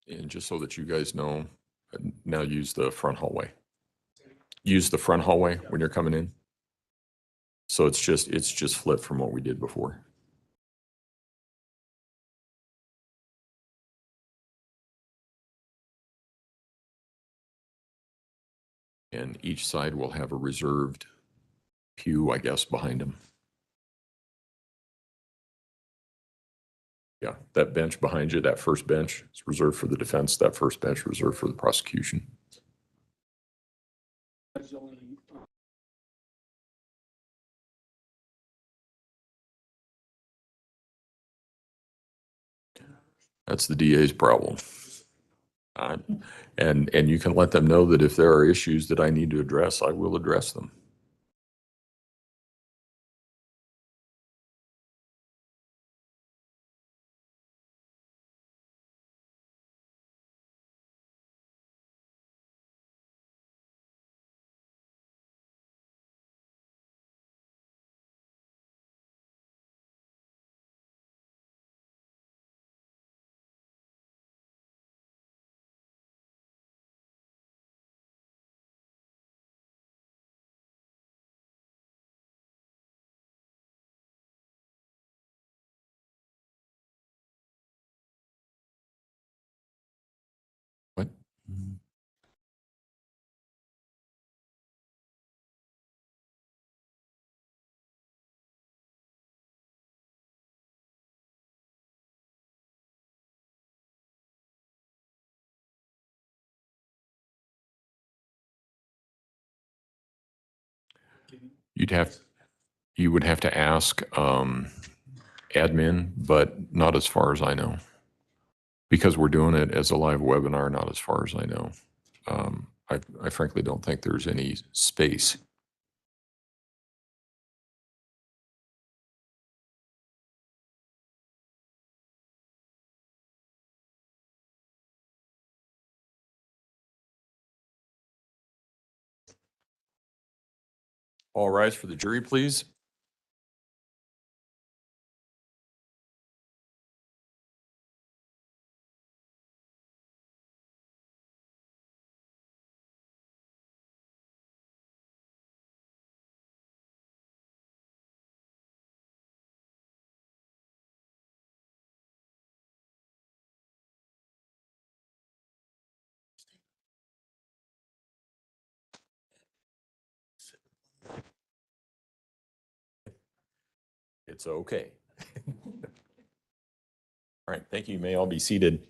Speaker 3: And just so that you guys know, now use the front hallway. Use the front hallway when you're coming in. So it's just flipped from what we did before. And each side will have a reserved pew, I guess, behind them. Yeah, that bench behind you, that first bench is reserved for the defense, that first bench reserved for the prosecution.
Speaker 5: That's the only,
Speaker 3: That's the DA's problem. And you can let them know that if there are issues that I need to address, I will address them. What? You would have to ask admin, but not as far as I know. Because we're doing it as a live webinar, not as far as I know. I frankly don't think there's any space. All rise for the jury, please. It's okay. All right, thank you. You may all be seated.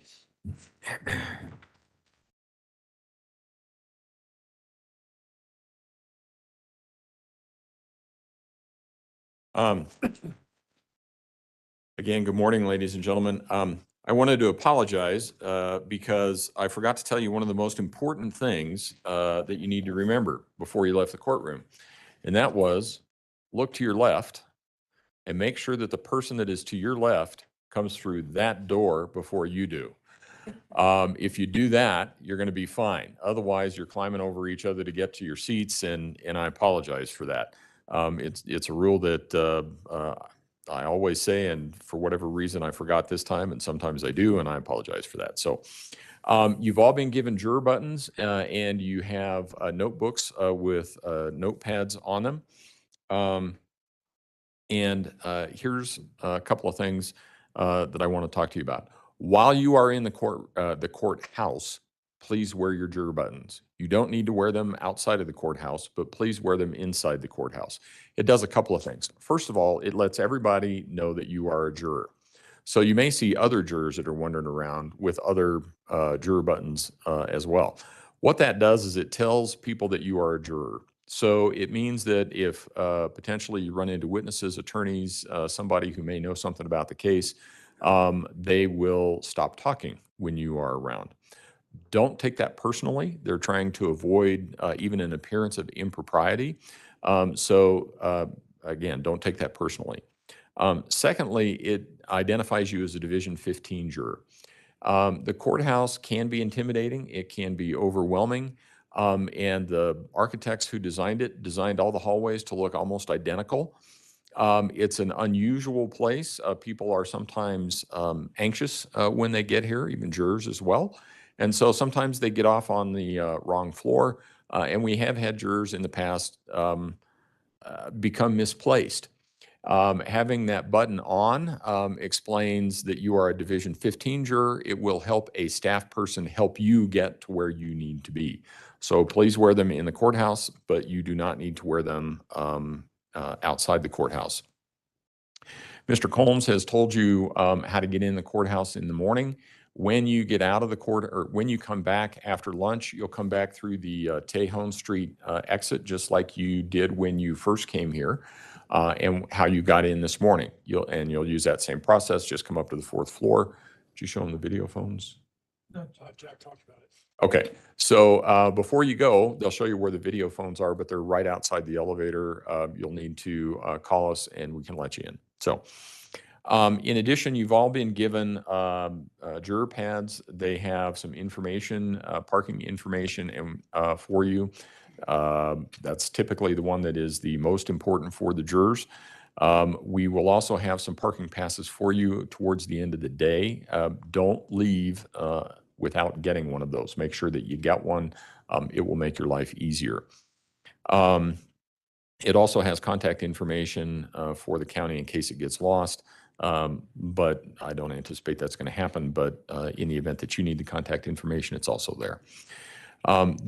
Speaker 3: Again, good morning, ladies and gentlemen. I wanted to apologize because I forgot to tell you one of the most important things that you need to remember before you left the courtroom. And that was, look to your left and make sure that the person that is to your left comes through that door before you do. If you do that, you're going to be fine. Otherwise, you're climbing over each other to get to your seats, and I apologize for that. It's a rule that I always say, and for whatever reason, I forgot this time, and sometimes I do, and I apologize for that. So you've all been given juror buttons, and you have notebooks with notepads on them. And here's a couple of things that I want to talk to you about. While you are in the courthouse, please wear your juror buttons. You don't need to wear them outside of the courthouse, but please wear them inside the courthouse. It does a couple of things. First of all, it lets everybody know that you are a juror. So you may see other jurors that are wandering around with other juror buttons as well. What that does is it tells people that you are a juror. So it means that if potentially you run into witnesses, attorneys, somebody who may know something about the case, they will stop talking when you are around. Don't take that personally. They're trying to avoid even an appearance of impropriety. Again, don't take that personally. Secondly, it identifies you as a Division 15 juror. The courthouse can be intimidating. It can be overwhelming. And the architects who designed it designed all the hallways to look almost identical. It's an unusual place. People are sometimes anxious when they get here, even jurors as well. And so sometimes they get off on the wrong floor. And we have had jurors in the past become misplaced. Having that button on explains that you are a Division 15 juror. It will help a staff person help you get to where you need to be. So please wear them in the courthouse, but you do not need to wear them outside the courthouse. Mr. Combs has told you how to get in the courthouse in the morning. When you get out of the court, or when you come back after lunch, you'll come back through the Tejon Street exit, just like you did when you first came here, and how you got in this morning. You'll use that same process. Just come up to the 4th floor. Did you show them the video phones?
Speaker 5: No, Jack talked about it.
Speaker 3: Okay, so before you go, they'll show you where the video phones are, but they're right outside the elevator. You'll need to call us and we can let you in. So in addition, you've all been given juror pads. They have some information, parking information for you. That's typically the one that is the most important for the jurors. We will also have some parking passes for you towards the end of the day. Don't leave without getting one of those. Make sure that you get one. It will make your life easier. It also has contact information for the county in case it gets lost. But I don't anticipate that's going to happen. But in the event that you need the contact information, it's also there.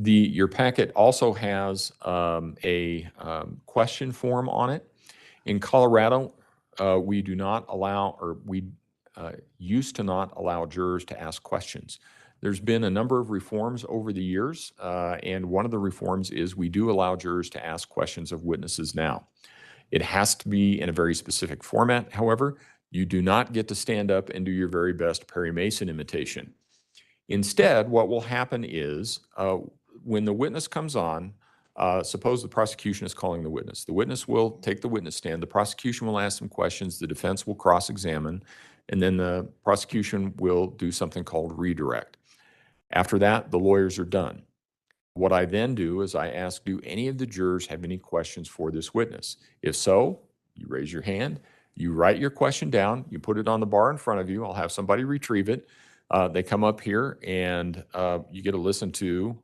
Speaker 3: Your packet also has a question form on it. In Colorado, we do not allow, or we used to not allow jurors to ask questions. There's been a number of reforms over the years, and one of the reforms is we do allow jurors to ask questions of witnesses now. It has to be in a very specific format, however. You do not get to stand up and do your very best Perry Mason imitation. Instead, what will happen is when the witness comes on, suppose the prosecution is calling the witness. The witness will take the witness stand. The prosecution will ask some questions. The defense will cross-examine, and then the prosecution will do something called redirect. After that, the lawyers are done. What I then do is I ask, do any of the jurors have any questions for this witness? If so, you raise your hand, you write your question down, you put it on the bar in front of you. I'll have somebody retrieve it. They come up here and you get to listen to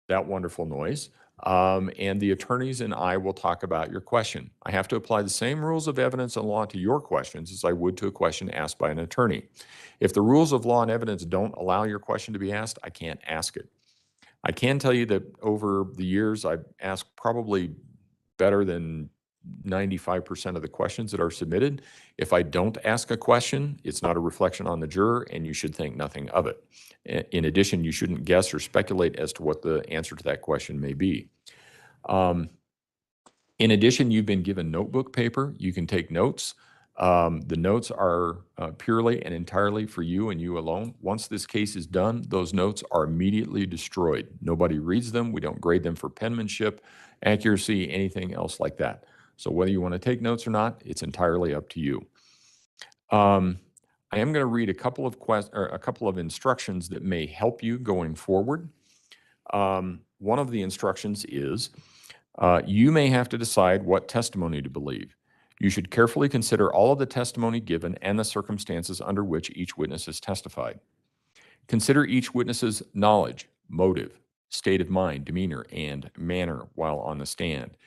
Speaker 3: that wonderful noise. And the attorneys and I will talk about your question. I have to apply the same rules of evidence and law to your questions as I would to a question asked by an attorney. If the rules of law and evidence don't allow your question to be asked, I can't ask it. I can tell you that over the years, I've asked probably better than 95% of the questions that are submitted. If I don't ask a question, it's not a reflection on the juror, and you should think nothing of it. In addition, you shouldn't guess or speculate as to what the answer to that question may be. In addition, you've been given notebook paper. You can take notes. The notes are purely and entirely for you and you alone. Once this case is done, those notes are immediately destroyed. Nobody reads them. We don't grade them for penmanship, accuracy, anything else like that. So whether you want to take notes or not, it's entirely up to you. I am going to read a couple of instructions that may help you going forward. One of the instructions is you may have to decide what testimony to believe. You should carefully consider all of the testimony given and the circumstances under which each witness has testified. Consider each witness's knowledge, motive, state of mind, demeanor, and manner while on the stand.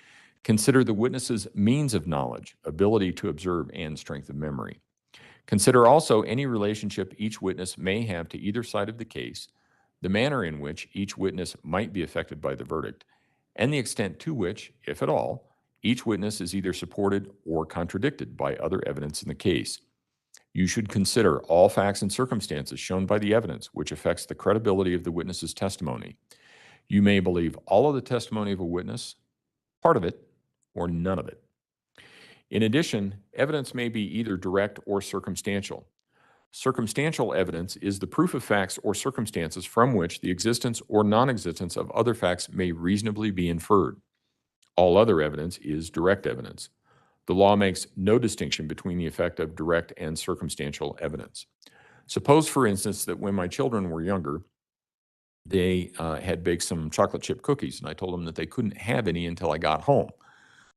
Speaker 3: Consider the witness's means of knowledge, ability to observe, and strength of memory. Consider also any relationship each witness may have to either side of the case, the manner in which each witness might be affected by the verdict, and the extent to which, if at all, each witness is either supported or contradicted by other evidence in the case. You should consider all facts and circumstances shown by the evidence which affects the credibility of the witness's testimony. You may believe all of the testimony of a witness, part of it, or none of it. In addition, evidence may be either direct or circumstantial. Circumstantial evidence is the proof of facts or circumstances from which the existence or non-existence of other facts may reasonably be inferred. All other evidence is direct evidence. The law makes no distinction between the effect of direct and circumstantial evidence. Suppose, for instance, that when my children were younger, they had baked some chocolate chip cookies, and I told them that they couldn't have any until I got home.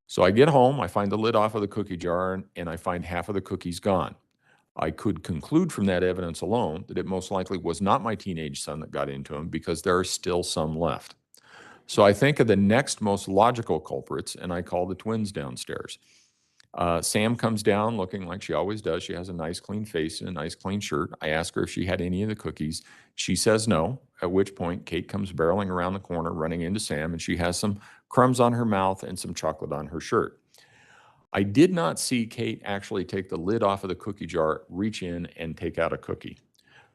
Speaker 3: So I get home, I find the lid off of the cookie jar, and I find half of the cookies gone. I could conclude from that evidence alone that it most likely was not my teenage son that got into them because there are still some left. So I think of the next most logical culprits, and I call the twins downstairs. Sam comes down looking like she always does. She has a nice clean face and a nice clean shirt. I ask her if she had any of the cookies. She says no, at which point Kate comes barreling around the corner, running into Sam, and she has some crumbs on her mouth and some chocolate on her shirt. I did not see Kate actually take the lid off of the cookie jar, reach in and take out a cookie.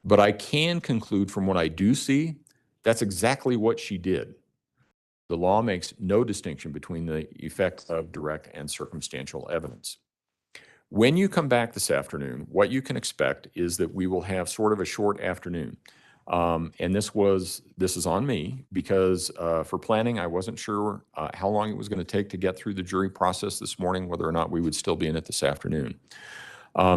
Speaker 3: But I can conclude from what I do see, that's exactly what she did. The law makes no distinction between the effect of direct and circumstantial evidence. When you come back this afternoon, what you can expect is that we will have sort of a short afternoon. And this is on me because for planning, I wasn't sure how long it was going to take to get through the jury process this morning, whether or not we would still be in it this afternoon.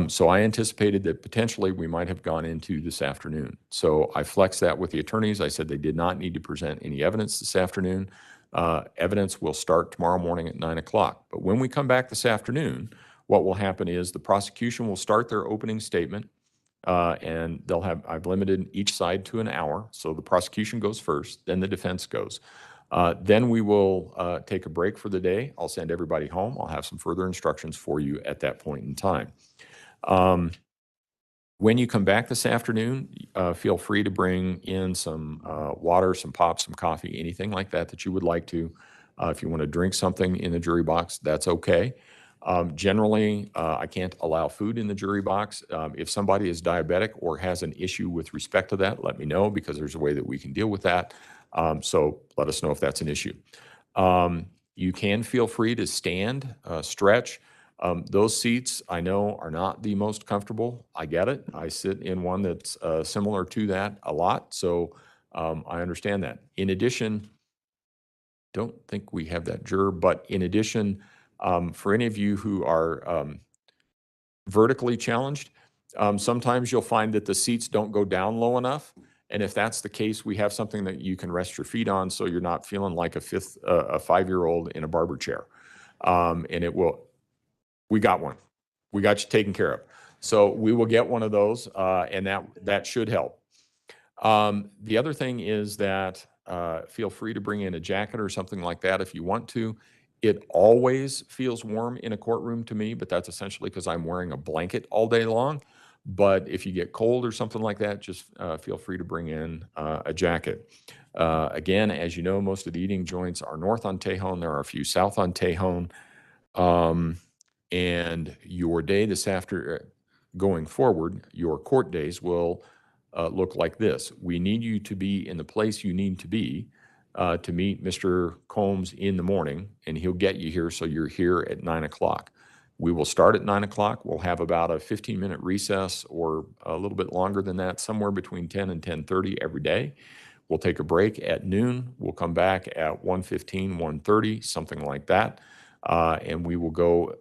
Speaker 3: So I anticipated that potentially we might have gone into this afternoon. So I flexed that with the attorneys. I said they did not need to present any evidence this afternoon. Evidence will start tomorrow morning at 9 o'clock. But when we come back this afternoon, what will happen is the prosecution will start their opening statement, and I've limited each side to an hour. So the prosecution goes first, then the defense goes. Then we will take a break for the day. I'll send everybody home. I'll have some further instructions for you at that point in time. When you come back this afternoon, feel free to bring in some water, some pop, some coffee, anything like that that you would like to. If you want to drink something in the jury box, that's okay. Generally, I can't allow food in the jury box. If somebody is diabetic or has an issue with respect to that, let me know because there's a way that we can deal with that. So let us know if that's an issue. You can feel free to stand, stretch. Those seats I know are not the most comfortable. I get it. I sit in one that's similar to that a lot. So I understand that. In addition, don't think we have that juror, but in addition, for any of you who are vertically challenged, sometimes you'll find that the seats don't go down low enough. And if that's the case, we have something that you can rest your feet on so you're not feeling like a 5-year-old in a barber chair. And we got one. We got you taken care of. So we will get one of those, and that should help. The other thing is that feel free to bring in a jacket or something like that if you want to. It always feels warm in a courtroom to me, but that's essentially because I'm wearing a blanket all day long. But if you get cold or something like that, just feel free to bring in a jacket. Again, as you know, most of the eating joints are north on Tejon. There are a few south on Tejon. And your day going forward, your court days will look like this. We need you to be in the place you need to be to meet Mr. Combs in the morning, and he'll get you here so you're here at 9 o'clock. We will start at 9 o'clock. We'll have about a 15-minute recess or a little bit longer than that, somewhere between 10 and 10:30 every day. We'll take a break at noon. We'll come back at 1:15, 1:30, something like that. And we will go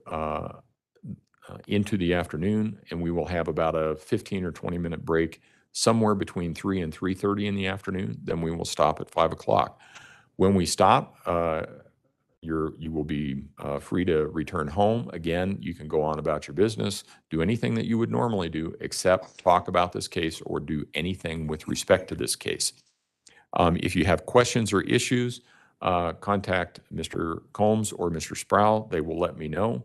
Speaker 3: into the afternoon, and we will have about a 15 or 20-minute break somewhere between 3 and 3:30 in the afternoon. Then we will stop at 5 o'clock. When we stop, you will be free to return home. Again, you can go on about your business, do anything that you would normally do, except talk about this case or do anything with respect to this case. If you have questions or issues, contact Mr. Combs or Mr. Sproul. They will let me know.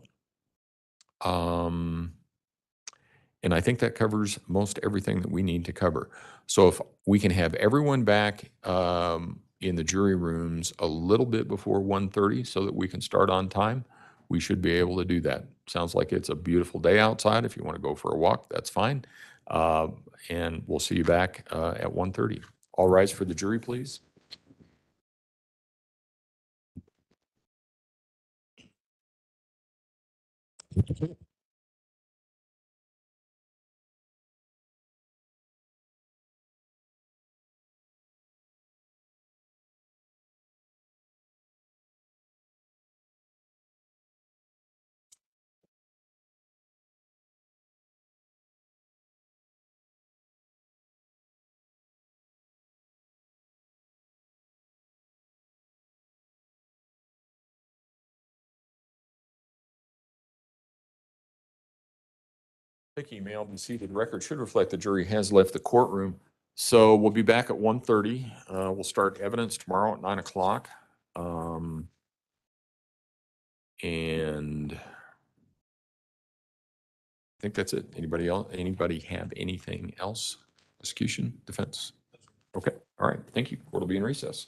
Speaker 3: And I think that covers most everything that we need to cover. So if we can have everyone back in the jury rooms a little bit before 1:30 so that we can start on time, we should be able to do that. Sounds like it's a beautiful day outside. If you want to go for a walk, that's fine. And we'll see you back at 1:30. All rise for the jury, please. Quick email and see the record should reflect the jury has left the courtroom. So we'll be back at 1:30. We'll start evidence tomorrow at 9 o'clock. And think that's it. Anybody else, anybody have anything else? Prosecution, defense? Okay, all right, thank you. Court will be in recess.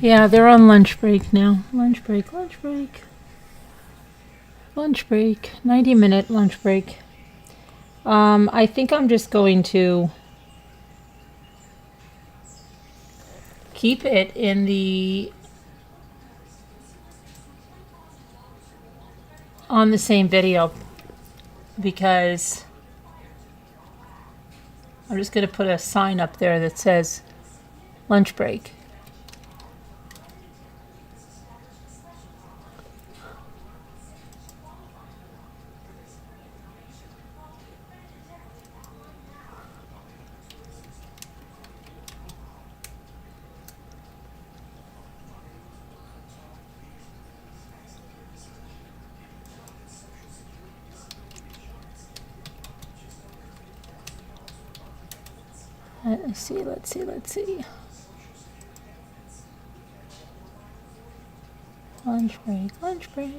Speaker 1: Yeah, they're on lunch break now. Lunch break, lunch break. Lunch break. 90-minute lunch break. I think I'm just going to keep it in the on the same video because I'm just going to put a sign up there that says lunch break. Let's see. Lunch break, lunch break.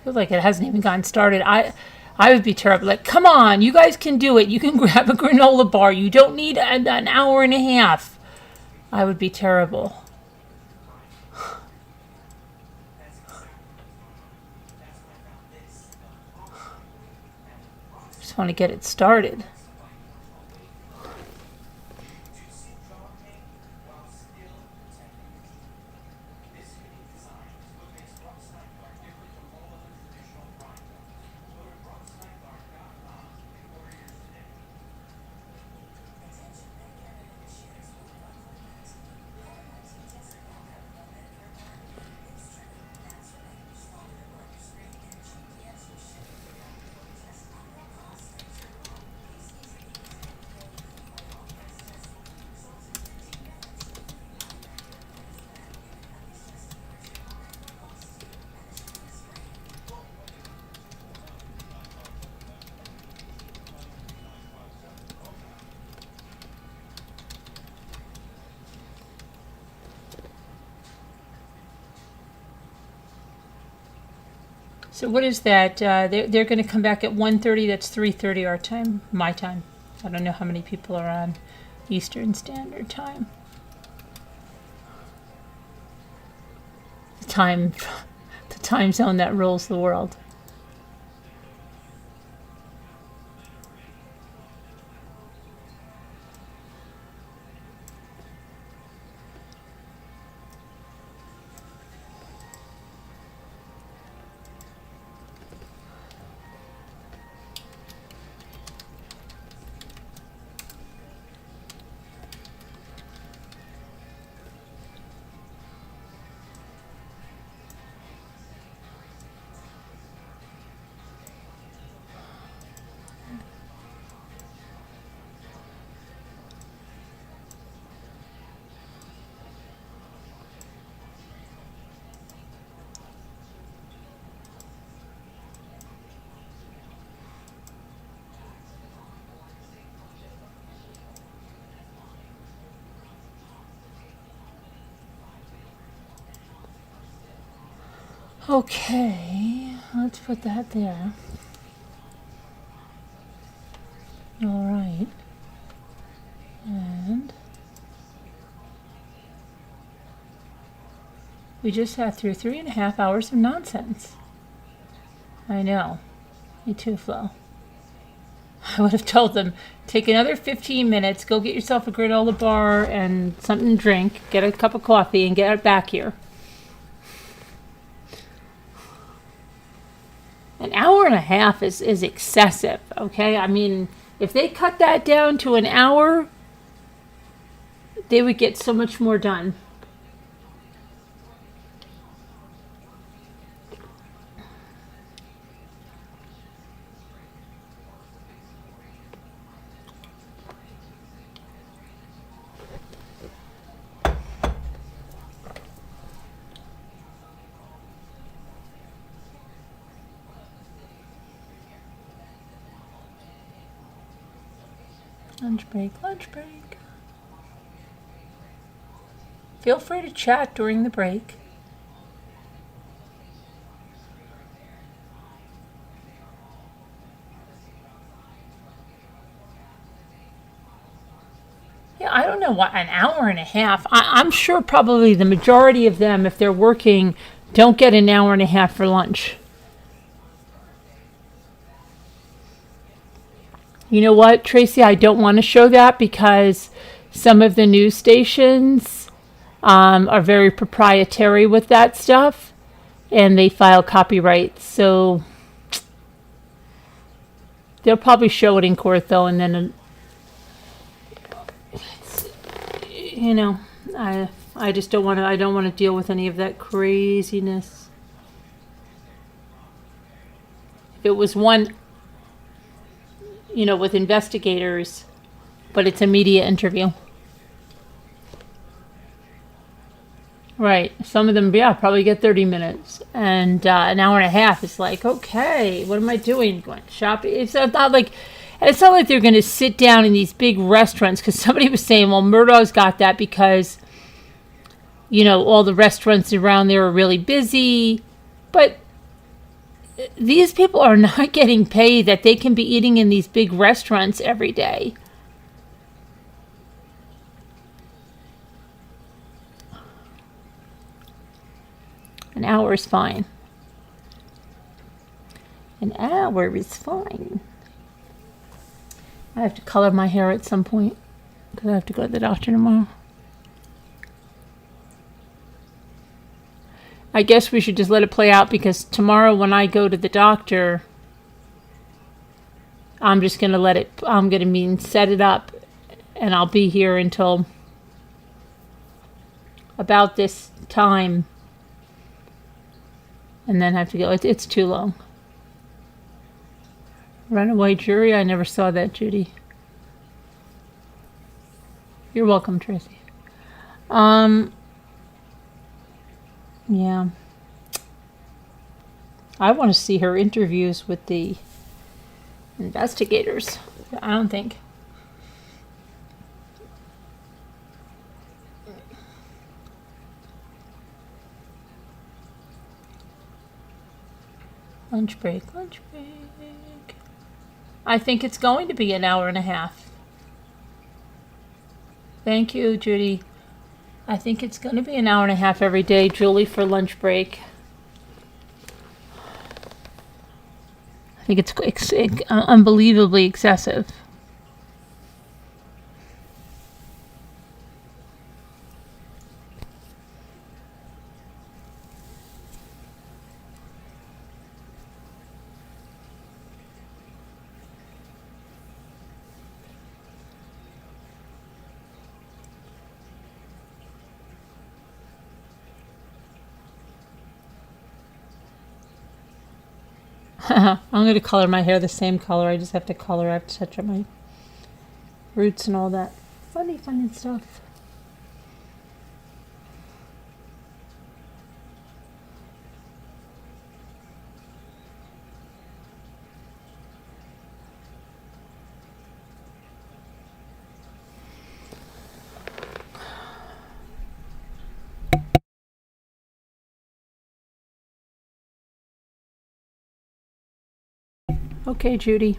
Speaker 1: Feels like it hasn't even gotten started. I would be terrible. Like, come on, you guys can do it. You can grab a granola bar. You don't need an hour and a half. I would be terrible. Just want to get it started. So what is that? They're going to come back at 1:30. That's 3:30 our time, my time. I don't know how many people are on Eastern Standard Time. time zone that rules the world. Okay, let's put that there. All right. And we just sat through 3.5 hours of nonsense. I know. Me too, Flo. I would have told them, take another 15 minutes, go get yourself a granola bar and something to drink, get a cup of coffee, and get it back here. An hour and a half is excessive, okay? I mean, if they cut that down to an hour, they would get so much more done. Lunch break, lunch break. Feel free to chat during the break. Yeah, I don't know what, an hour and a half. I'm sure probably the majority of them, if they're working, don't get an hour and a half for lunch. You know what, Tracy, I don't want to show that because some of the news stations are very proprietary with that stuff and they file copyright. So they'll probably show it in court though, and then, you know, I just don't want to, I don't want to deal with any of that craziness. If it was one, you know, with investigators, but it's a media interview. Right. Some of them, yeah, probably get 30 minutes. And an hour and a half is like, okay, what am I doing? Going shopping? It's not like they're going to sit down in these big restaurants, because somebody was saying, well, Murdoch's got that because, you know, all the restaurants around there are really busy. But these people are not getting paid that they can be eating in these big restaurants every day. An hour is fine. An hour is fine. I have to color my hair at some point because I have to go to the doctor tomorrow. I guess we should just let it play out, because tomorrow when I go to the doctor, I'm just going to let it, I'm going to set it up, and I'll be here until about this time, and then have to go. It's too long. Runaway jury? I never saw that, Judy. You're welcome, Tracy. Yeah. I want to see her interviews with the investigators. I don't think. Lunch break, lunch break. I think it's going to be an hour and a half. Thank you, Judy. I think it's going to be an hour and a half every day, Julie, for lunch break. I think it's unbelievably excessive. I'm going to color my hair the same color. I just have to color. I have to touch up my roots and all that funny stuff. Okay, Judy.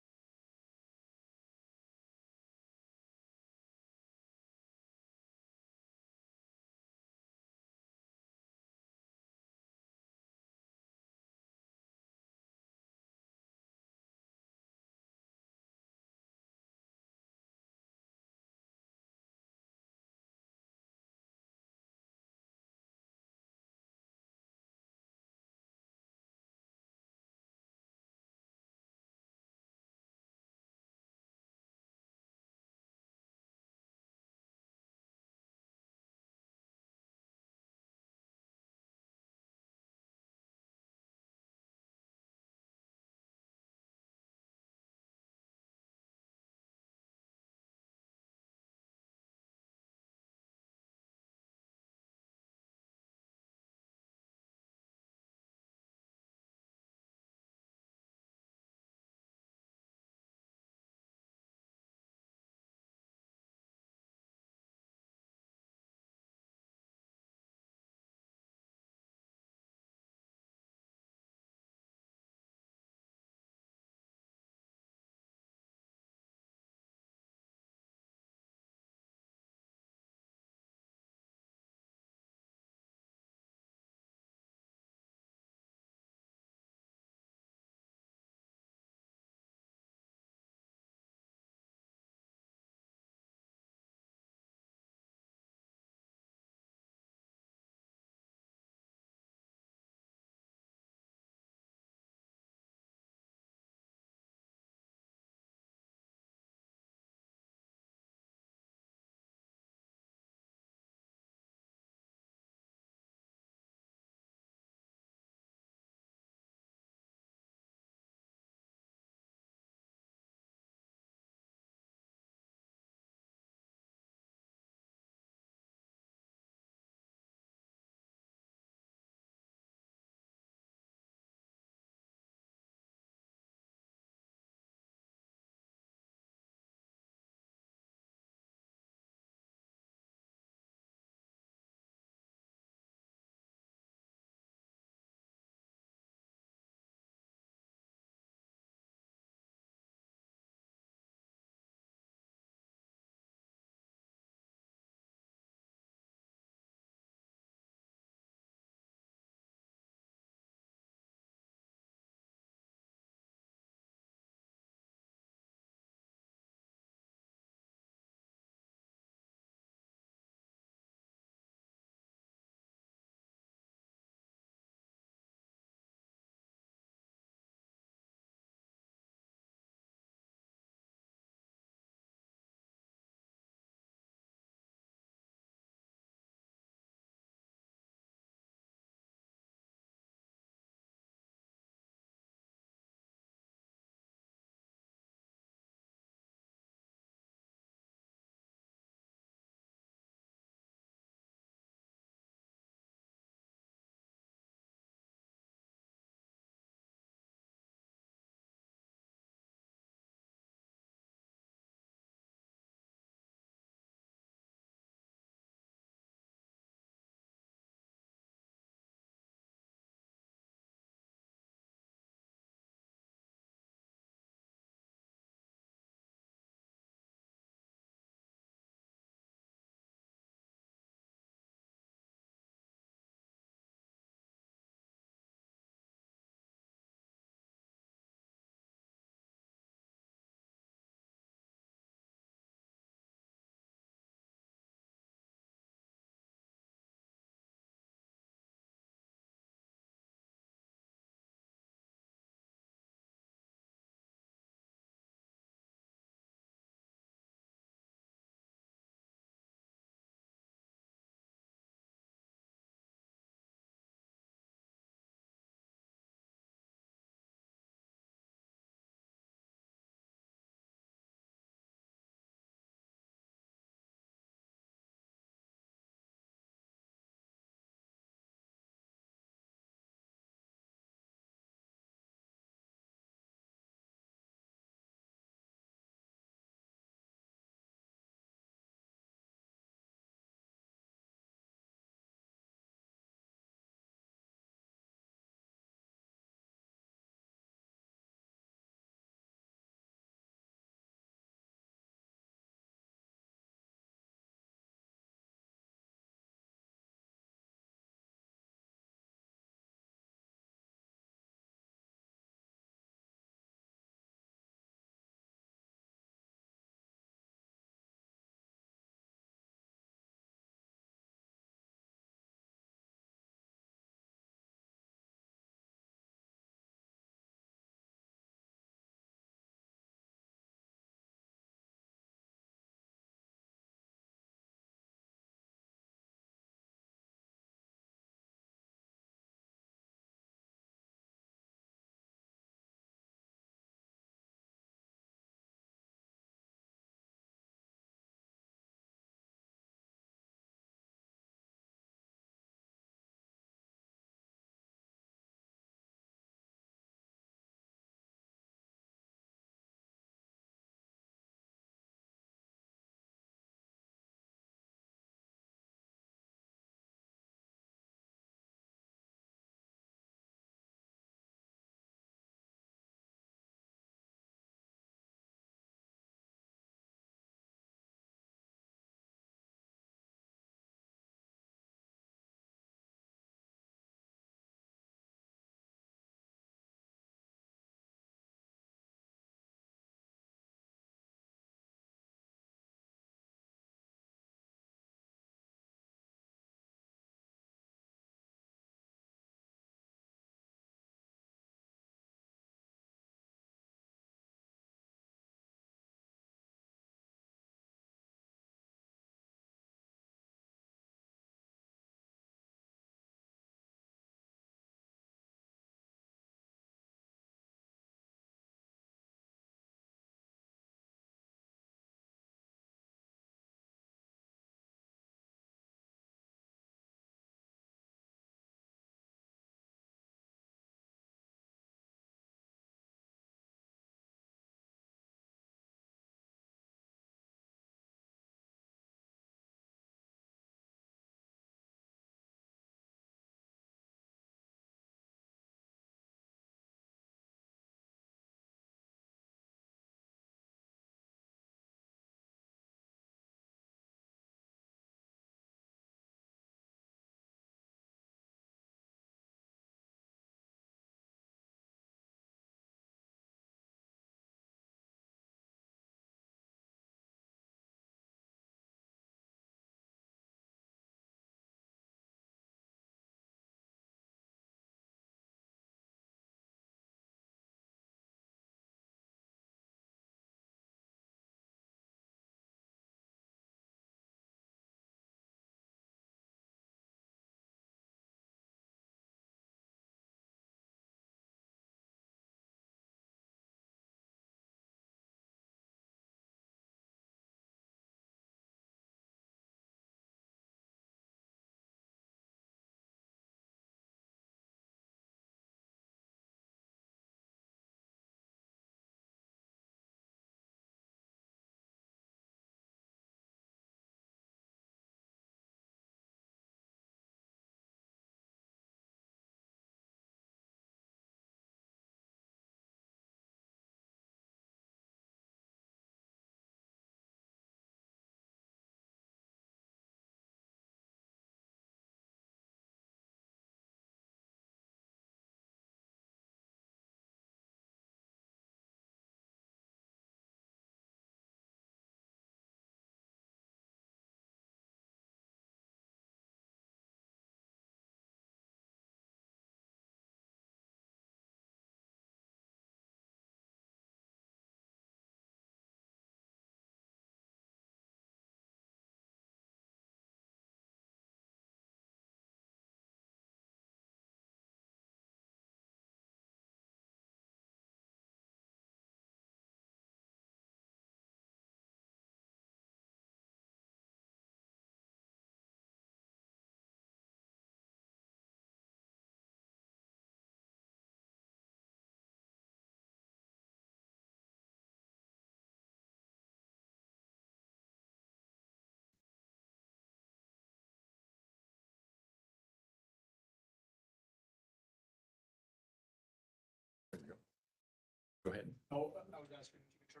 Speaker 3: Go ahead.
Speaker 5: No, I was asking if you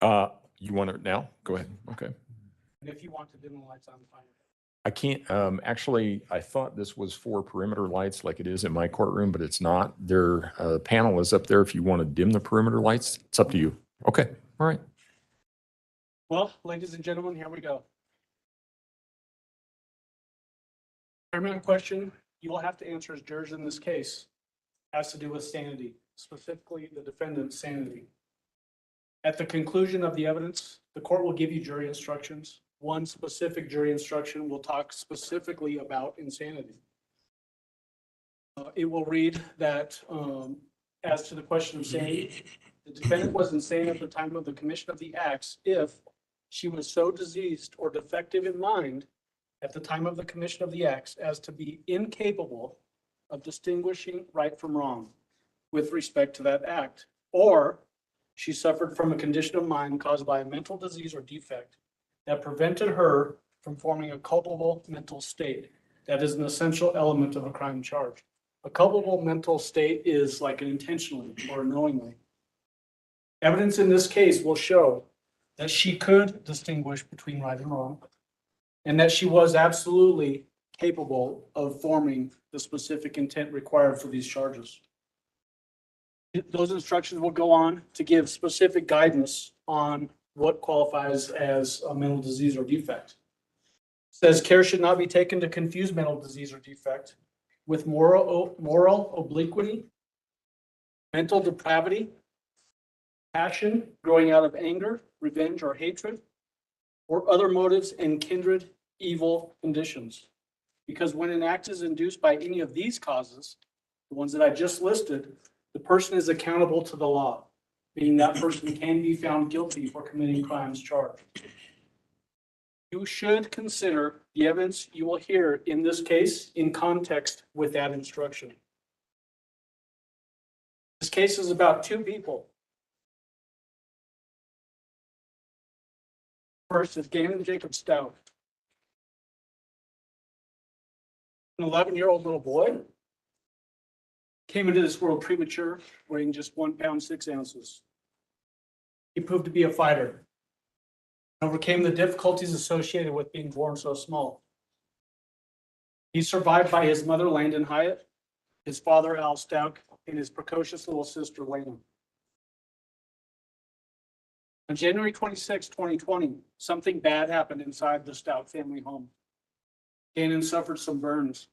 Speaker 5: could turn.
Speaker 3: You want it now? Go ahead. Okay.
Speaker 5: And if you want to dim the lights on, fine.
Speaker 3: I can't, actually, I thought this was for perimeter lights like it is in my courtroom, but it's not. Their panel is up there. If you want to dim the perimeter lights, it's up to you. Okay, all right.
Speaker 5: Well, ladies and gentlemen, here we go. Paramount question you will have to answer as jurors in this case has to do with sanity, specifically the defendant's sanity. At the conclusion of the evidence, the court will give you jury instructions. One specific jury instruction will talk specifically about insanity. It will read that as to the question of sanity, the defendant was insane at the time of the commission of the acts if she was so diseased or defective in mind at the time of the commission of the acts as to be incapable of distinguishing right from wrong with respect to that act, or she suffered from a condition of mind caused by a mental disease or defect that prevented her from forming a culpable mental state. That is an essential element of a crime charge. A culpable mental state is like an intentionally or knowingly. Evidence in this case will show that she could distinguish between right and wrong, and that she was absolutely capable of forming the specific intent required for these charges. Those instructions will go on to give specific guidance on what qualifies as a mental disease or defect. It says care should not be taken to confuse mental disease or defect with moral obliquity, mental depravity, passion growing out of anger, revenge, or hatred, or other motives and kindred evil conditions. Because when an act is induced by any of these causes, the ones that I just listed, the person is accountable to the law, meaning that person can be found guilty for committing crimes charged. You should consider the evidence you will hear in this case in context with that instruction. This case is about two people. First is Gannon Jacob Stauch, an 11-year-old little boy. Came into this world premature, weighing just 1 pound, 6 ounces. He proved to be a fighter, overcame the difficulties associated with being born so small. He's survived by his mother, Landon Hyatt, his father, Al Stauch, and his precocious little sister, Lena. On January 26, 2020, something bad happened inside the Stauch family home. Gannon suffered some burns.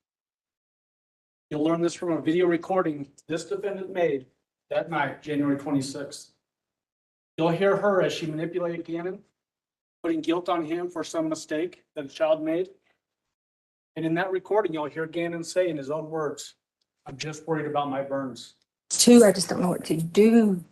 Speaker 5: You'll learn this from a video recording this defendant made that night, January 26th. You'll hear her as she manipulated Gannon, putting guilt on him for some mistake that a child made. And in that recording, you'll hear Gannon say in his own words, "I'm just worried about my burns."
Speaker 11: Two, I just don't know what to do.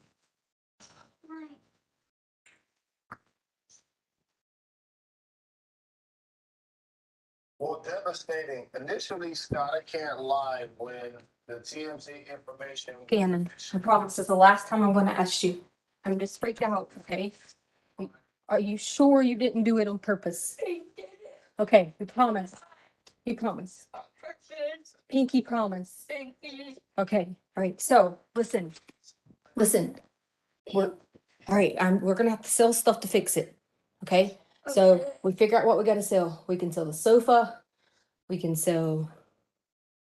Speaker 9: Well, devastating. Initially, Scott, I can't lie, when the TMZ information.
Speaker 11: Gannon, I promise this is the last time I'm gonna ask you. I'm just freaked out, okay? Are you sure you didn't do it on purpose? Okay, we promise. You promise. Pinky promise. Okay, all right, so listen. We're, all right, we're gonna have to sell stuff to fix it, okay? So we figure out what we gotta sell. We can sell the sofa. We can sell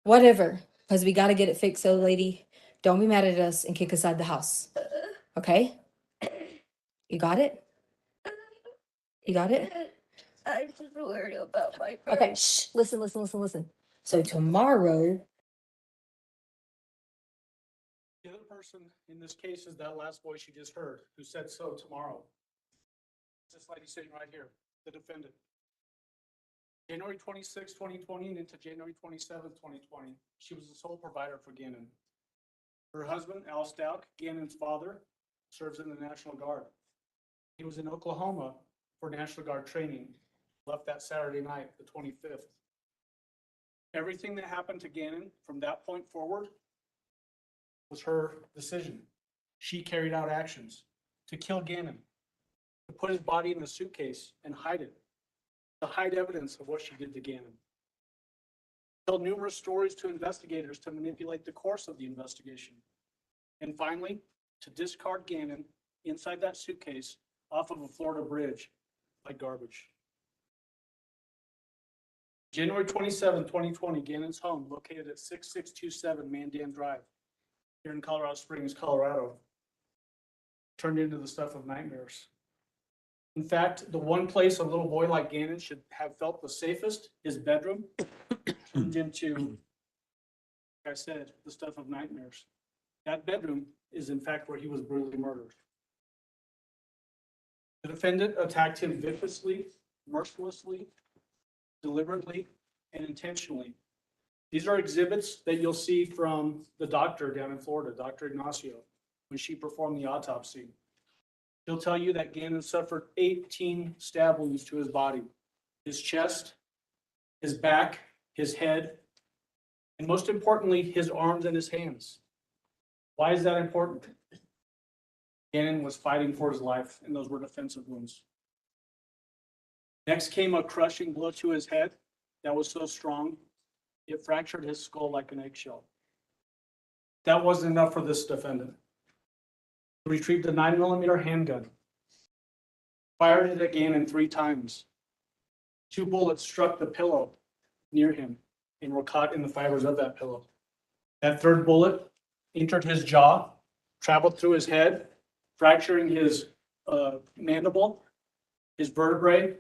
Speaker 11: whatever, because we gotta get it fixed. So lady, don't be mad at us and kick us out of the house. Okay? You got it? You got it?
Speaker 12: I'm just worried about my
Speaker 11: Okay, shh, listen. So tomorrow,
Speaker 5: The other person in this case is that last voice you just heard, who said so tomorrow. This lady sitting right here, the defendant. January 26, 2020 and into January 27, 2020, she was the sole provider for Gannon. Her husband, Al Stauch, Gannon's father, serves in the National Guard. He was in Oklahoma for National Guard training, left that Saturday night, the 25th. Everything that happened to Gannon from that point forward was her decision. She carried out actions to kill Gannon, to put his body in a suitcase and hide it, to hide evidence of what she did to Gannon. Told numerous stories to investigators to manipulate the course of the investigation. And finally, to discard Gannon inside that suitcase off of a Florida bridge like garbage. January 27, 2020, Gannon's home located at 6627 Mandan Drive here in Colorado Springs, Colorado, turned into the stuff of nightmares. In fact, the one place a little boy like Gannon should have felt the safest, his bedroom, turned into, like I said, the stuff of nightmares. That bedroom is in fact where he was brutally murdered. The defendant attacked him viciously, mercilessly, deliberately, and intentionally. These are exhibits that you'll see from the doctor down in Florida, Dr. Ignacio, when she performed the autopsy. He'll tell you that Gannon suffered 18 stab wounds to his body, his chest, his back, his head, and most importantly, his arms and his hands. Why is that important? Gannon was fighting for his life, and those were defensive wounds. Next came a crushing blow to his head that was so strong, it fractured his skull like an eggshell. That wasn't enough for this defendant. He retrieved a 9mm handgun, fired it at Gannon 3 times. 2 bullets struck the pillow near him and were caught in the fibers of that pillow. That 3rd bullet entered his jaw, traveled through his head, fracturing his mandible, his vertebrae,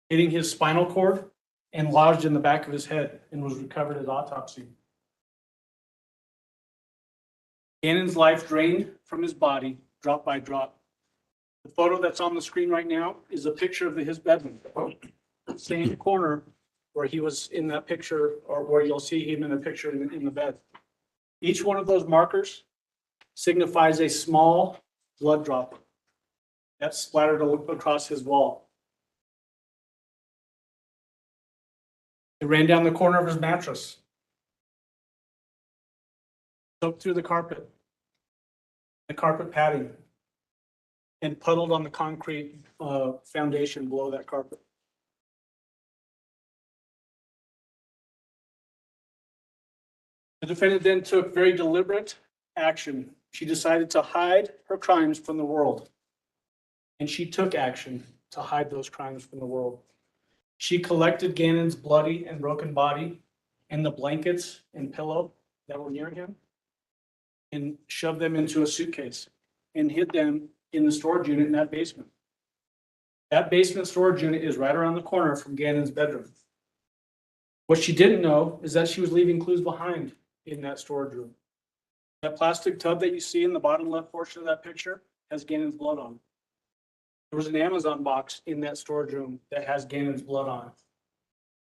Speaker 5: hitting his spinal cord, and lodged in the back of his head and was recovered at autopsy. Gannon's life drained from his body, drop by drop. The photo that's on the screen right now is a picture of his bedroom. Same corner where he was in that picture, or where you'll see him in a picture in the bed. Each one of those markers signifies a small blood drop that splattered across his wall. It ran down the corner of his mattress, soaked through the carpet padding, and puddled on the concrete foundation below that carpet. The defendant then took very deliberate action. She decided to hide her crimes from the world, and she took action to hide those crimes from the world. She collected Gannon's bloody and broken body and the blankets and pillow that were near him and shoved them into a suitcase and hid them in the storage unit in that basement. That basement storage unit is right around the corner from Gannon's bedroom. What she didn't know is that she was leaving clues behind in that storage room. That plastic tub that you see in the bottom left portion of that picture has Gannon's blood on it. There was an Amazon box in that storage room that has Gannon's blood on it.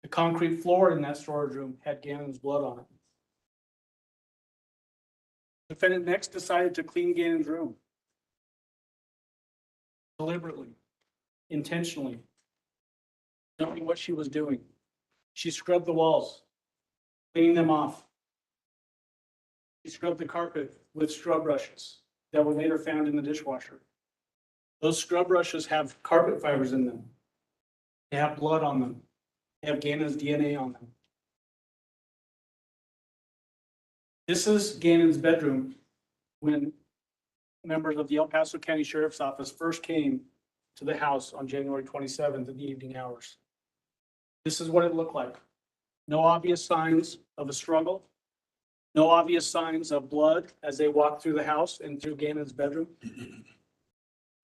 Speaker 5: The concrete floor in that storage room had Gannon's blood on it. The defendant next decided to clean Gannon's room. Deliberately, intentionally, knowing what she was doing. She scrubbed the walls, cleaning them off. She scrubbed the carpet with scrub brushes that were later found in the dishwasher. Those scrub brushes have carpet fibers in them. They have blood on them. They have Gannon's DNA on them. This is Gannon's bedroom when members of the El Paso County Sheriff's Office first came to the house on January 27th in the evening hours. This is what it looked like. No obvious signs of a struggle. No obvious signs of blood as they walked through the house and through Gannon's bedroom.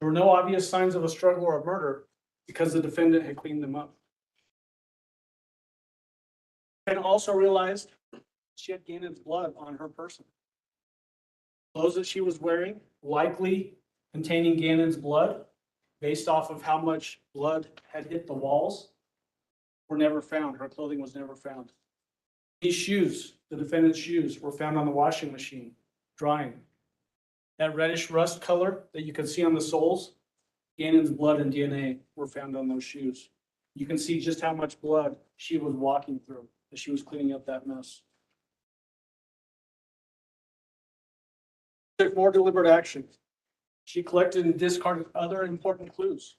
Speaker 5: There were no obvious signs of a struggle or a murder because the defendant had cleaned them up. And also realized she had Gannon's blood on her person. Clothes that she was wearing, likely containing Gannon's blood, based off of how much blood had hit the walls, were never found. Her clothing was never found. These shoes, the defendant's shoes, were found on the washing machine, drying. That reddish rust color that you can see on the soles, Gannon's blood and DNA were found on those shoes. You can see just how much blood she was walking through as she was cleaning up that mess. Took more deliberate action. She collected and discarded other important clues.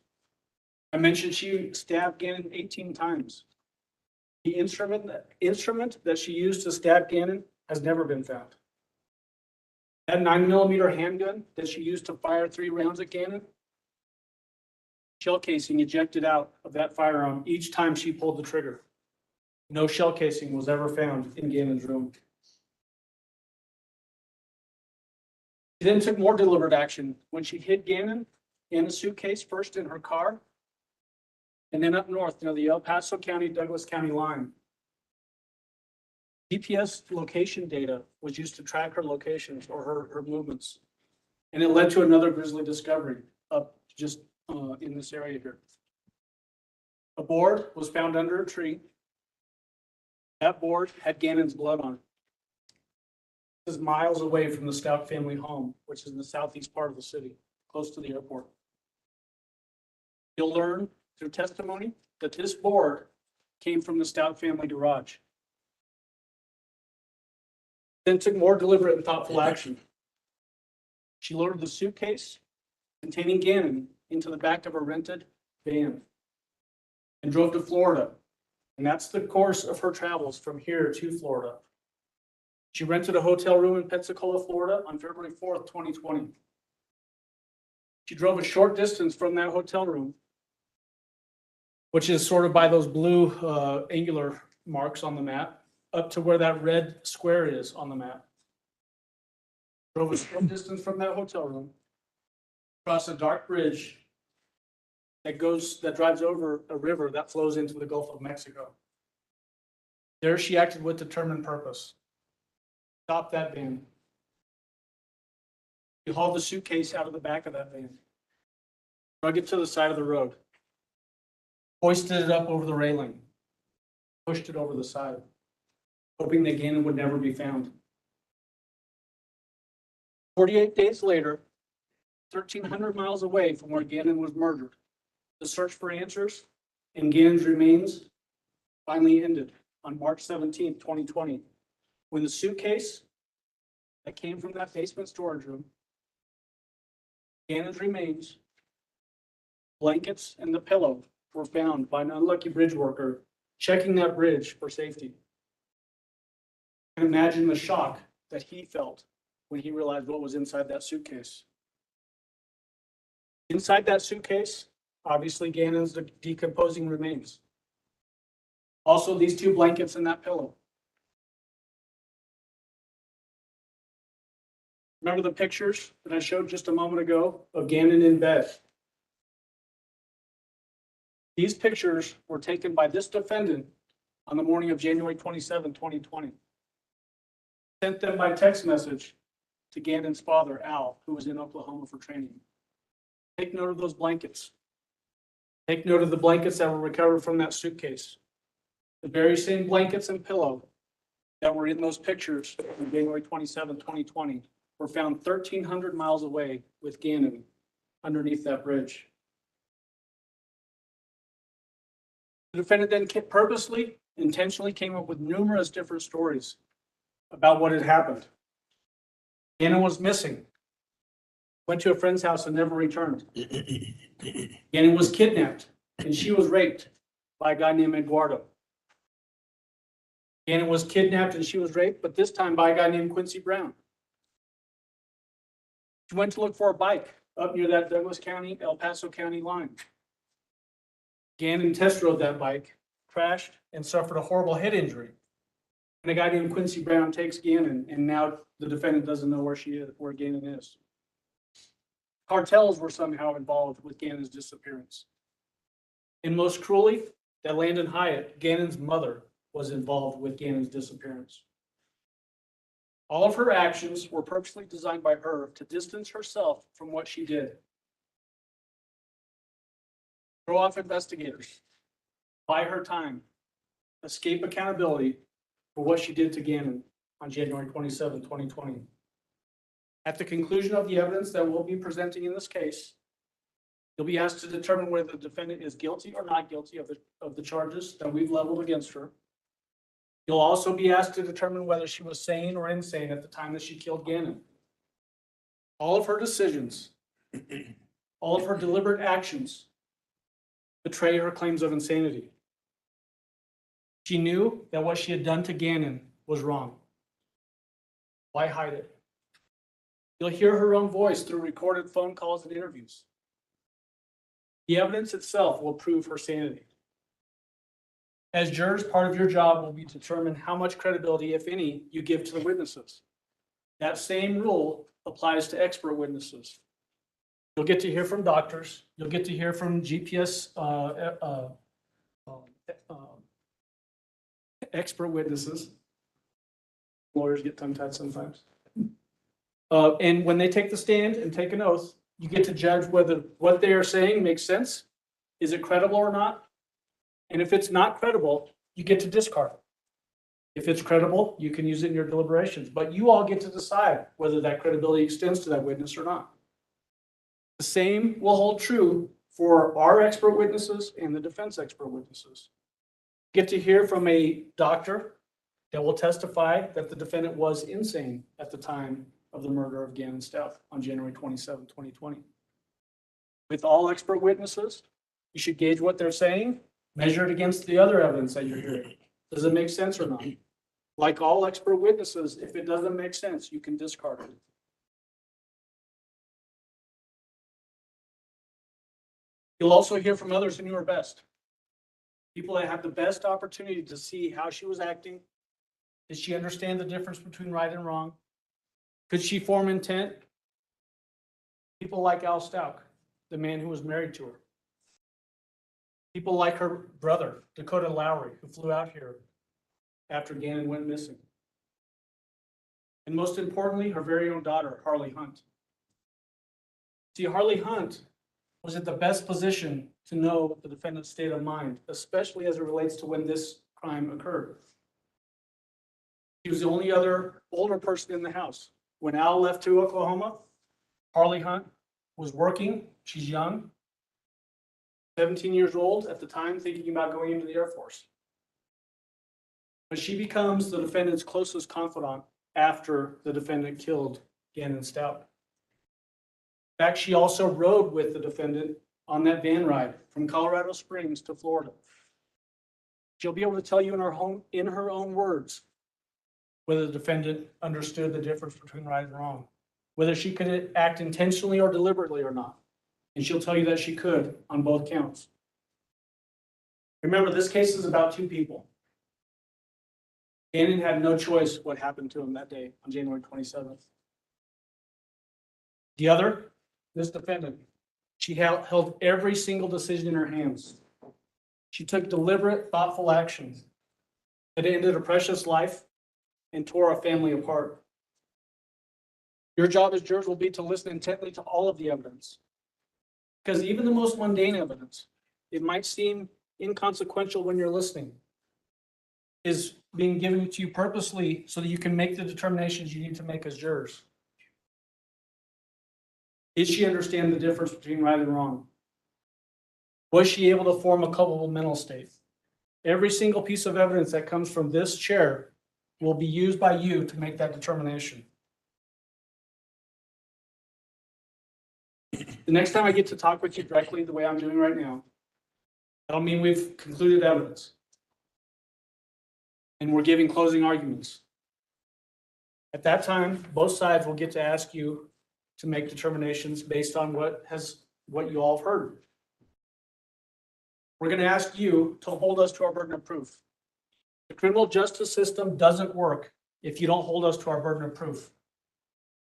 Speaker 5: I mentioned she stabbed Gannon 18 times. The instrument that she used to stab Gannon has never been found. That 9mm handgun that she used to fire 3 rounds at Gannon, shell casing ejected out of that firearm each time she pulled the trigger. No shell casing was ever found in Gannon's room. She then took more deliberate action when she hid Gannon in a suitcase, first in her car, and then up north near the El Paso County, Douglas County line. GPS location data was used to track her locations or her movements. And it led to another grisly discovery up just in this area here. A board was found under a tree. That board had Gannon's blood on it. This is miles away from the Stauch family home, which is in the southeast part of the city, close to the airport. You'll learn through testimony that this board came from the Stauch family garage. Then took more deliberate and thoughtful action. She loaded the suitcase containing Gannon into the back of a rented van and drove to Florida. And that's the course of her travels from here to Florida. She rented a hotel room in Pensacola, Florida on February 4th, 2020. She drove a short distance from that hotel room, which is sort of by those blue angular marks on the map, up to where that red square is on the map. Drove a short distance from that hotel room, across a dark bridge that drives over a river that flows into the Gulf of Mexico. There she acted with determined purpose. Stopped that van. She hauled the suitcase out of the back of that van, drug it to the side of the road, hoisted it up over the railing, pushed it over the side, hoping that Gannon would never be found. 48 days later, 1,300 miles away from where Gannon was murdered, the search for answers and Gannon's remains finally ended on March 17, 2020, when the suitcase that came from that basement storage room, Gannon's remains, blankets, and the pillow were found by an unlucky bridge worker checking that bridge for safety. And imagine the shock that he felt when he realized what was inside that suitcase. Inside that suitcase, obviously Gannon's decomposing remains. Also, these 2 blankets and that pillow. Remember the pictures that I showed just a moment ago of Gannon in bed? These pictures were taken by this defendant on the morning of January 27, 2020. Sent them by text message to Gannon's father, Al, who was in Oklahoma for training. Take note of those blankets. Take note of the blankets that were recovered from that suitcase. The very same blankets and pillow that were in those pictures on January 27, 2020 were found 1,300 miles away with Gannon underneath that bridge. The defendant then purposely, intentionally came up with numerous different stories about what had happened. Gannon was missing, went to a friend's house and never returned. Gannon was kidnapped and she was raped by a guy named Eduardo. Gannon was kidnapped and she was raped, but this time by a guy named Quincy Brown. She went to look for a bike up near that Douglas County, El Paso County line. Gannon test rode that bike, crashed, and suffered a horrible head injury. And a guy named Quincy Brown takes Gannon, and now the defendant doesn't know where Gannon is. Cartels were somehow involved with Gannon's disappearance. And most cruelly, that Landon Hyatt, Gannon's mother, was involved with Gannon's disappearance. All of her actions were purposely designed by her to distance herself from what she did. Throw off investigators, buy her time, escape accountability for what she did to Gannon on January 27, 2020. At the conclusion of the evidence that we'll be presenting in this case, you'll be asked to determine whether the defendant is guilty or not guilty of the charges that we've leveled against her. You'll also be asked to determine whether she was sane or insane at the time that she killed Gannon. All of her decisions, all of her deliberate actions betray her claims of insanity. She knew that what she had done to Gannon was wrong. Why hide it? You'll hear her own voice through recorded phone calls and interviews. The evidence itself will prove her sanity. As jurors, part of your job will be to determine how much credibility, if any, you give to the witnesses. That same rule applies to expert witnesses. You'll get to hear from doctors. You'll get to hear from GPS expert witnesses. Lawyers get tongue-tied sometimes. And when they take the stand and take an oath, you get to judge whether what they are saying makes sense. Is it credible or not? And if it's not credible, you get to discard it. If it's credible, you can use it in your deliberations, but you all get to decide whether that credibility extends to that witness or not. The same will hold true for our expert witnesses and the defense expert witnesses. Get to hear from a doctor that will testify that the defendant was insane at the time of the murder of Gannon Stauch on January 27, 2020. With all expert witnesses, you should gauge what they're saying, measure it against the other evidence that you're hearing. Does it make sense or not? Like all expert witnesses, if it doesn't make sense, you can discard it. You'll also hear from others who knew her best. People that have the best opportunity to see how she was acting. Did she understand the difference between right and wrong? Could she form intent? People like Al Stauch, the man who was married to her. People like her brother, Dakota Lowry, who flew out here after Gannon went missing. And most importantly, her very own daughter, Harley Hunt. See, Harley Hunt was in the best position to know the defendant's state of mind, especially as it relates to when this crime occurred. She was the only other older person in the house. When Al left to Oklahoma, Harley Hunt was working. She's young, 17 years old at the time, thinking about going into the Air Force. But she becomes the defendant's closest confidant after the defendant killed Gannon Stauch. In fact, she also rode with the defendant on that van ride from Colorado Springs to Florida. She'll be able to tell you in her own words whether the defendant understood the difference between right and wrong, whether she could act intentionally or deliberately or not. And she'll tell you that she could on both counts. Remember, this case is about two people. Gannon had no choice what happened to him that day on January 27th. The other, this defendant, she held every single decision in her hands. She took deliberate, thoughtful actions that ended a precious life and tore a family apart. Your job as jurors will be to listen intently to all of the evidence. Because even the most mundane evidence, it might seem inconsequential when you're listening, is being given to you purposely so that you can make the determinations you need to make as jurors. Did she understand the difference between right and wrong? Was she able to form a culpable mental state? Every single piece of evidence that comes from this chair will be used by you to make that determination. The next time I get to talk with you directly the way I'm doing right now, that'll mean we've concluded evidence. And we're giving closing arguments. At that time, both sides will get to ask you to make determinations based on what you all have heard. We're going to ask you to hold us to our burden of proof. The criminal justice system doesn't work if you don't hold us to our burden of proof.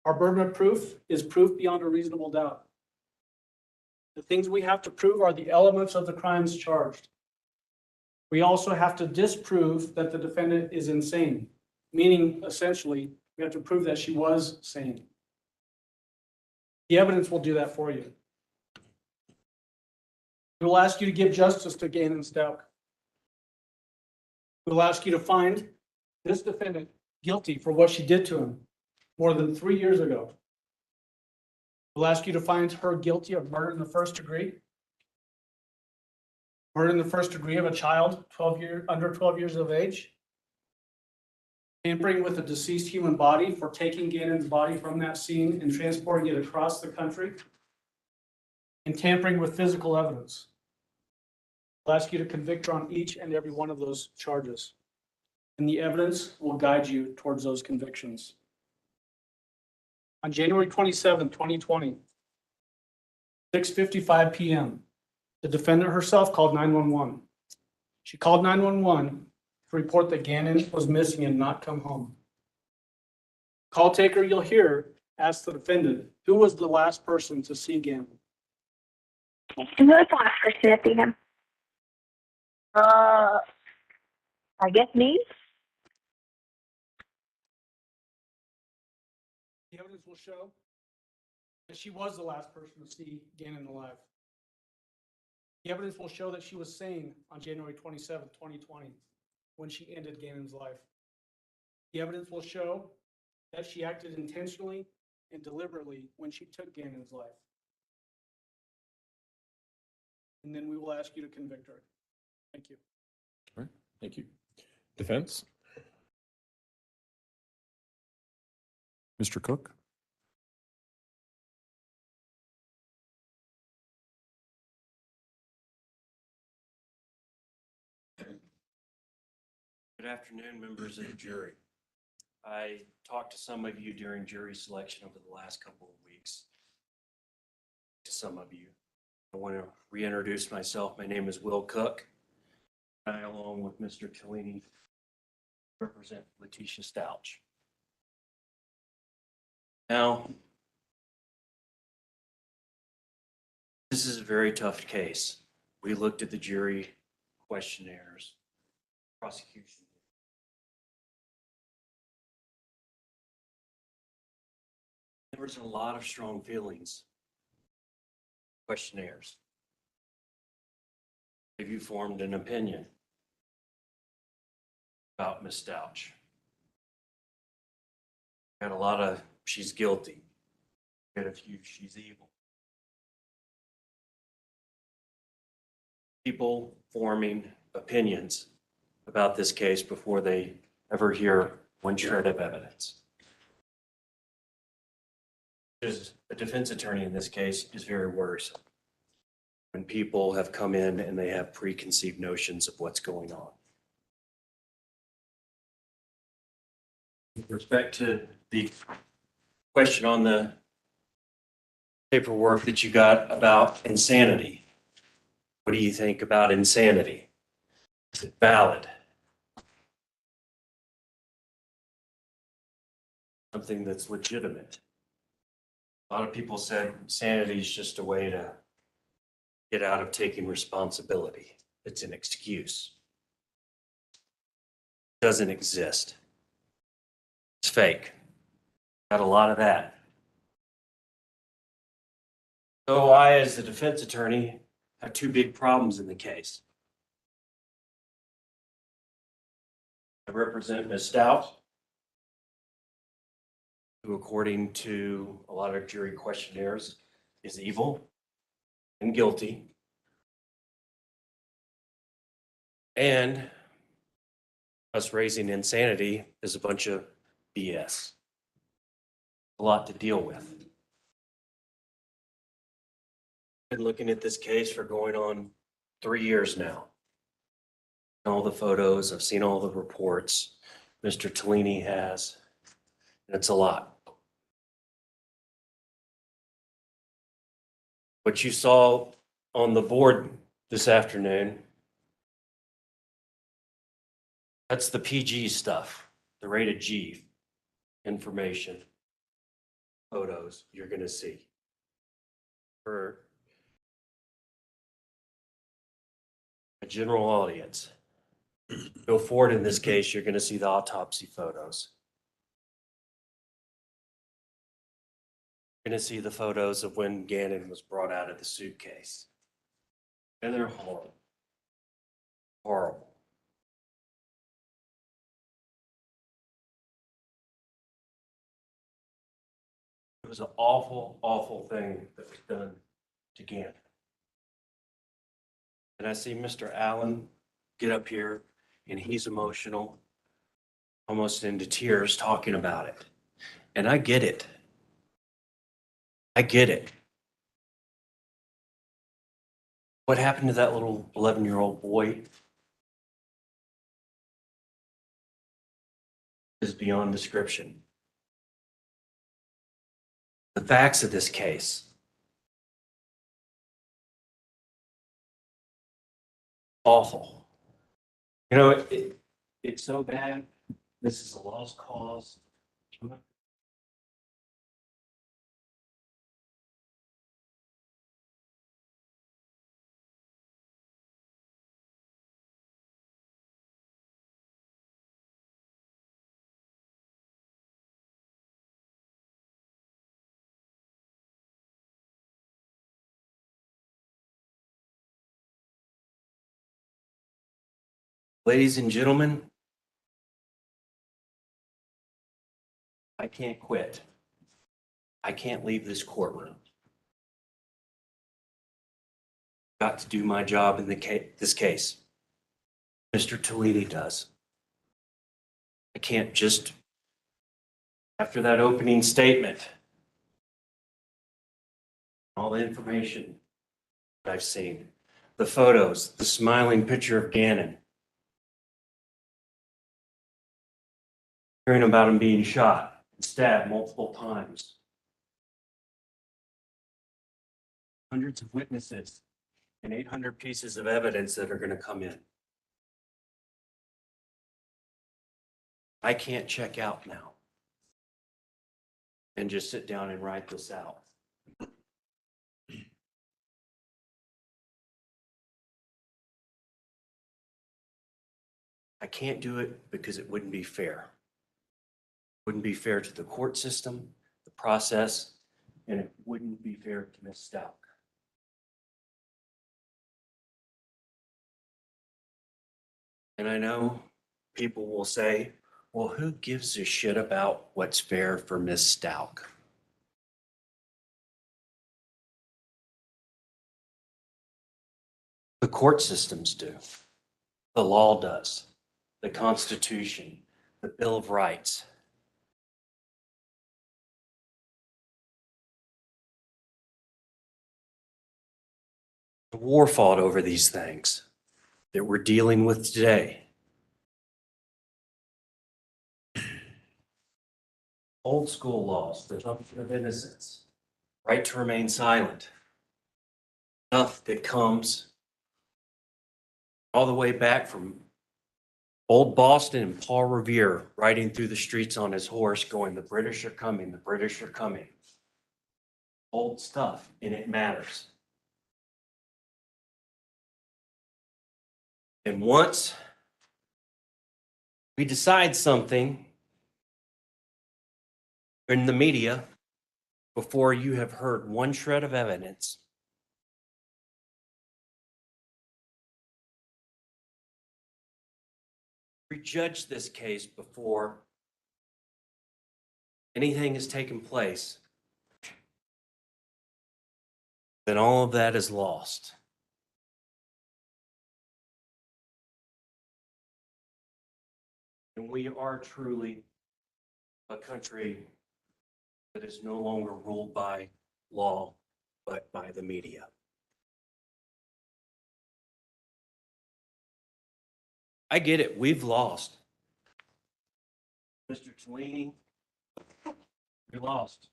Speaker 5: Our burden of proof is proof beyond a reasonable doubt. The things we have to prove are the elements of the crimes charged. We also have to disprove that the defendant is insane, meaning essentially we have to prove that she was sane. The evidence will do that for you. We will ask you to give justice to Gannon Stauch. We will ask you to find this defendant guilty for what she did to him more than 3 years ago. We'll ask you to find her guilty of murder in the first degree. Murder in the first degree of a child under 12 years of age. Tampering with a deceased human body for taking Gannon's body from that scene and transporting it across the country. And tampering with physical evidence. We'll ask you to convict her on each and every one of those charges. And the evidence will guide you towards those convictions. On January 27th, 2020, 6:55 PM, the defendant herself called 911. She called 911 to report that Gannon was missing and not come home. Call taker you'll hear asked the defendant, who was the last person to see Gannon?
Speaker 12: Who was the last person to see him? I guess me?
Speaker 5: The evidence will show that she was the last person to see Gannon alive. The evidence will show that she was sane on January 27th, 2020, when she ended Gannon's life. The evidence will show that she acted intentionally and deliberately when she took Gannon's life. And then we will ask you to convict her. Thank you.
Speaker 3: All right, thank you. Defense? Mr. Cook?
Speaker 4: Good afternoon, members of the jury. I talked to some of you during jury selection over the last couple of weeks. To some of you, I want to reintroduce myself. My name is Will Cook. I, along with Mr. Cellini, represent Letecia Stauch. Now, this is a very tough case. We looked at the jury questionnaires, prosecution. There was a lot of strong feelings. Questionnaires. Have you formed an opinion about Ms. Stauch? Got a lot of she's guilty. Got a few she's evil. People forming opinions about this case before they ever hear one shred of evidence. As a defense attorney in this case is very worrisome when people have come in and they have preconceived notions of what's going on. With respect to the question on the paperwork that you got about insanity, what do you think about insanity? Is it valid? Something that's legitimate? A lot of people said sanity is just a way to get out of taking responsibility. It's an excuse. It doesn't exist. It's fake. Got a lot of that. So I, as the defense attorney, have two big problems in the case. I represent Ms. Stauch, who, according to a lot of jury questionnaires, is evil and guilty. And us raising insanity is a bunch of BS. A lot to deal with. Been looking at this case for going on 3 years now. All the photos, I've seen all the reports Mr. Cellini has. It's a lot. What you saw on the board this afternoon, that's the PG stuff, the rated G information, photos you're going to see. For a general audience, go forward in this case, you're going to see the autopsy photos. You're going to see the photos of when Gannon was brought out of the suitcase. And they're horrible. Horrible. It was an awful, awful thing that was done to Gannon. And I see Mr. Allen get up here and he's emotional, almost into tears talking about it. And I get it. I get it. What happened to that little 11-year-old boy is beyond description. the facts of this case. Awful. You know, it's so bad. This is a lost cause. Ladies and gentlemen, I can't quit. I can't leave this courtroom. Got to do my job in this case. Mr. Toledo does. I can't just, after that opening statement, all the information that I've seen, the photos, the smiling picture of Gannon, hearing about him being shot and stabbed multiple times. Hundreds of witnesses and 800 pieces of evidence that are going to come in. I can't check out now and just sit down and write this out. I can't do it because it wouldn't be fair. It wouldn't be fair to the court system, the process, and it wouldn't be fair to Ms. Stauch. And I know people will say, well, who gives a shit about what's fair for Ms. Stauch? The court systems do. The law does. The Constitution, the Bill of Rights. The war fought over these things that we're dealing with today. Old school laws, the presumption of innocence, right to remain silent, stuff that comes all the way back from old Boston and Paul Revere riding through the streets on his horse going, the British are coming, the British are coming. Old stuff, and it matters. And once we decide something in the media, before you have heard one shred of evidence, prejudge this case before anything has taken place, then all of that is lost. And we are truly a country that is no longer ruled by law, but by the media. I get it. We've lost. Mr. Toledo, we lost.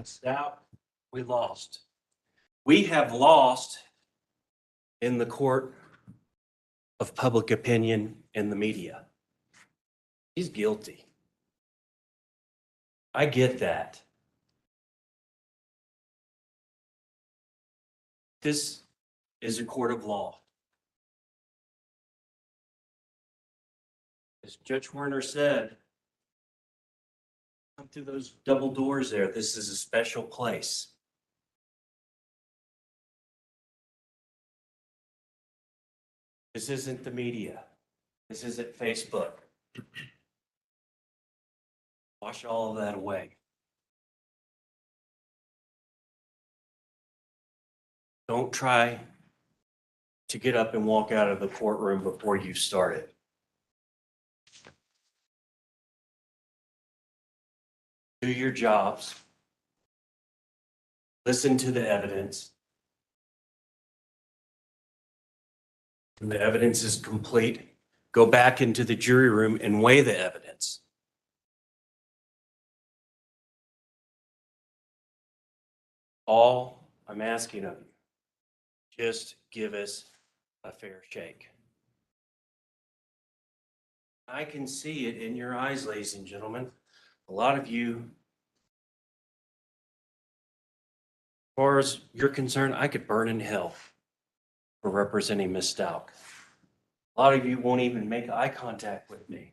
Speaker 4: Stauch, we lost. We have lost in the court of public opinion and the media. He's guilty. I get that. This is a court of law. As Judge Werner said, come through those double doors there. This is a special place. This isn't the media. This isn't Facebook. Wash all of that away. Don't try to get up and walk out of the courtroom before you start it. Do your jobs. Listen to the evidence. When the evidence is complete, go back into the jury room and weigh the evidence. All I'm asking of you, just give us a fair shake. I can see it in your eyes, ladies and gentlemen. A lot of you, as far as you're concerned, I could burn in hell for representing Miss Stauch. A lot of you won't even make eye contact with me.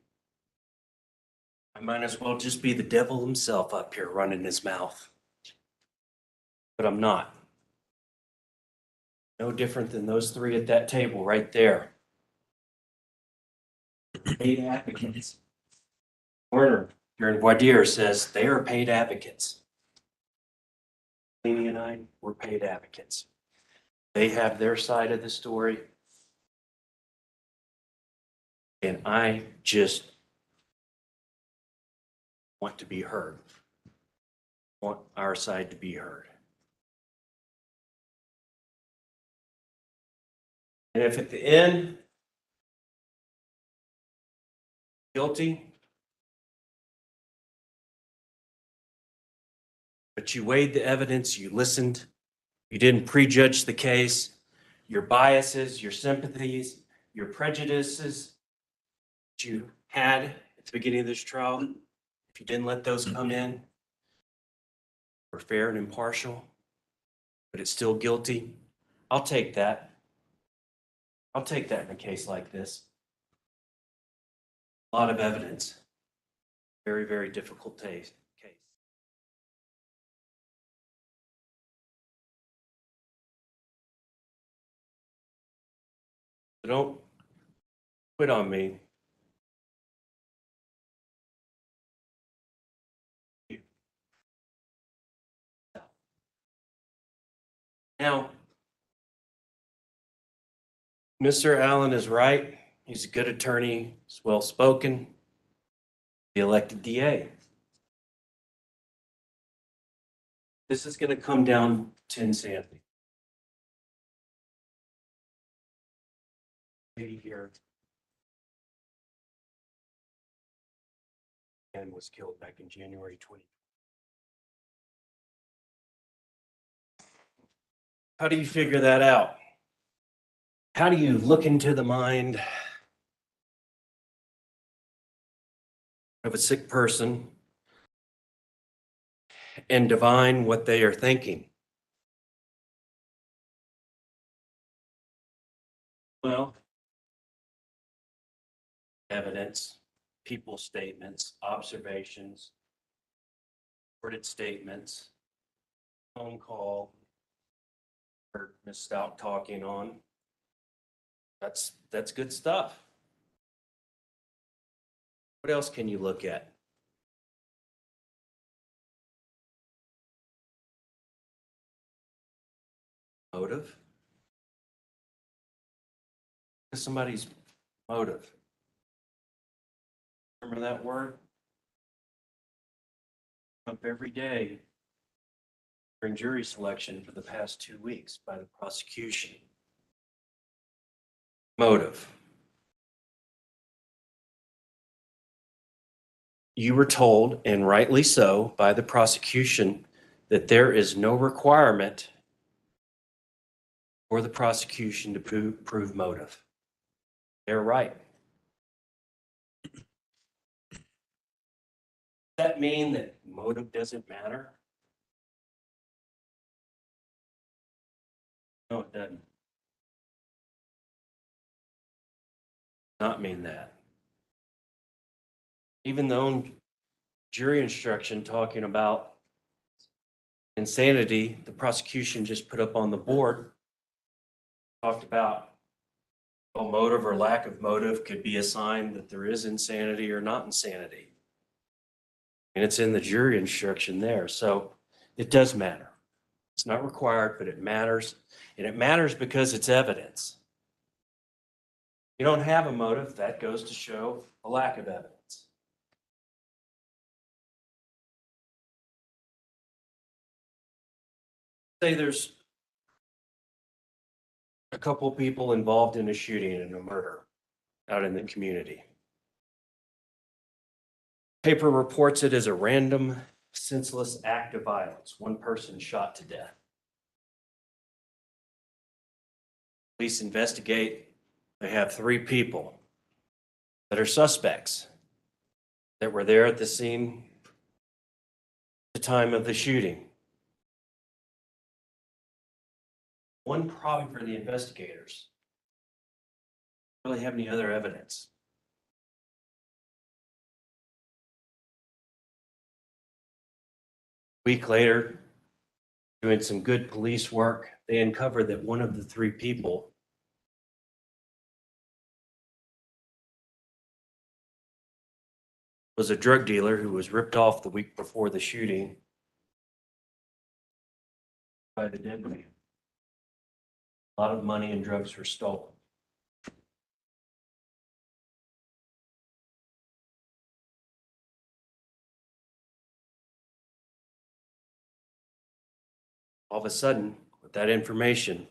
Speaker 4: I might as well just be the devil himself up here running his mouth. But I'm not. No different than those three at that table right there. Paid advocates. Werner here in Voir says they are paid advocates. Leanie and I were paid advocates. They have their side of the story. And I just want to be heard. Want our side to be heard. And if at the end, guilty, but you weighed the evidence, you listened, you didn't prejudge the case, your biases, your sympathies, your prejudices that you had at the beginning of this trial, if you didn't let those come in, were fair and impartial, but it's still guilty, I'll take that. I'll take that in a case like this. A lot of evidence. Very, very difficult case. So don't quit on me. Now, Mr. Allen is right. He's a good attorney. He's well-spoken. He elected DA. This is going to come down to insanity. Lady here and was killed back in January 20. How do you figure that out? How do you look into the mind of a sick person and divine what they are thinking? Well, evidence, people's statements, observations, recorded statements, phone call, heard Ms. Stauch talking on. That's good stuff. What else can you look at? Motive. Somebody's motive. Remember that word? Up every day during jury selection for the past 2 weeks by the prosecution. Motive. You were told, and rightly so, by the prosecution that there is no requirement for the prosecution to prove motive. They're right. Does that mean that motive doesn't matter? No, it doesn't. Not mean that. Even though jury instruction talking about insanity, the prosecution just put up on the board, talked about motive or lack of motive could be a sign that there is insanity or not insanity. And it's in the jury instruction there. So it does matter. It's not required, but it matters. And it matters because it's evidence. You don't have a motive, that goes to show a lack of evidence. Say there's a couple people involved in a shooting and a murder out in the community. Paper reports it as a random senseless act of violence. One person shot to death. Police investigate. They have 3 people that are suspects that were there at the scene at the time of the shooting. One problem for the investigators. Don't really have any other evidence. A week later, doing some good police work, they uncovered that one of the 3 people was a drug dealer who was ripped off the week before the shooting by the dead man. A lot of money and drugs were stolen. All of a sudden, with that information,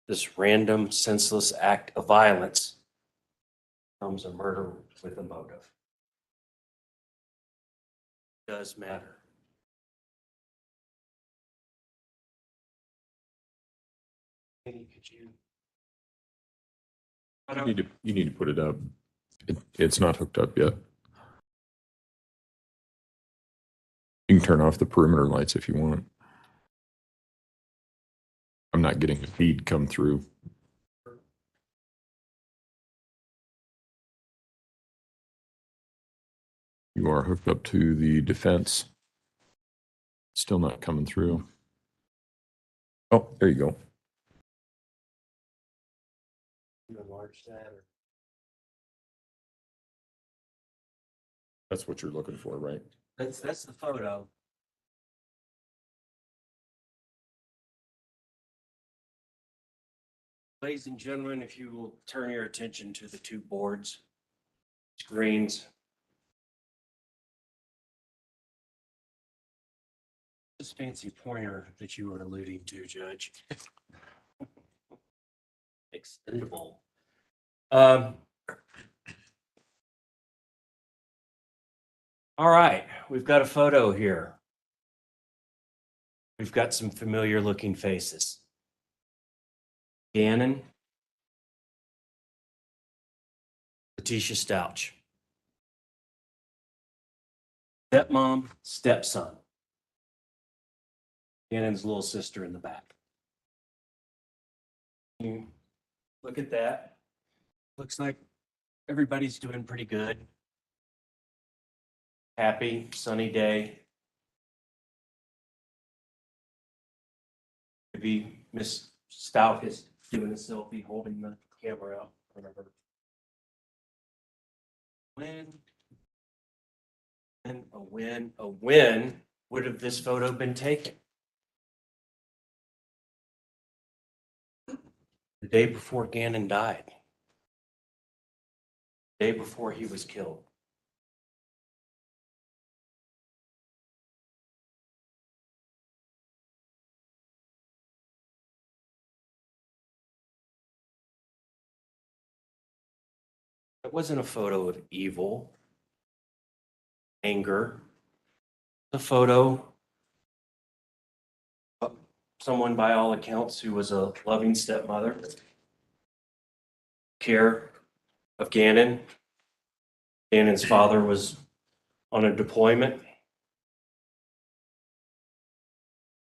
Speaker 4: this random, senseless act of violence becomes a murder with a motive. It does matter. Could you?
Speaker 3: You need to put it up. It's not hooked up yet. You can turn off the perimeter lights if you want. I'm not getting the feed come through. You are hooked up to the defense. Still not coming through. Oh, there you go.
Speaker 4: Enlarge that or?
Speaker 3: That's what you're looking for, right?
Speaker 4: That's the photo. Ladies and gentlemen, if you will turn your attention to the 2 boards, screens. This fancy pointer that you were alluding to, Judge. Extendable. All right, we've got a photo here. We've got some familiar looking faces. Gannon, Letecia Stauch. Stepmom, stepson. Gannon's little sister in the back. You look at that. Looks like everybody's doing pretty good. Happy, sunny day. Maybe Miss Stauch is doing a selfie holding the camera out. Whatever. When would have this photo been taken? The day before Gannon died. The day before he was killed. It wasn't a photo of evil, anger. A photo of someone, by all accounts, who was a loving stepmother, care of Gannon. Gannon's father was on a deployment.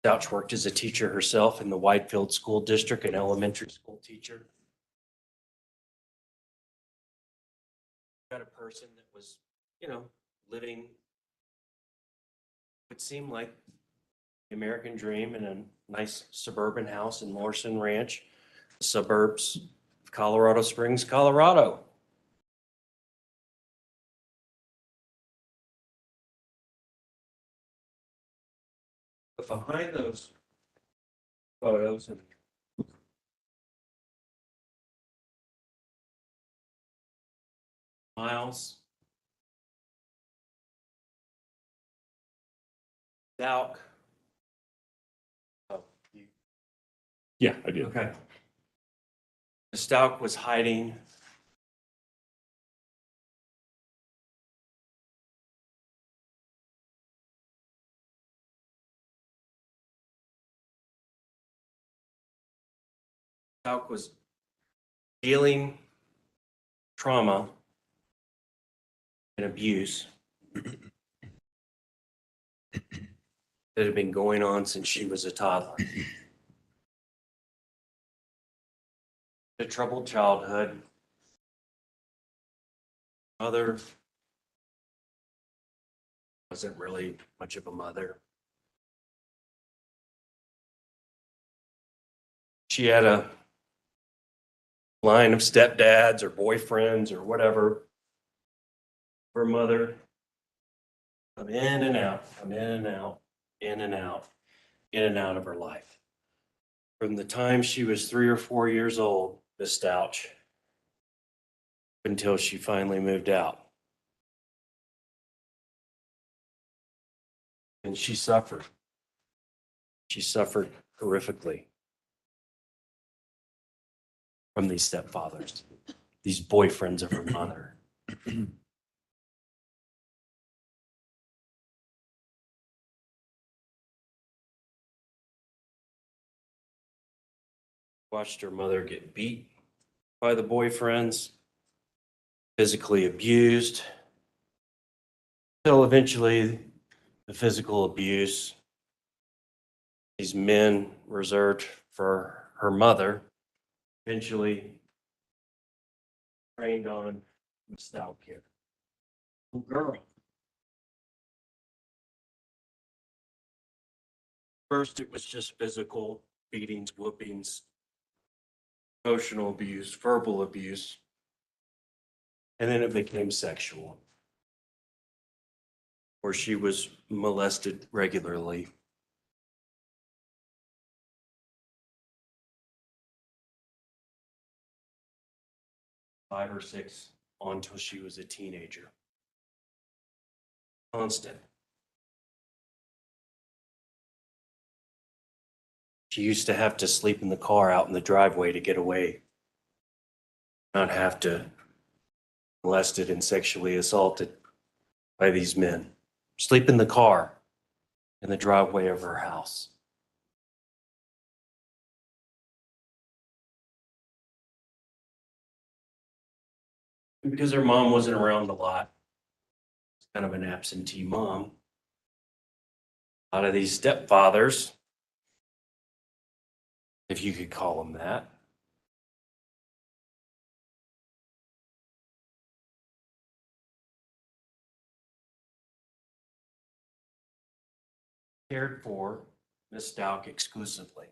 Speaker 4: Stauch worked as a teacher herself in the Whitefield School District, an elementary school teacher. Got a person that was, living would seem like the American dream in a nice suburban house in Morrison Ranch, the suburbs of Colorado Springs, Colorado. But behind those photos and Miles, Stauch. Oh,
Speaker 3: Yeah, I did.
Speaker 4: okay. Stauch was hiding Stauch was dealing trauma and abuse that had been going on since she was a toddler. A troubled childhood. Mother wasn't really much of a mother. She had a line of stepdads or boyfriends or whatever. Her mother, come in and out, come in and out, in and out, in and out of her life. From the time she was 3 or 4 years old, Miss Stauch, until she finally moved out. And she suffered. She suffered horrifically from these stepfathers, these boyfriends of her mother. Watched her mother get beat by the boyfriends, physically abused, until eventually the physical abuse, these men reserved for her mother, eventually trained on Miss Stauch here. Little girl. First, it was just physical beatings, whoopings, emotional abuse, verbal abuse, and then it became sexual, where she was molested regularly. Five or six until she was a teenager. Constant. She used to have to sleep in the car out in the driveway to get away, not have to be molested and sexually assaulted by these men. Sleep in the car in the driveway of her house. And because her mom wasn't around a lot, kind of an absentee mom, a lot of these stepfathers, if you could call them that, cared for Miss Stauch exclusively.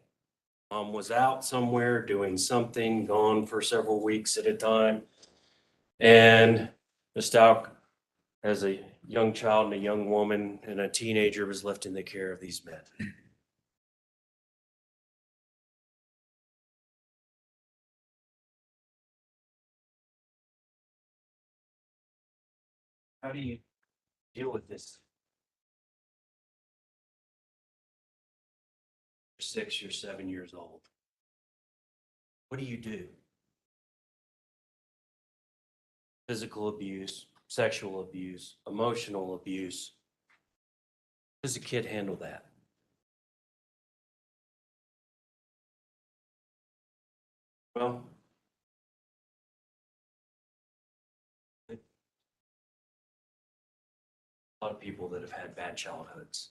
Speaker 4: Mom was out somewhere doing something, gone for several weeks at a time. And Miss Stauch, as a young child and a young woman and a teenager, was left in the care of these men. How do you deal with this? You're 6, you're 7 years old. What do you do? Physical abuse, sexual abuse, emotional abuse. How does a kid handle that? Well, a lot of people that have had bad childhoods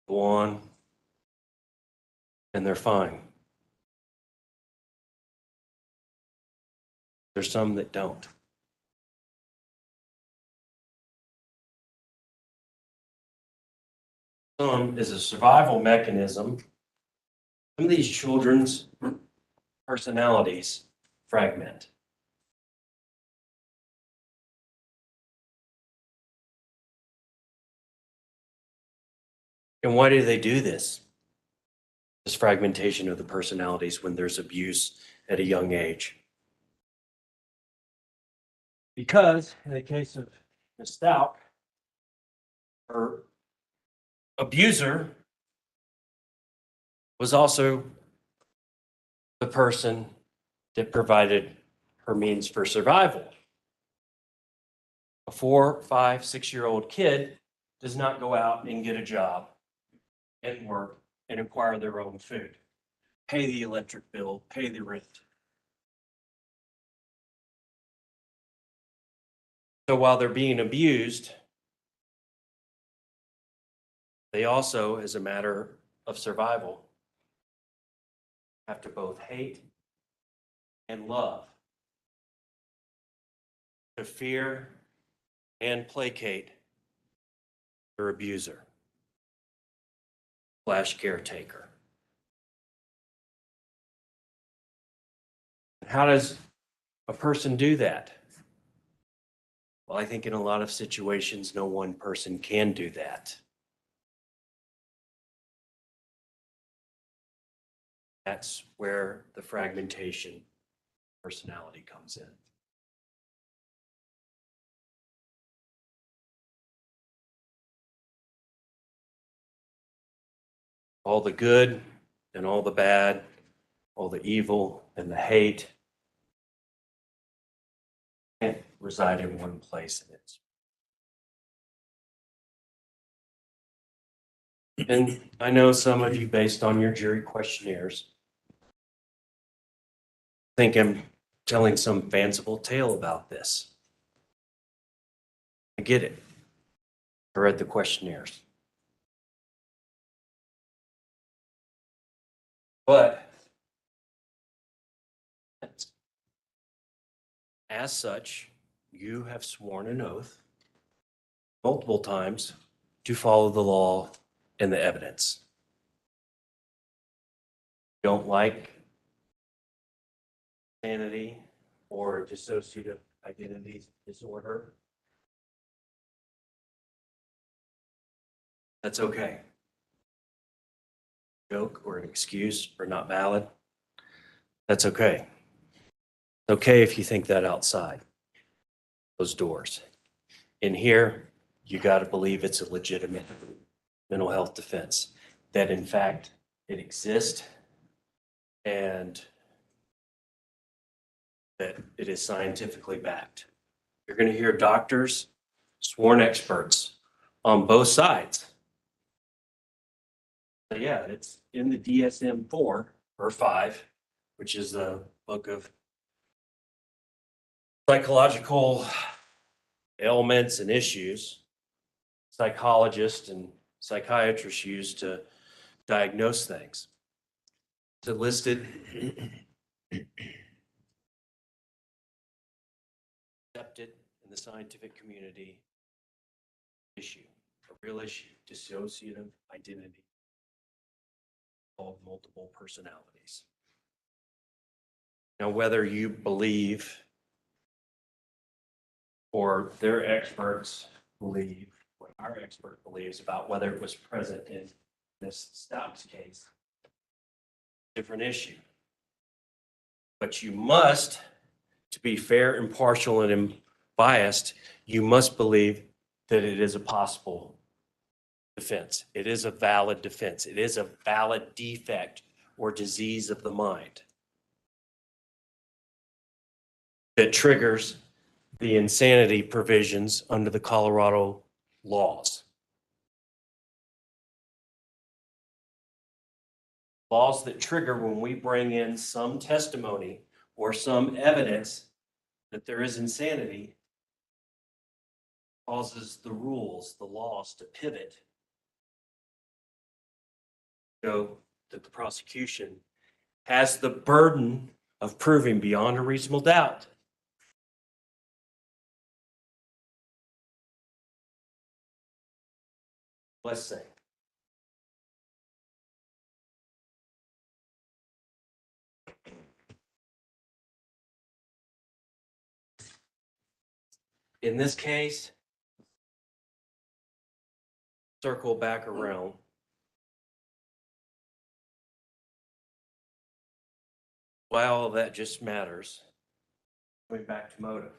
Speaker 4: go on and they're fine. There's some that don't. Some is a survival mechanism. Some of these children's personalities fragment. And why do they do this? This fragmentation of the personalities when there's abuse at a young age. Because in the case of Ms. Stauch, her abuser was also the person that provided her means for survival. A 4, 5, 6-year-old kid does not go out and get a job and work and acquire their own food. pay the electric bill, pay the rent. So while they're being abused, they also, as a matter of survival, have to both hate and love, to fear and placate their abuser / caretaker. How does a person do that? Well, I think in a lot of situations, no one person can do that. That's where the fragmentation personality comes in. All the good and all the bad, all the evil and the hate can't reside in one place. And I know some of you, based on your jury questionnaires, think I'm telling some fanciful tale about this. I get it. I read the questionnaires. But as such, you have sworn an oath multiple times to follow the law and the evidence. Don't like insanity or dissociative identity disorder. That's okay. Joke or an excuse or not valid. That's okay. It's okay if you think that outside those doors. In here, you got to believe it's a legitimate mental health defense, that in fact it exists and that it is scientifically backed. You're going to hear doctors, sworn experts on both sides. So yeah, it's in the DSM-4 or 5, which is the book of psychological ailments and issues psychologists and psychiatrists use to diagnose things. It's listed accepted in the scientific community issue, a real issue, dissociative identity of multiple personalities. Now, whether you believe or their experts believe what our expert believes about whether it was present in Ms. Stauch's case, different issue. But you must, to be fair, impartial, and unbiased, you must believe that it is a possible defense. It is a valid defense. It is a valid defect or disease of the mind that triggers the insanity provisions under the Colorado laws. Laws that trigger when we bring in some testimony or some evidence that there is insanity causes the rules, the laws to pivot. So that the prosecution has the burden of proving beyond a reasonable doubt let's say in this case, circle back around. Why all of that just matters. Going back to motive.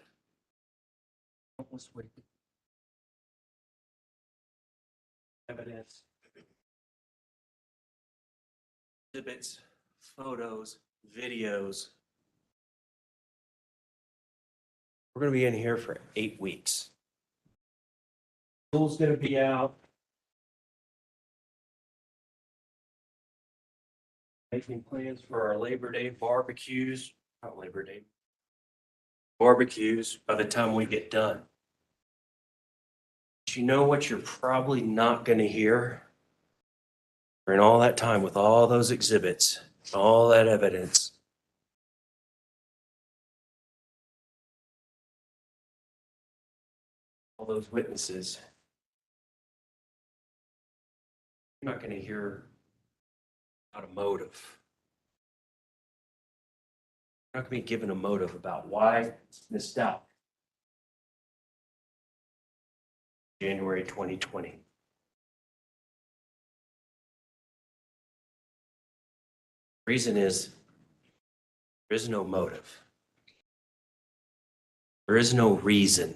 Speaker 4: Evidence, exhibits, photos, videos. We're going to be in here for 8 weeks. School's going to be out. making plans for our Labor Day barbecues, not Labor Day, barbecues by the time we get done. But you know what you're probably not going to hear during all that time with all those exhibits, all that evidence? All those witnesses. You're not going to hear about a motive. You're not going to be given a motive about why Ms. Stauch, January 2020. Reason is there is no motive. There is no reason.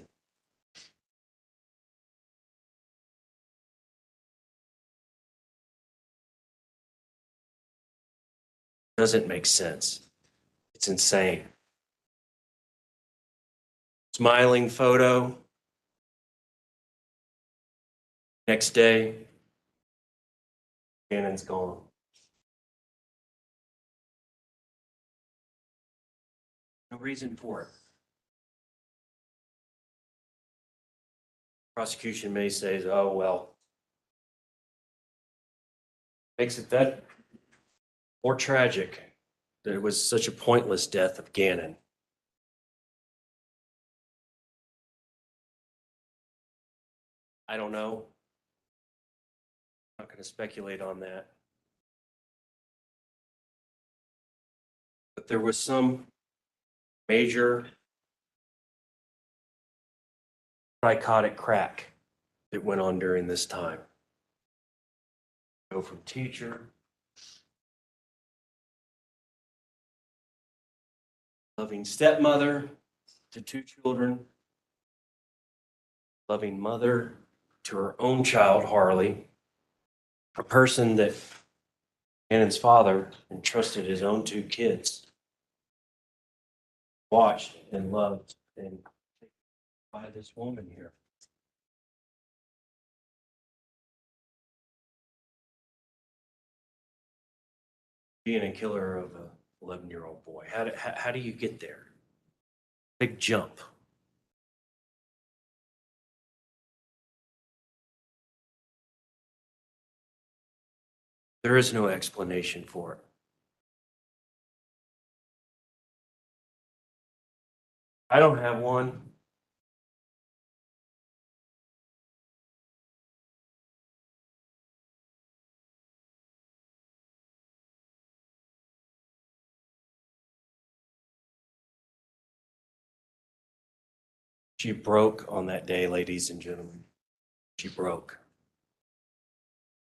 Speaker 4: Doesn't make sense. It's insane. Smiling photo. Next day, Shannon's gone. No reason for it. Prosecution may say, oh, well, makes it that more tragic that it was such a pointless death of Gannon. I don't know. I'm not going to speculate on that. But there was some major psychotic crack that went on during this time. Go from teacher, loving stepmother to 2 children, loving mother to her own child, Harley, a person that Gannon's father entrusted his own 2 kids, watched and loved and by this woman here. Being a killer of a 11-year-old boy. How do you get there? Big jump. There is no explanation for it. I don't have one. She broke on that day, ladies and gentlemen. She broke.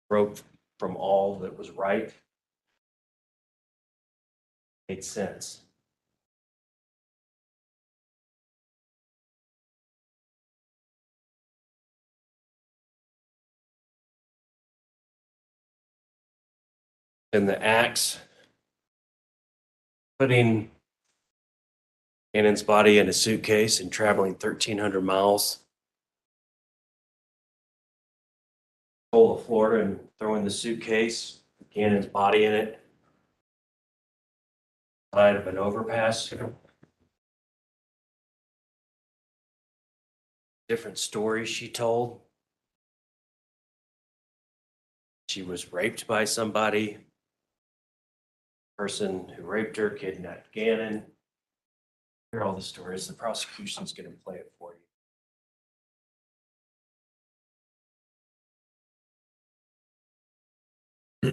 Speaker 4: Broke from all that was right. Made sense. And the axe, putting Gannon's body in a suitcase and traveling 1,300 miles to Florida and throwing the suitcase, Gannon's body in it, side of an overpass. Different stories she told. She was raped by somebody. Person who raped her kidnapped Gannon. Hear all the stories. The prosecution's going to play it for you.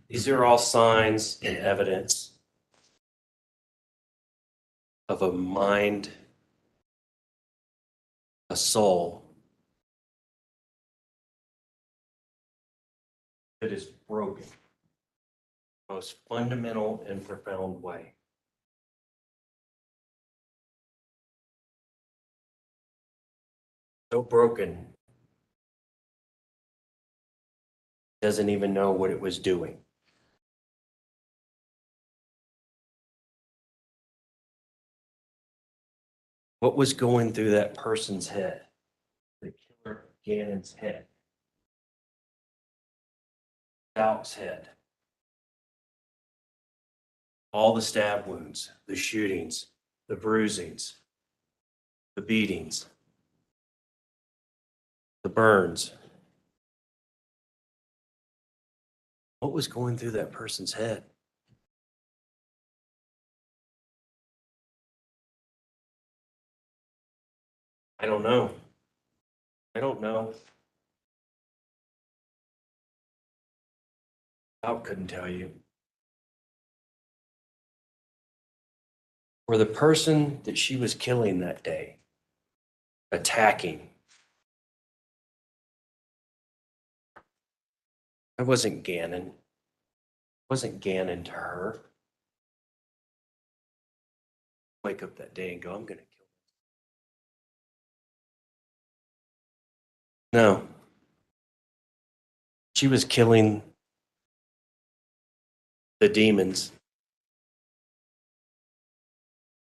Speaker 4: These are all signs and evidence of a mind, a soul that is broken, most fundamental and profound way. So broken, doesn't even know what it was doing. What was going through that person's head? The killer Gannon's head. Stauch's head. all the stab wounds, the shootings, the bruisings, the beatings, the burns. What was going through that person's head? I don't know. I don't know. I couldn't tell you. For the person that she was killing that day, attacking, I wasn't Gannon. Wasn't Gannon to her. Wake up that day and go, I'm going to kill him. No. She was killing the demons,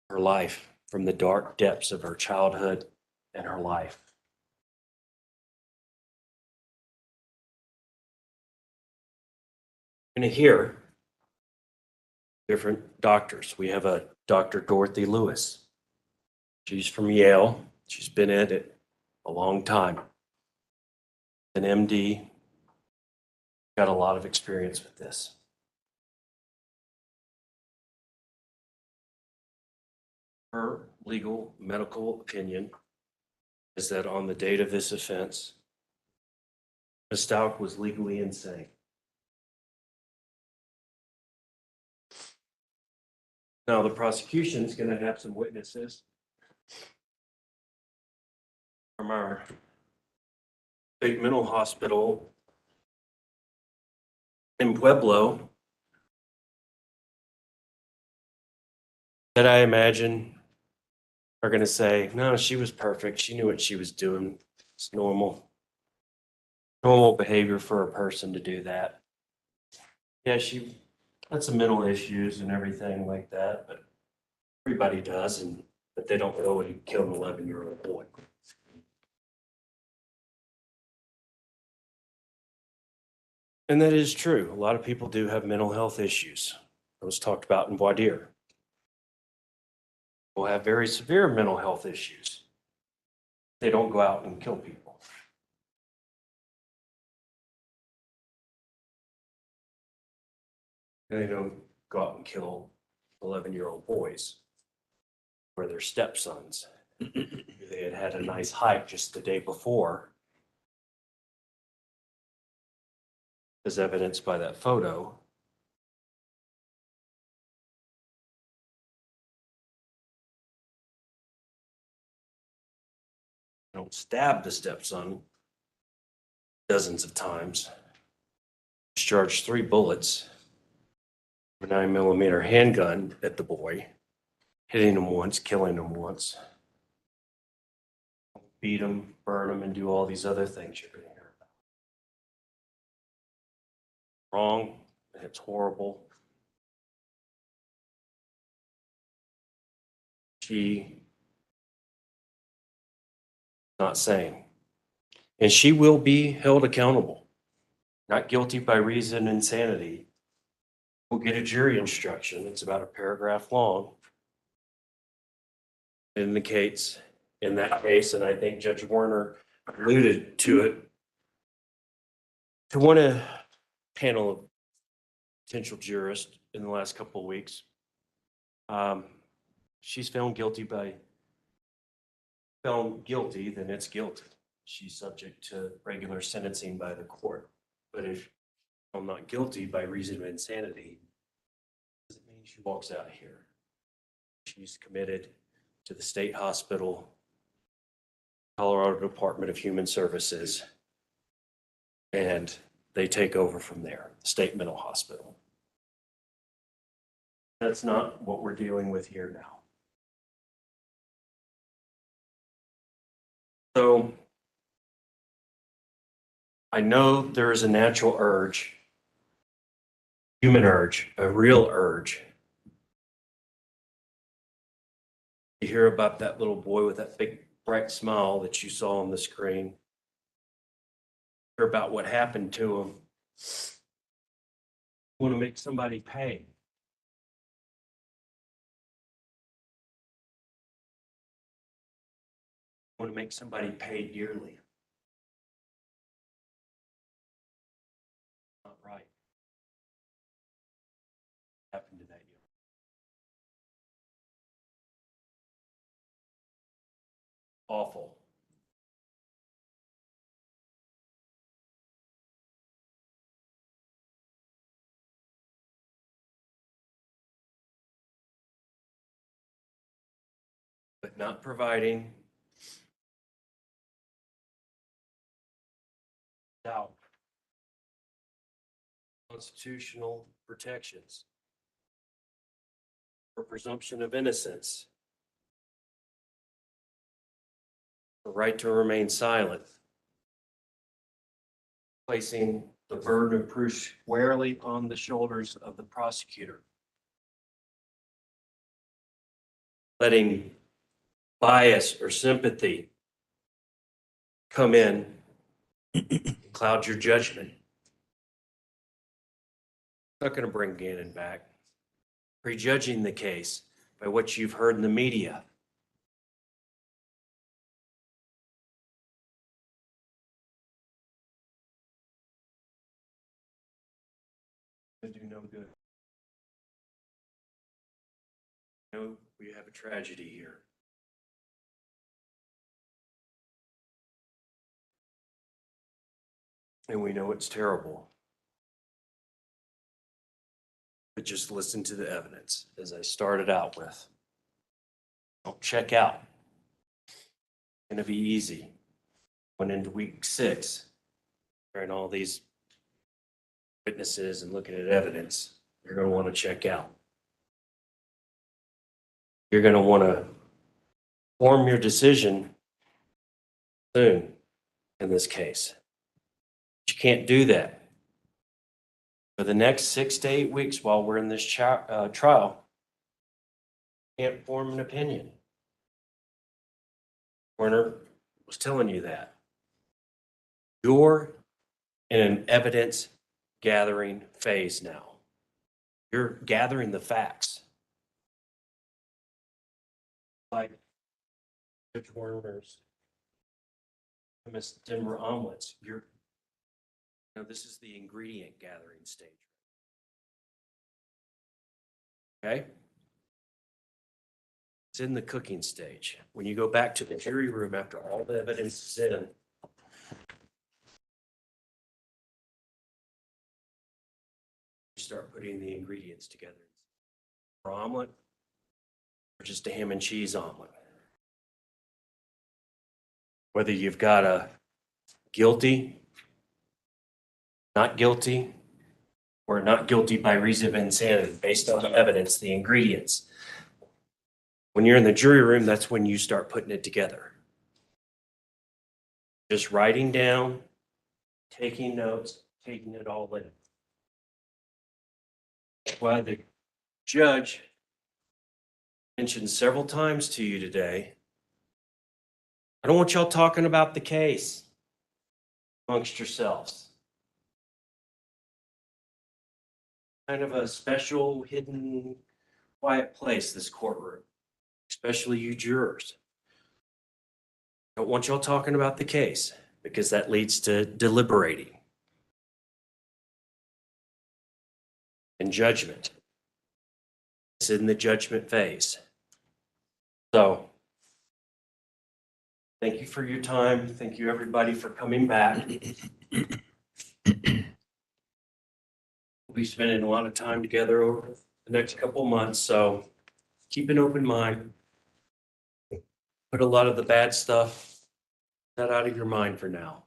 Speaker 4: her life, from the dark depths of her childhood and her life. You're going to hear different doctors. We have a Dr. Dorothy Lewis. She's from Yale. She's been at it a long time. An MD, got a lot of experience with this. Her legal medical opinion is that on the date of this offense, Ms. Stauch was legally insane. Now, the prosecution is going to have some witnesses from our state mental hospital in Pueblo that I imagine are going to say, no, she was perfect. She knew what she was doing. It's normal behavior for a person to do that. Yeah, she had some mental issues and everything like that, but everybody does, but they don't know he killed an 11-year-old boy. And that is true. A lot of people do have mental health issues. It was talked about in voir dire. Will have very severe mental health issues. They don't go out and kill people. They don't go out and kill 11-year-old boys or their stepsons. They had a nice hike just the day before, as evidenced by that photo. Don't stab the stepson dozens of times. Discharged 3 bullets, a 9mm handgun at the boy, hitting him once, killing him once. Beat him, burn him, and do all these other things you're going to hear about. Wrong, and it's horrible. She not saying. And she will be held accountable. Not guilty by reason and insanity. We'll get a jury instruction. It's about a paragraph long. It indicates in that case, and I think Judge Warner alluded to it, to one panel of potential jurists in the last couple of weeks. She's found guilty, then it's guilty. She's subject to regular sentencing by the court. But if I'm not guilty by reason of insanity, doesn't mean she walks out of here. She's committed to the state hospital, Colorado Department of Human Services, and they take over from there, the state mental hospital. That's not what we're dealing with here now. So I know there is a natural urge, human urge, a real urge. You hear about that little boy with that big bright smile that you saw on the screen. Hear about what happened to him. Want to make somebody pay. want to make somebody pay dearly. Not right. Happened to that young. Awful. But not providing doubt constitutional protections for presumption of innocence, the right to remain silent, placing the burden of proof squarely on the shoulders of the prosecutor, letting bias or sympathy come in and cloud your judgment. Not going to bring Gannon back. Prejudging the case by what you've heard in the media. To do no good. No, we have a tragedy here. And we know it's terrible. But just listen to the evidence, as I started out with. Don't check out. It's going to be easy. Went into week 6, hearing all these witnesses and looking at evidence. You're going to want to check out. You're going to want to form your decision soon in this case. But you can't do that. For the next 6 to 8 weeks while we're in this trial, you can't form an opinion. Werner was telling you that. You're in an evidence gathering phase now. You're gathering the facts. Like Judge Werner's Miss Denver omelets, this is the ingredient gathering stage. Okay? It's in the cooking stage. When you go back to the jury room after all the evidence is in, you start putting the ingredients together. For omelet, or just a ham and cheese omelet. Whether you've got a guilty, not guilty, or not guilty by reason of insanity, based on the evidence, the ingredients. When you're in the jury room, that's when you start putting it together. Just writing down, taking notes, taking it all in. That's why the judge mentioned several times to you today, I don't want y'all talking about the case amongst yourselves. Kind of a special, hidden, quiet place, this courtroom, especially you jurors. I don't want y'all talking about the case because that leads to deliberating and judgment. It's in the judgment phase. So, thank you for your time. Thank you, everybody, for coming back. We'll be spending a lot of time together over the next couple months, so keep an open mind. Put a lot of the bad stuff out of your mind for now.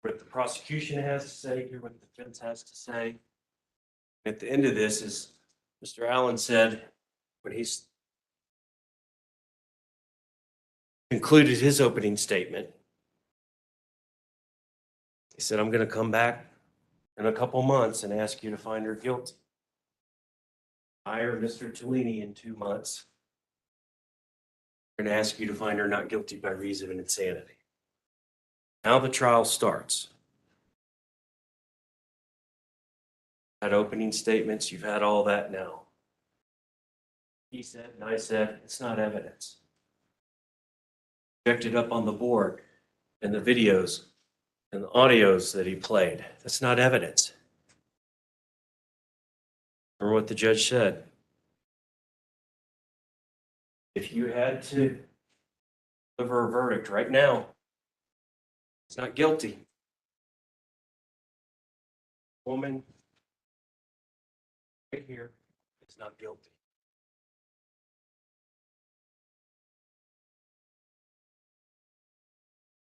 Speaker 4: What the prosecution has to say, hear what the defense has to say. At the end of this, as Mr. Allen said, when he's concluded his opening statement, he said, I'm going to come back in a couple months and ask you to find her guilty. I or Mr. Tellini in 2 months are going to ask you to find her not guilty by reason of insanity. Now the trial starts. Had opening statements, you've had all that now. He said, and I said, it's not evidence. Projected up on the board and the videos and the audios that he played. That's not evidence. Remember what the judge said. If you had to deliver a verdict right now, it's not guilty. Woman right here is not guilty.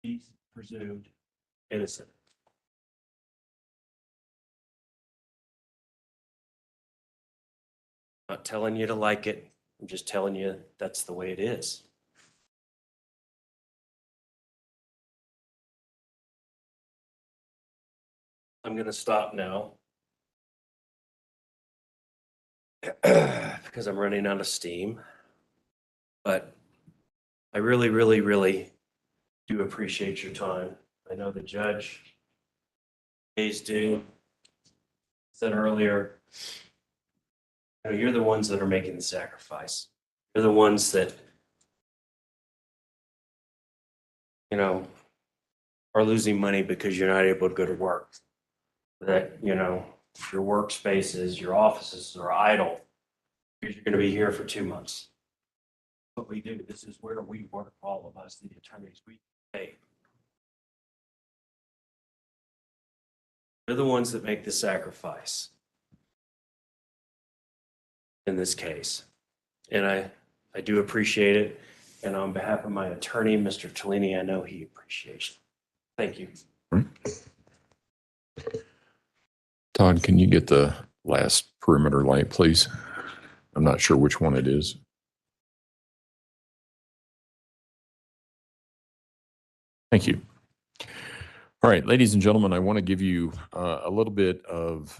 Speaker 4: He's presumed innocent. Not telling you to like it. I'm just telling you that's the way it is. I'm going to stop now because I'm running out of steam. But I really, really, really do appreciate your time. I know the judge, Hayes Doone, said earlier, you know, you're the ones that are making the sacrifice. You're the ones that, you know, are losing money because you're not able to go to work. That, you know, your workspaces, your offices are idle because you're going to be here for 2 months. What we do, this is where we work, all of us, the attorneys, we pay. They're the ones that make the sacrifice in this case. And I do appreciate it. And on behalf of my attorney, Mr. Tellini, I know he appreciates it. Thank you.
Speaker 3: Todd, can you get the last perimeter light, please? I'm not sure which one it is. Thank you. All right, ladies and gentlemen, I want to give you a little bit of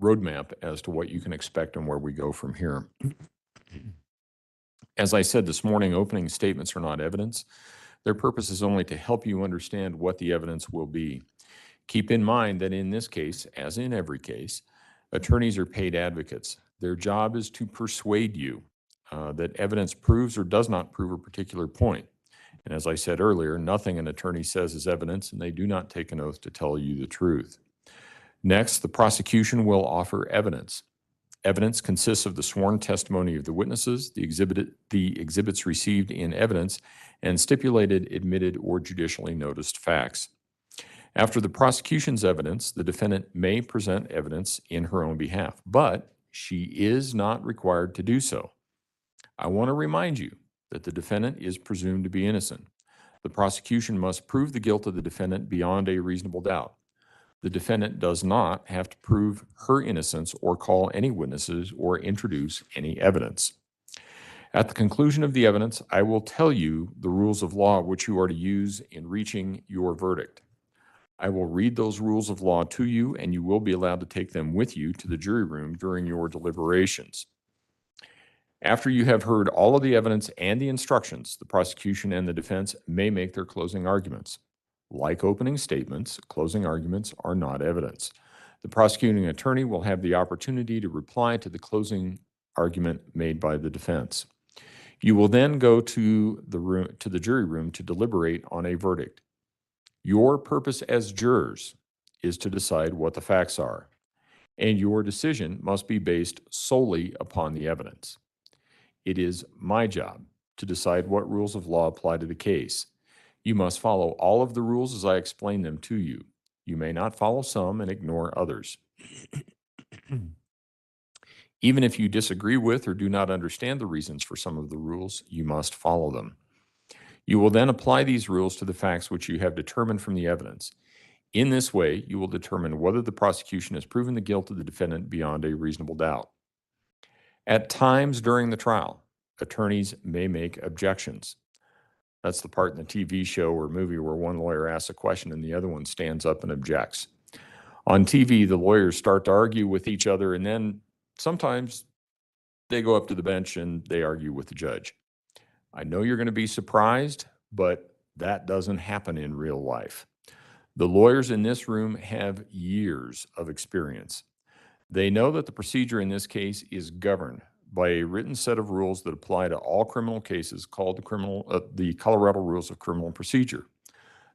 Speaker 3: roadmap as to what you can expect and where we go from here. As I said this morning, opening statements are not evidence. Their purpose is only to help you understand what the evidence will be. Keep in mind that in this case, as in every case, attorneys are paid advocates. Their job is to persuade you that evidence proves or does not prove a particular point. And as I said earlier, nothing an attorney says is evidence, and they do not take an oath to tell you the truth. Next, the prosecution will offer evidence. Evidence consists of the sworn testimony of the witnesses, the exhibits received in evidence, and stipulated, admitted, or judicially noticed facts. After the prosecution's evidence, the defendant may present evidence in her own behalf, but she is not required to do so. I want to remind you that the defendant is presumed to be innocent. The prosecution must prove the guilt of the defendant beyond a reasonable doubt. The defendant does not have to prove her innocence or call any witnesses or introduce any evidence. At the conclusion of the evidence, I will tell you the rules of law which you are to use in reaching your verdict. I will read those rules of law to you, and you will be allowed to take them with you to the jury room during your deliberations. After you have heard all of the evidence and the instructions, the prosecution and the defense may make their closing arguments. Like opening statements, closing arguments are not evidence. The prosecuting attorney will have the opportunity to reply to the closing argument made by the defense. You will then go to the jury room to deliberate on a verdict. Your purpose as jurors is to decide what the facts are, and your decision must be based solely upon the evidence. It is my job to decide what rules of law apply to the case. You must follow all of the rules as I explain them to you. You may not follow some and ignore others. Even if you disagree with or do not understand the reasons for some of the rules, you must follow them. You will then apply these rules to the facts which you have determined from the evidence. In this way, you will determine whether the prosecution has proven the guilt of the defendant beyond a reasonable doubt. At times during the trial, attorneys may make objections. That's the part in the TV show or movie where one lawyer asks a question and the other one stands up and objects. On TV, the lawyers start to argue with each other, and then sometimes they go up to the bench and they argue with the judge. I know you're going to be surprised, but that doesn't happen in real life. The lawyers in this room have years of experience. They know that the procedure in this case is governed by a written set of rules that apply to all criminal cases called the Colorado Rules of Criminal Procedure.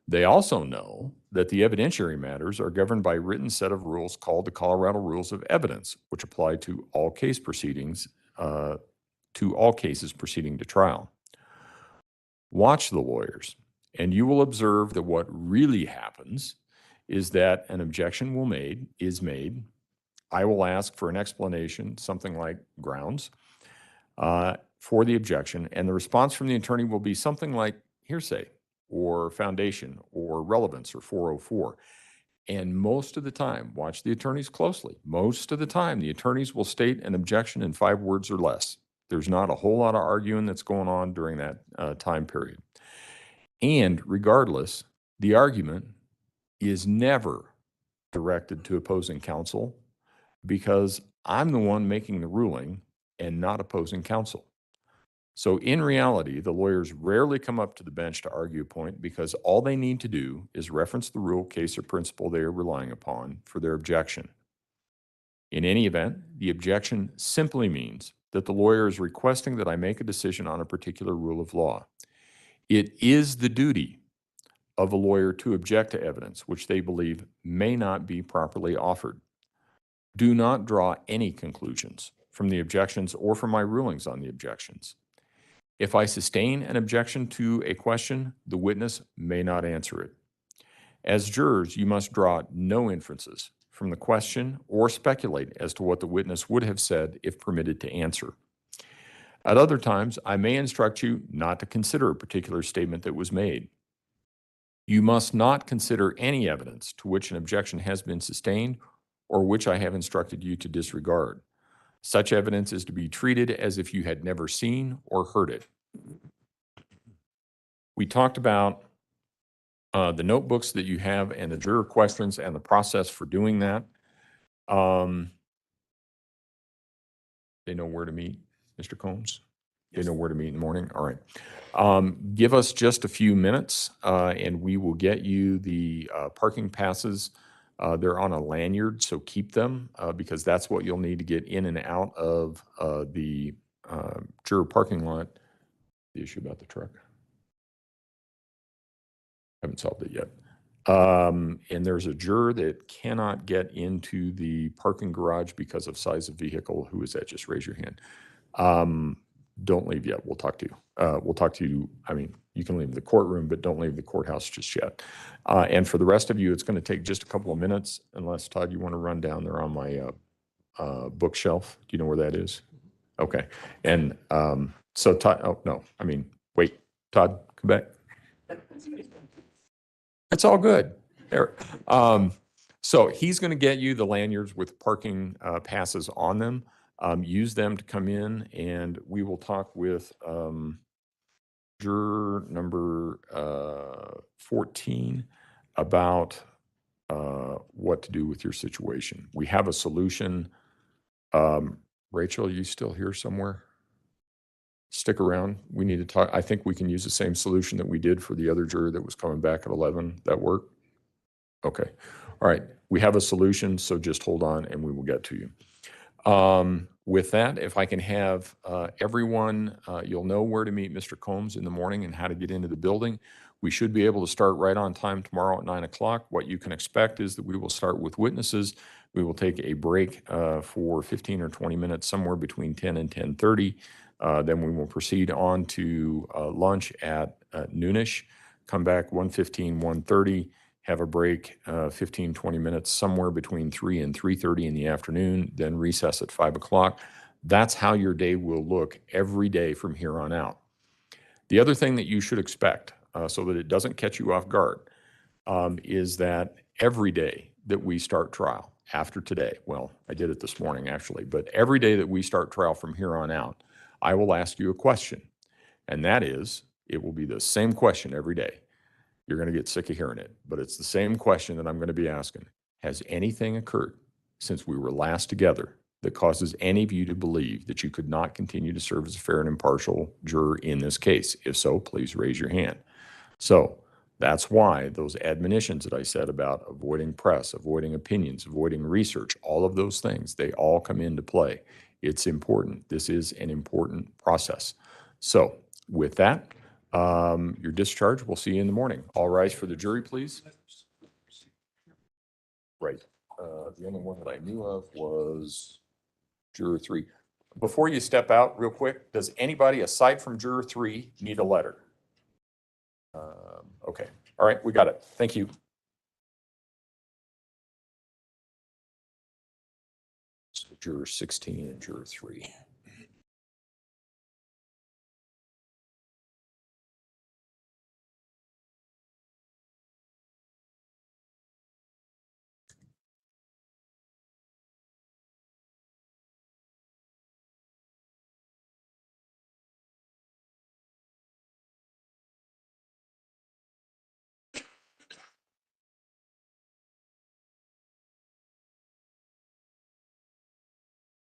Speaker 3: They also know that the evidentiary matters are governed by a written set of rules called the Colorado Rules of Evidence, which apply to all cases proceeding to trial. Watch the lawyers, and you will observe that what really happens is that an objection is made. I will ask for an explanation, something like grounds, for the objection, and the response from the attorney will be something like hearsay or foundation or relevance or 404. And most of the time, watch the attorneys closely, most of the time the attorneys will state an objection in 5 words or less. There's not a whole lot of arguing that's going on during that time period. And regardless, the argument is never directed to opposing counsel because I'm the one making the ruling and not opposing counsel. So in reality, the lawyers rarely come up to the bench to argue a point because all they need to do is reference the rule, case, or principle they are relying upon for their objection. In any event, the objection simply means that the lawyer is requesting that I make a decision on a particular rule of law. It is the duty of a lawyer to object to evidence which they believe may not be properly offered. Do not draw any conclusions from the objections or from my rulings on the objections. If I sustain an objection to a question, the witness may not answer it. As jurors, you must draw no inferences from the question or speculate as to what the witness would have said if permitted to answer. At other times, I may instruct you not to consider a particular statement that was made. You must not consider any evidence to which an objection has been sustained or which I have instructed you to disregard. Such evidence is to be treated as if you had never seen or heard it. We talked about the notebooks that you have and the juror questions and the process for doing that. They know where to meet, Mr. Combs? They know where to meet in the morning? All right. Give us just a few minutes and we will get you the parking passes. They're on a lanyard, so keep them because that's what you'll need to get in and out of the juror parking lot. The issue about the truck. Haven't solved it yet. And there's a juror that cannot get into the parking garage because of size of vehicle. Who is that? Just raise your hand. Don't leave yet. We'll talk to you. We'll talk to you. I mean, you can leave the courtroom, but don't leave the courthouse just yet. And for the rest of you, it's going to take just a couple of minutes, unless, Todd, you want to run down there on my bookshelf. Do you know where that is? Okay. And so, Todd, oh, no, I mean, wait, Todd, come back. It's all good. So he's going to get you the lanyards with parking passes on them. Use them to come in, and we will talk with juror number 14 about what to do with your situation. We have a solution. Rachel, are you still here somewhere? Stick around. We need to talk. I think we can use the same solution that we did for the other juror that was coming back at 11. That work? Okay. All right. We have a solution, so just hold on and we will get to you. With that, if I can have everyone, you'll know where to meet Mr. Combs in the morning and how to get into the building. We should be able to start right on time tomorrow at 9 o'clock. What you can expect is that we will start with witnesses. We will take a break for 15 or 20 minutes, somewhere between 10 and 10:30. Then we will proceed on to lunch at noonish, come back 1:15, 1:30, have a break 15, 20 minutes, somewhere between 3 and 3:30 in the afternoon, then recess at 5 o'clock. That's how your day will look every day from here on out. The other thing that you should expect, so that it doesn't catch you off guard, is that every day that we start trial after today, well, I did it this morning actually, but every day that we start trial from here on out, I will ask you a question, and that is, it will be the same question every day. You're going to get sick of hearing it, but it's the same question that I'm going to be asking. Has anything occurred since we were last together that causes any of you to believe that you could not continue to serve as a fair and impartial juror in this case? If so, please raise your hand. So that's why those admonitions that I said about avoiding press, avoiding opinions, avoiding research, all of those things, they all come into play. It's important. This is an important process. So with that, your discharge, we'll see you in the morning. All rise for the jury, please. Right. The only one that I knew of was juror 3. Before you step out real quick, does anybody aside from juror 3 need a letter? Okay. All right. We got it. Thank you. So juror 16 and juror 3.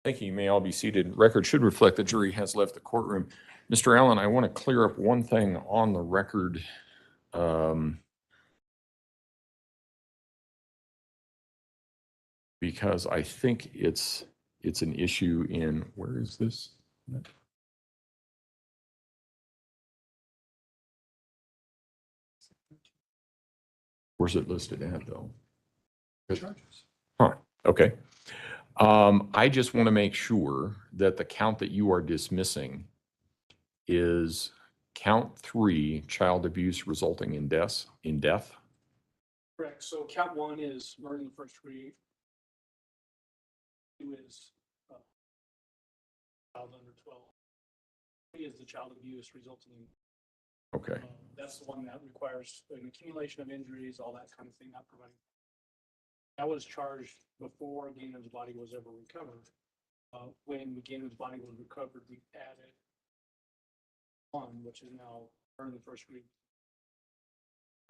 Speaker 3: Thank you. You may all be seated. Record should reflect the jury has left the courtroom. Mr. Allen, I want to clear up one thing on the record. Because I think it's an issue in, where is this? Where's it listed at though? Huh, okay. I just want to make sure that the count that you are dismissing is count 3, child abuse resulting in death.
Speaker 5: Correct. So count 1 is murder in the first degree. 2 is child under 12. 3 is the child abuse resulting in.
Speaker 3: Okay.
Speaker 5: That's the one that requires an accumulation of injuries, all that kind of thing, not providing. That was charged before Gaynon's body was ever recovered. When Gaynon's body was recovered, we added 1, which is now murder in the first degree.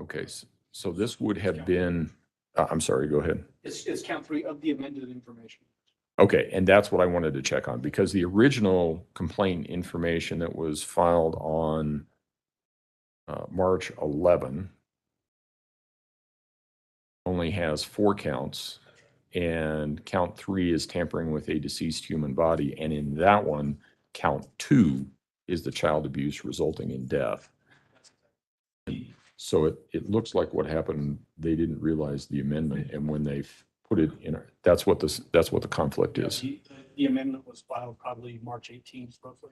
Speaker 3: Okay, so this would have been, I'm sorry, go ahead.
Speaker 5: It's count 3 of the amended information.
Speaker 3: Okay, and that's what I wanted to check on, because the original complaint information that was filed on March 11 only has 4 counts, and count 3 is tampering with a deceased human body, and in that one, count 2 is the child abuse resulting in death. So it looks like what happened, they didn't realize the amendment, and when they put it in, that's what the conflict is.
Speaker 5: The amendment was filed probably March 18th, roughly.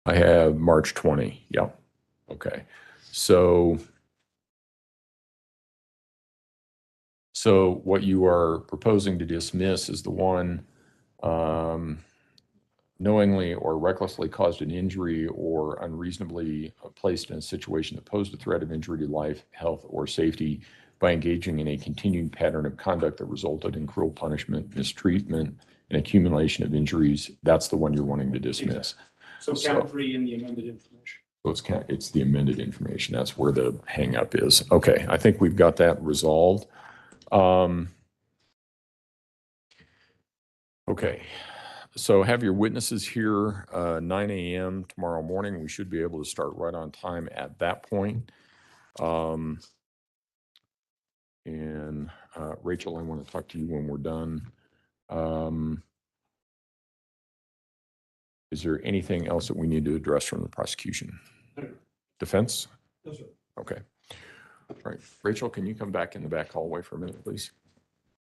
Speaker 3: I have March 20. Yeah. Okay. So what you are proposing to dismiss is the one knowingly or recklessly caused an injury or unreasonably placed in a situation that posed a threat of injury to life, health, or safety by engaging in a continued pattern of conduct that resulted in cruel punishment, mistreatment, and accumulation of injuries. That's the one you're wanting to dismiss.
Speaker 5: So count 3 in the amended information.
Speaker 3: So it's the amended information. That's where the hang up is. Okay, I think we've got that resolved. Okay, so have your witnesses here 9 a.m. tomorrow morning. We should be able to start right on time at that point. And Rachel, I want to talk to you when we're done. Is there anything else that we need to address from the prosecution? Defense?
Speaker 5: No, sir.
Speaker 3: Okay. All right. Rachel, can you come back in the back hallway for a minute, please?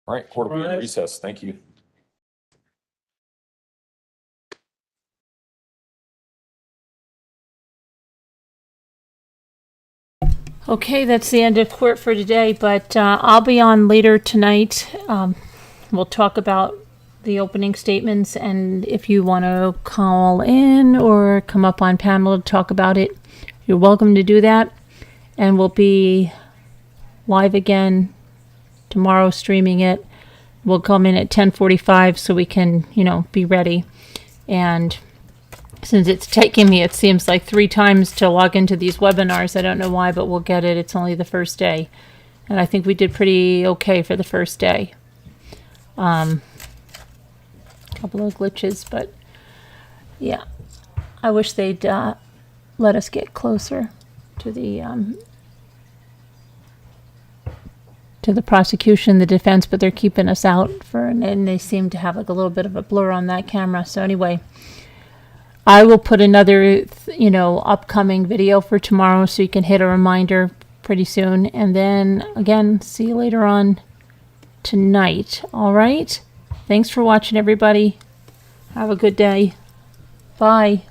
Speaker 3: All right. Court will be in recess. Thank you.
Speaker 1: Okay, that's the end of court for today, but I'll be on later tonight. We'll talk about the opening statements, and if you want to call in or come up on panel to talk about it, you're welcome to do that. And we'll be live again tomorrow, streaming it. We'll come in at 10:45 so we can, be ready. And since it's taking me, it seems like 3 times to log into these webinars. I don't know why, but we'll get it. It's only the first day. And I think we did pretty okay for the first day. Couple of glitches, but yeah. I wish they'd let us get closer to the to the prosecution, the defense, but they're keeping us out and they seem to have like a little bit of a blur on that camera. So anyway, I will put another, upcoming video for tomorrow so you can hit a reminder pretty soon. And then again, see you later on tonight. All right. Thanks for watching, everybody. Have a good day. Bye.